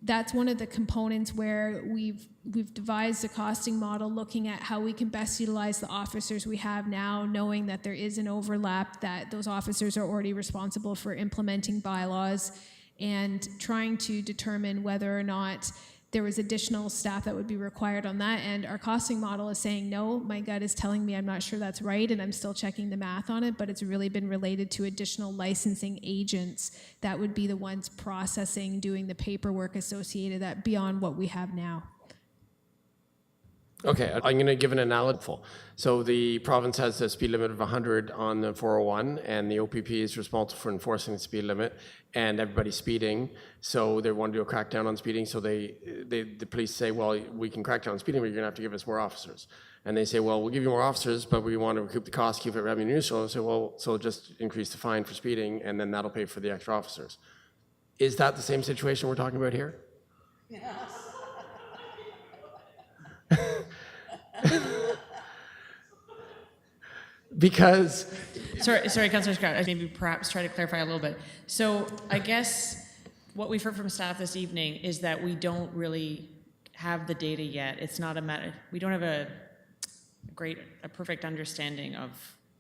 that's one of the components where we've devised a costing model looking at how we can best utilize the officers we have now, knowing that there is an overlap, that those officers are already responsible for implementing bylaws, and trying to determine whether or not there was additional staff that would be required on that. And our costing model is saying, no, my gut is telling me I'm not sure that's right, and I'm still checking the math on it, but it's really been related to additional licensing agents that would be the ones processing, doing the paperwork associated that beyond what we have now. Okay, I'm going to give an analogy. So the province has a speed limit of 100 on the 401, and the OPP is responsible for enforcing the speed limit, and everybody's speeding. So they want to do a crackdown on speeding. So the police say, well, we can crack down on speeding, but you're going to have to give us more officers. And they say, well, we'll give you more officers, but we want to recoup the cost, keep it revenue neutral. And say, well, so just increase the fine for speeding, and then that'll pay for the extra officers. Is that the same situation we're talking about here? Because sorry, Councillor Scott, I maybe perhaps try to clarify a little bit. So I guess what we've heard from staff this evening is that we don't really have the data yet. It's not a matter, we don't have a perfect understanding of,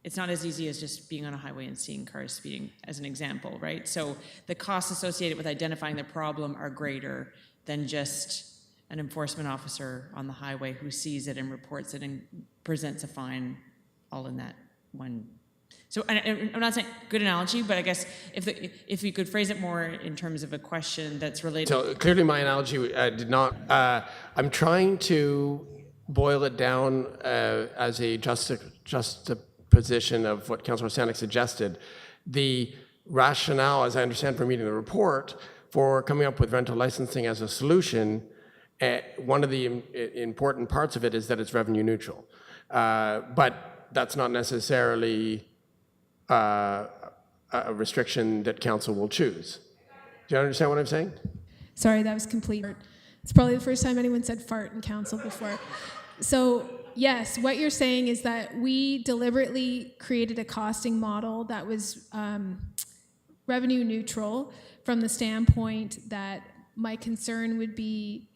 it's not as easy as just being on a highway and seeing cars speeding as an example, right? So the costs associated with identifying the problem are greater than just an enforcement officer on the highway who sees it and reports it and presents a fine all in that one. So I'm not saying good analogy, but I guess if you could phrase it more in terms of a question that's related. So clearly my analogy did not, I'm trying to boil it down as a juxtaposition of what Councillor Stanek suggested. The rationale, as I understand from reading the report, for coming up with rental licensing as a solution, one of the important parts of it is that it's revenue neutral. But that's not necessarily a restriction that council will choose. Do you understand what I'm saying? Sorry, that was complete. It's probably the first time anyone said fart in council before. So yes, what you're saying is that we deliberately created a costing model that was revenue neutral from the standpoint that my concern would be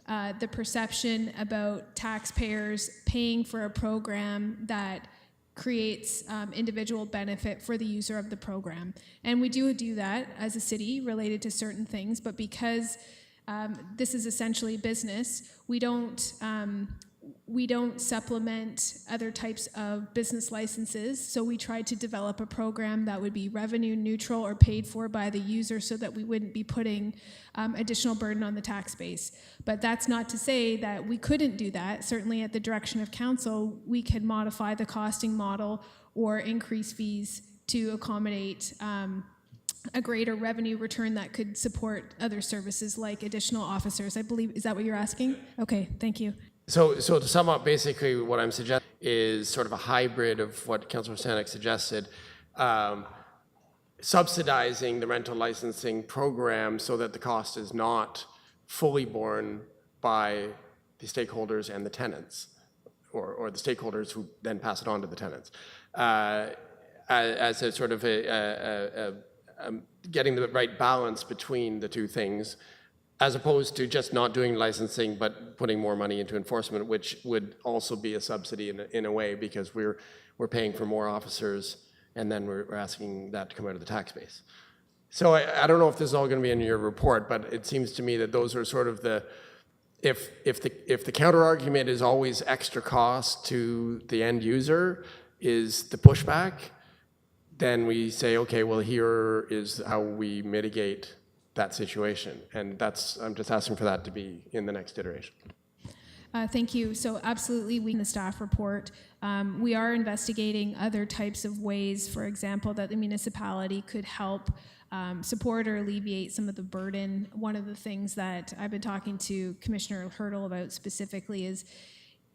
the perception about taxpayers paying for a program that creates individual benefit for the user of the program. And we do that as a city related to certain things, but because this is essentially business, we don't supplement other types of business licenses. So we tried to develop a program that would be revenue neutral or paid for by the user so that we wouldn't be putting additional burden on the tax base. But that's not to say that we couldn't do that. Certainly at the direction of council, we could modify the costing model or increase fees to accommodate a greater revenue return that could support other services like additional officers. I believe, is that what you're asking? Okay, thank you. So to sum up, basically what I'm suggesting is sort of a hybrid of what Councillor Stanek suggested, subsidizing the rental licensing program so that the cost is not fully borne by the stakeholders and the tenants, or the stakeholders who then pass it on to the tenants, as a sort of getting the right balance between the two things, as opposed to just not doing licensing but putting more money into enforcement, which would also be a subsidy in a way, because we're paying for more officers and then we're asking that to come out of the tax base. So I don't know if this is all going to be in your report, but it seems to me that those are sort of the, if the counter argument is always extra cost to the end user is the pushback, then we say, okay, well, here is how we mitigate that situation. And I'm just asking for that to be in the next iteration. Thank you. So absolutely, in the staff report, we are investigating other types of ways, for example, that the municipality could help support or alleviate some of the burden. One of the things that I've been talking to Commissioner Hurdle about specifically is,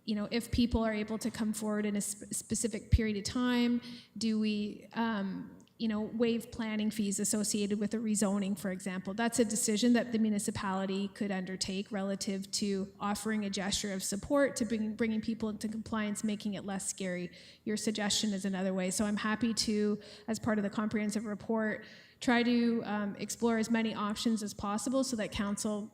if people are able to come forward in a specific period of time, do we waive planning fees associated with a rezoning, for example? That's a decision that the municipality could undertake relative to offering a gesture of support to bringing people into compliance, making it less scary. Your suggestion is another way. So I'm happy to, as part of the comprehensive report, try to explore as many options as possible so that council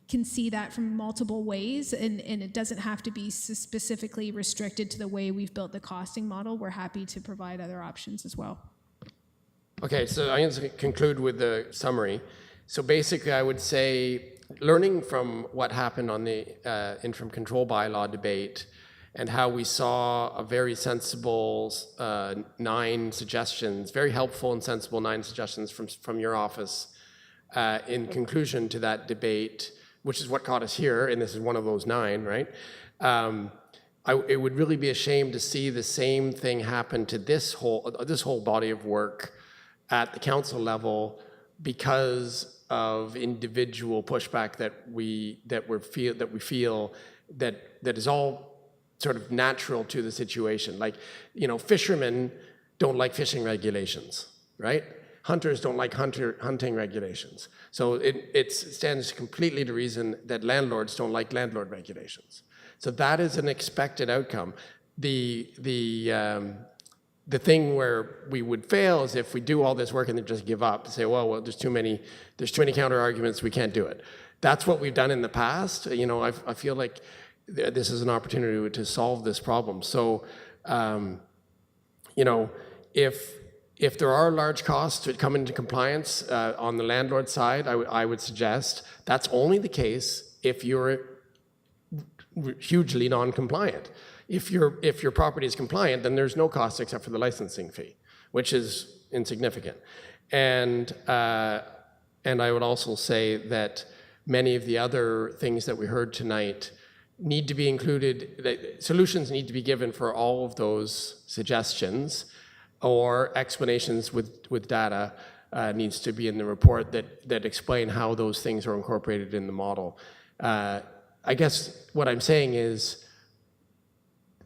can see that from multiple ways, and it doesn't have to be specifically restricted to the way we've built the costing model. We're happy to provide other options as well. Okay, so I'm going to conclude with the summary. So basically, I would say, learning from what happened on the interim control bylaw debate and how we saw a very sensible 9 suggestions, very helpful and sensible 9 suggestions from your office in conclusion to that debate, which is what got us here, and this is one of those 9, right? It would really be a shame to see the same thing happen to this whole body of work at the council level because of individual pushback that we feel that is all sort of natural to the situation. Like, you know, fishermen don't like fishing regulations, right? Hunters don't like hunting regulations. So it stands completely to reason that landlords don't like landlord regulations. So that is an expected outcome. The thing where we would fail is if we do all this work and then just give up and say, well, there's too many counter arguments, we can't do it. That's what we've done in the past. You know, I feel like this is an opportunity to solve this problem. So, you know, if there are large costs to come into compliance on the landlord side, I would suggest that's only the case if you're hugely non-compliant. If your property is compliant, then there's no cost except for the licensing fee, which is insignificant. And I would also say that many of the other things that we heard tonight need to be included, solutions need to be given for all of those suggestions, or explanations with data needs to be in the report that explain how those things are incorporated in the model. I guess what I'm saying is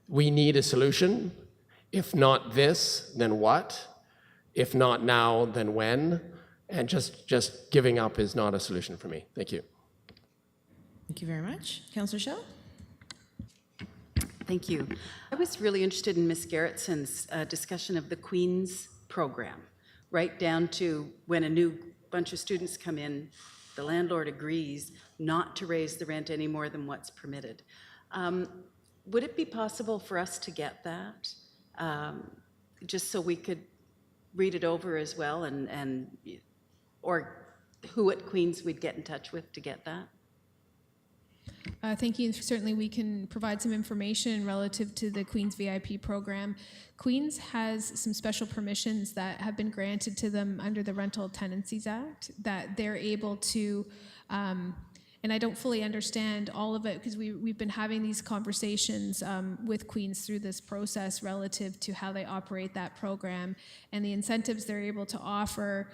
we need a solution. If not this, then what? If not now, then when? And just giving up is not a solution for me. Thank you. Thank you very much. Councillor Schell? Thank you. I was really interested in Ms. Gerritson's discussion of the Queen's program, right down to when a new bunch of students come in, the landlord agrees not to raise the rent any more than what's permitted. Would it be possible for us to get that, just so we could read it over as well, or who at Queen's we'd get in touch with to get that? Thank you. Certainly we can provide some information relative to the Queen's VIP program. Queen's has some special permissions that have been granted to them under the Rental Tenancies Act that they're able to, and I don't fully understand all of it because we've been having these conversations with Queen's through this process relative to how they operate that program and the incentives they're able to offer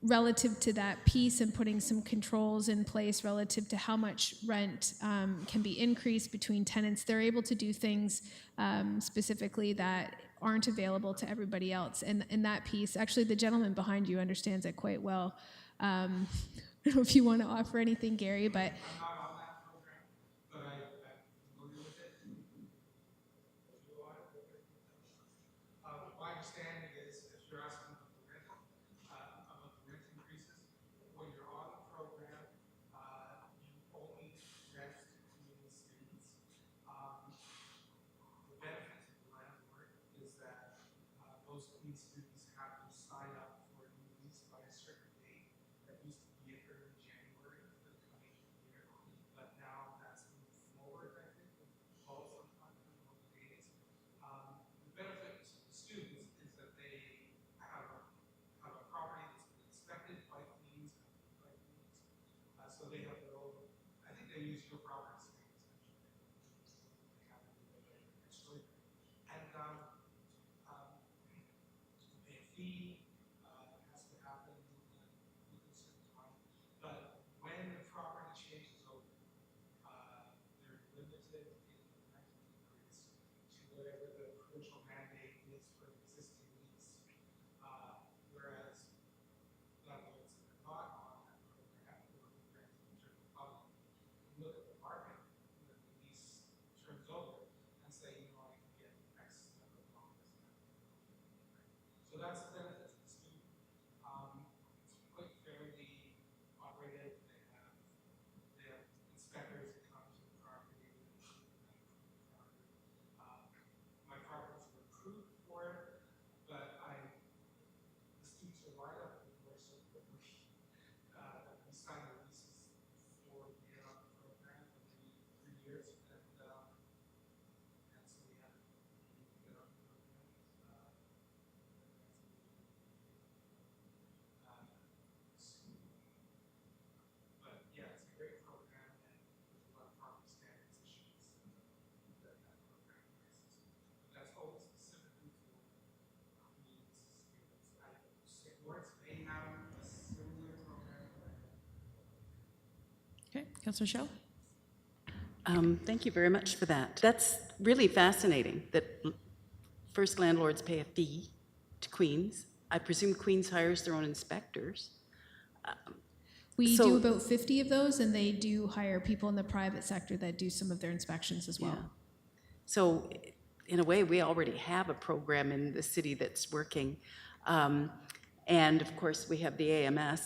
relative to that piece, and putting some controls in place relative to how much rent can be increased between tenants. They're able to do things specifically that aren't available to everybody else. And that piece, actually the gentleman behind you understands it quite well. I don't know if you want to offer anything, Gary, but Councillor Shell? Thank you very much for that. That's really fascinating that first landlords pay a fee to Queens. I presume Queens hires their own inspectors. We So- do about 50 of those, and they do hire people in the private sector that do some of their inspections as well. Yeah. So in a way, we already have a program in the city that's working. And of course, we have the AMS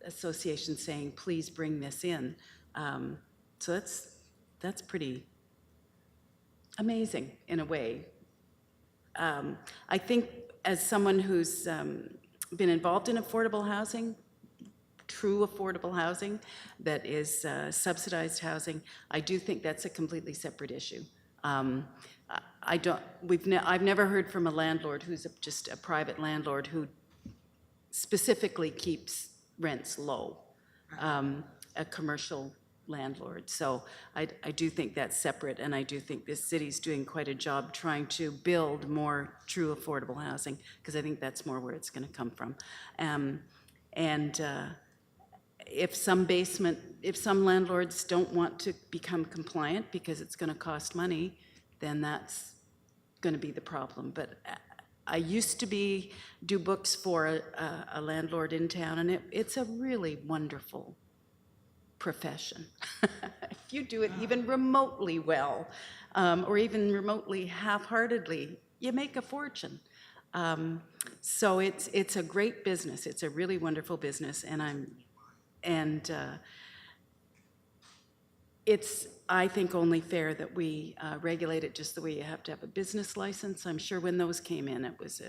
Association saying, please bring this in. So that's pretty amazing in a way. I think as someone who's been involved in affordable housing, true affordable housing that is subsidized housing, I do think that's a completely separate issue. I've never heard from a landlord who's just a private landlord who specifically keeps rents low, a commercial landlord. So I do think that's separate, and I do think this city's doing quite a job trying to build more true affordable housing, because I think that's more where it's going to come from. If some landlords don't want to become compliant because it's going to cost money, then that's going to be the problem. But I used to do books for a landlord in town, and it's a really wonderful profession. If you do it even remotely well, or even remotely half-heartedly, you make a fortune. So it's a great business. It's a really wonderful business, and it's, I think, only fair that we regulate it just the way you have to have a business license. I'm sure when those came in, it was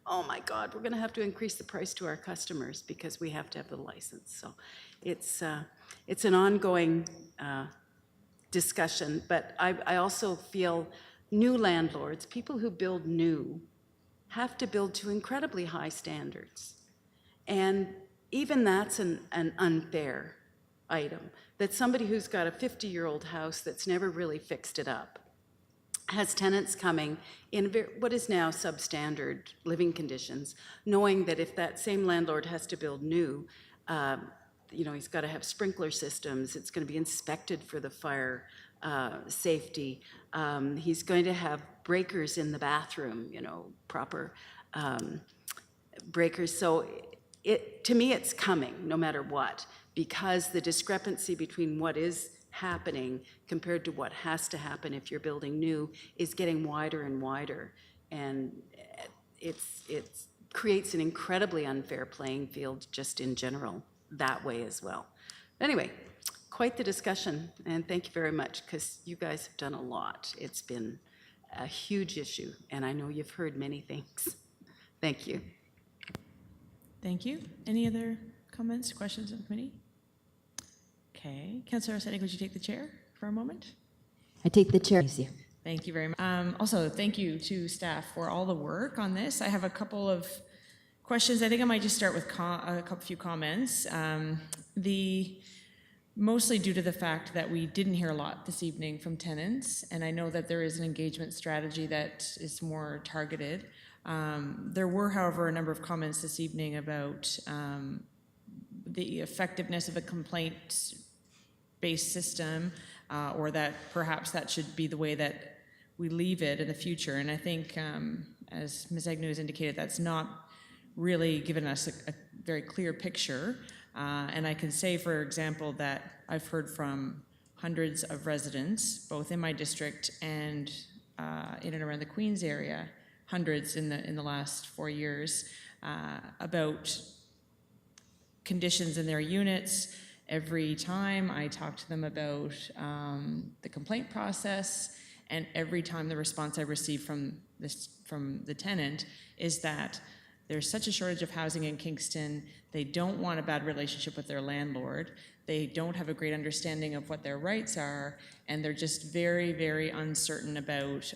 oh my God, we're going to have to increase the price to our customers because we have to have the license. So it's an ongoing discussion, but I also feel new landlords, people who build new, have to build to incredibly high standards. And even that's an unfair item, that somebody who's got a 50-year-old house that's never really fixed it up has tenants coming in what is now substandard living conditions, knowing that if that same landlord has to build new, he's got to have sprinkler systems, it's going to be inspected for the fire safety, he's going to have breakers in the bathroom, proper breakers. So to me, it's coming no matter what, because the discrepancy between what is happening compared to what has to happen if you're building new is getting wider and wider. And it creates an incredibly unfair playing field just in general that way as well. Anyway, quite the discussion, and thank you very much, because you guys have done a lot. It's been a huge issue, and I know you've heard many things. Thank you. Thank you. Any other comments, questions of the committee? Okay. Councillor Arsenik, would you take the chair for a moment? I take the chair. Thank you very much. Also, thank you to staff for all the work on this. I have a couple of questions. I think I might just start with a few comments. Mostly due to the fact that we didn't hear a lot this evening from tenants, and I know that there is an engagement strategy that is more targeted. There were, however, a number of comments this evening about the effectiveness of a complaint-based system, or that perhaps that should be the way that we leave it in the future. And I think, as Ms. Agnew has indicated, that's not really given us a very clear picture. And I can say, for example, that I've heard from hundreds of residents, both in my district and in and around the Queens area, hundreds in the last 4 years, about conditions in their units. Every time I talk to them about the complaint process, and every time the response I receive from the tenant is that there's such a shortage of housing in Kingston, they don't want a bad relationship with their landlord, they don't have a great understanding of what their rights are, and they're just very, very uncertain about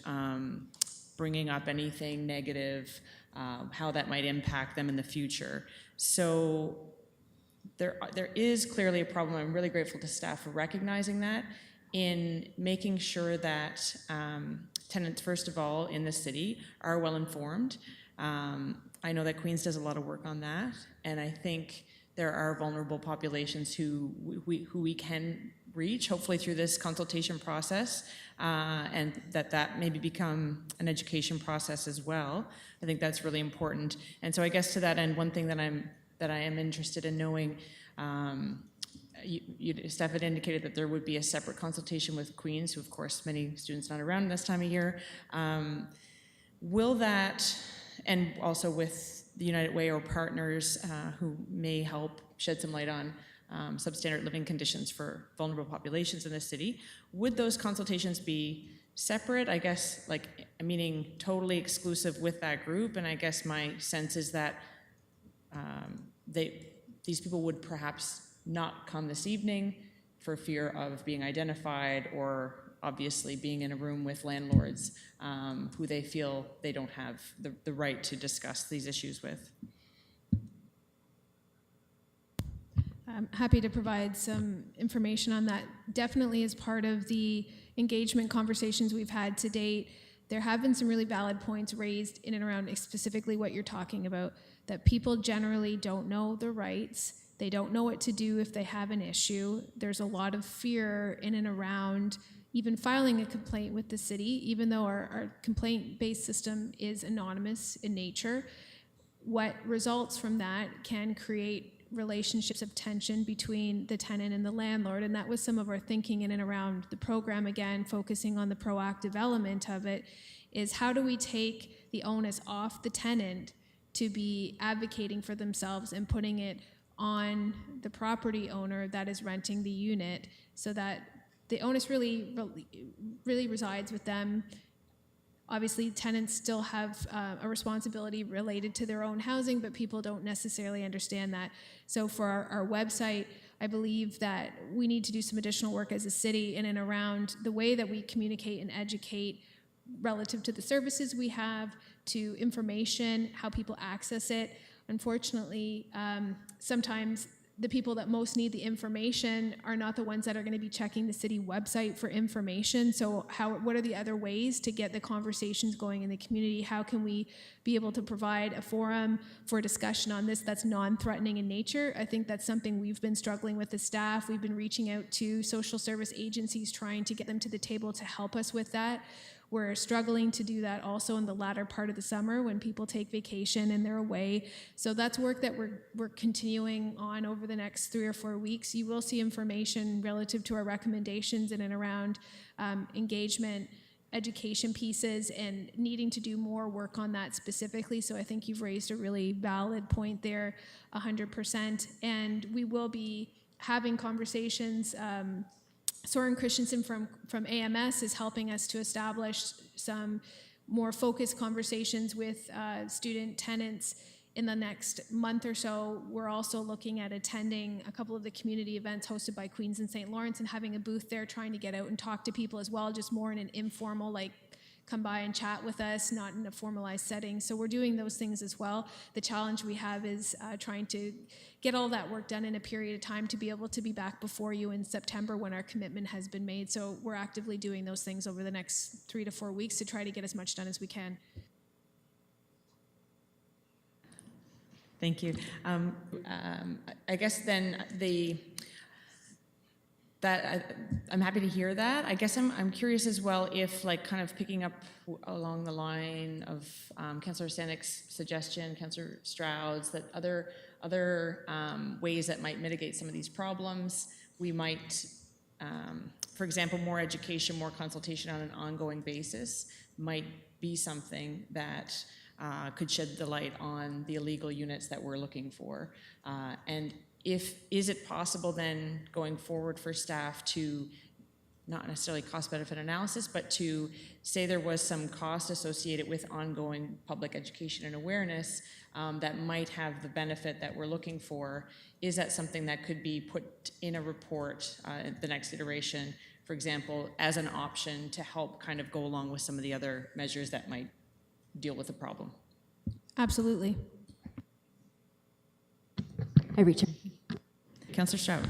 bringing up anything negative, how that might impact them in the future. So there is clearly a problem. I'm really grateful to staff for recognizing that, in making sure that tenants, first of all, in the city are well informed. I know that Queens does a lot of work on that, and I think there are vulnerable populations who we can reach, hopefully through this consultation process, and that maybe become an education process as well. I think that's really important. And so I guess to that end, one thing that I am interested in knowing, Steph had indicated that there would be a separate consultation with Queens, who of course many students not around this time of year. Will that, and also with the United Way or partners who may help shed some light on substandard living conditions for vulnerable populations in the city, would those consultations be separate? I guess, like, meaning totally exclusive with that group, and I guess my sense is that these people would perhaps not come this evening for fear of being identified or obviously being in a room with landlords who they feel they don't have the right to discuss these issues with. I'm happy to provide some information on that. Definitely as part of the engagement conversations we've had to date, there have been some really valid points raised in and around specifically what you're talking about, that people generally don't know their rights. They don't know what to do if they have an issue. There's a lot of fear in and around even filing a complaint with the city, even though our complaint-based system is anonymous in nature. What results from that can create relationships of tension between the tenant and the landlord, and that was some of our thinking in and around the program, again, focusing on the proactive element of it, is how do we take the onus off the tenant to be advocating for themselves and putting it on the property owner that is renting the unit, so that the onus really resides with them. Obviously, tenants still have a responsibility related to their own housing, but people don't necessarily understand that. So for our website, I believe that we need to do some additional work as a city in and around the way that we communicate and educate relative to the services we have, to information, how people access it. Unfortunately, sometimes the people that most need the information are not the ones that are going to be checking the city website for information. So what are the other ways to get the conversations going in the community? How can we be able to provide a forum for discussion on this that's non-threatening in nature? I think that's something we've been struggling with as staff. We've been reaching out to social service agencies, trying to get them to the table to help us with that. We're struggling to do that also in the latter part of the summer when people take vacation and they're away. So that's work that we're continuing on over the next 3 or 4 weeks. You will see information relative to our recommendations in and around engagement, education pieces, and needing to do more work on that specifically. So I think you've raised a really valid point there, 100%. And we will be having conversations. Soren Christensen from AMS is helping us to establish some more focused conversations with student tenants in the next month or so. We're also looking at attending a couple of the community events hosted by Queens and St. Lawrence and having a booth there, trying to get out and talk to people as well, just more in an informal, like, come by and chat with us, not in a formalized setting. So we're doing those things as well. The challenge we have is trying to get all that work done in a period of time to be able to be back before you in September when our commitment has been made. So we're actively doing those things over the next 3 to 4 weeks to try to get as much done as we can. Thank you. I guess then I'm happy to hear that. I guess I'm curious as well if, like, kind of picking up along the line of Councillor Stanik's suggestion, Councillor Stroud's, that other ways that might mitigate some of these problems, we might, for example, more education, more consultation on an ongoing basis might be something that could shed the light on the illegal units that we're looking for. And is it possible then going forward for staff to, not necessarily cost-benefit analysis, but to say there was some cost associated with ongoing public education and awareness that might have the benefit that we're looking for? Is that something that could be put in a report at the next iteration, for example, as an option to help kind of go along with some of the other measures that might deal with the problem? Absolutely. I reach out. Councillor Stroud.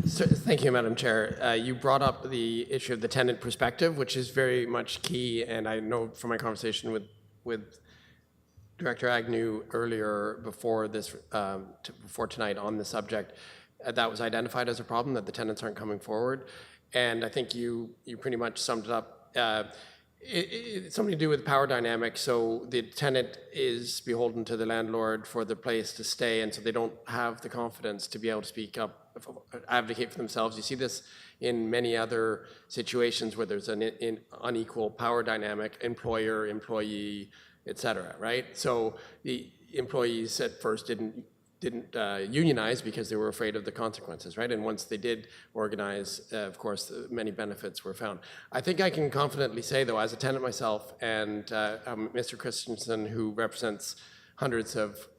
Thank you, Madam Chair. You brought up the issue of the tenant perspective, which is very much key, and I know from my conversation with Director Agnew earlier before this, before tonight on the subject, that was identified as a problem, that the tenants aren't coming forward. And I think you pretty much summed it up. It's something to do with power dynamics. So the tenant is beholden to the landlord for the place to stay, and so they don't have the confidence to be able to speak up, advocate for themselves. You see this in many other situations where there's an unequal power dynamic, employer, employee, et cetera, right? So the employees at first didn't unionize because they were afraid of the consequences, right? And once they did organize, of course, many benefits were found. I think I can confidently say, though, as a tenant myself, and Mr. Christensen, who represents hundreds of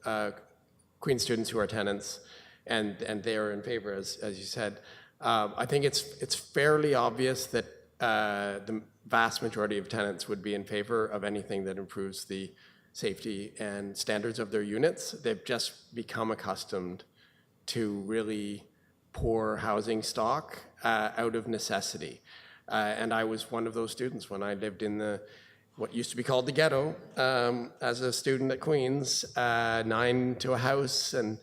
Queen students who are tenants, and they are in favor, as you said, I think it's fairly obvious that the vast majority of tenants would be in favor of anything that improves the safety and standards of their units. They've just become accustomed to really poor housing stock out of necessity. And I was one of those students when I lived in what used to be called the ghetto as a student at Queen's, 9 to a house. And,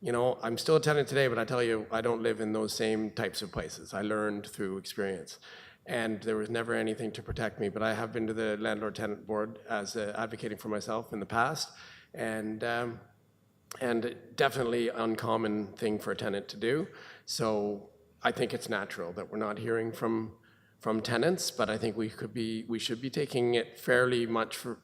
you know, I'm still a tenant today, but I tell you, I don't live in those same types of places. I learned through experience. And there was never anything to protect me, but I have been to the landlord-tenant board as advocating for myself in the past, and definitely uncommon thing for a tenant to do. So I think it's natural that we're not hearing from tenants, but I think we should be taking it fairly much for.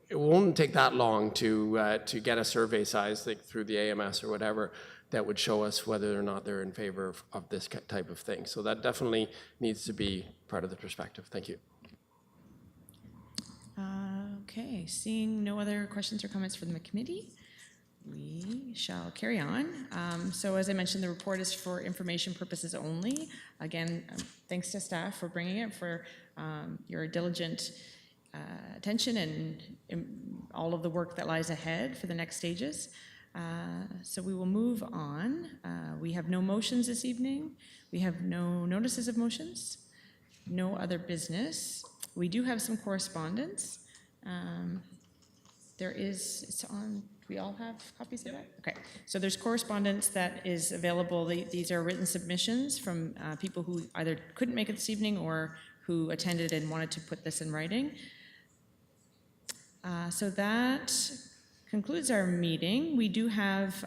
It won't take that long to get a survey size, like through the AMS or whatever, that would show us whether or not they're in favor of this type of thing. So that definitely needs to be part of the perspective. Thank you. Okay, seeing no other questions or comments from the committee, we shall carry on. So as I mentioned, the report is for information purposes only. Again, thanks to staff for bringing it, for your diligent attention and all of the work that lies ahead for the next stages. So we will move on. We have no motions this evening. We have no notices of motions, no other business. We do have some correspondence. It's on, we all have copies of that? Okay, so there's correspondence that is available. These are written submissions from people who either couldn't make it this evening or who attended and wanted to put this in writing. So that concludes our meeting. We do have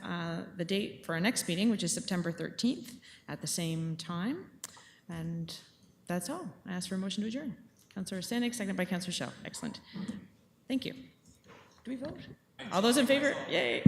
the date for our next meeting, which is September 13th at the same time. And that's all. I ask for a motion to adjourn. Councillor Stanek, seconded by Councillor Schell. Excellent. Thank you. Do we vote? All those in favor? Yay.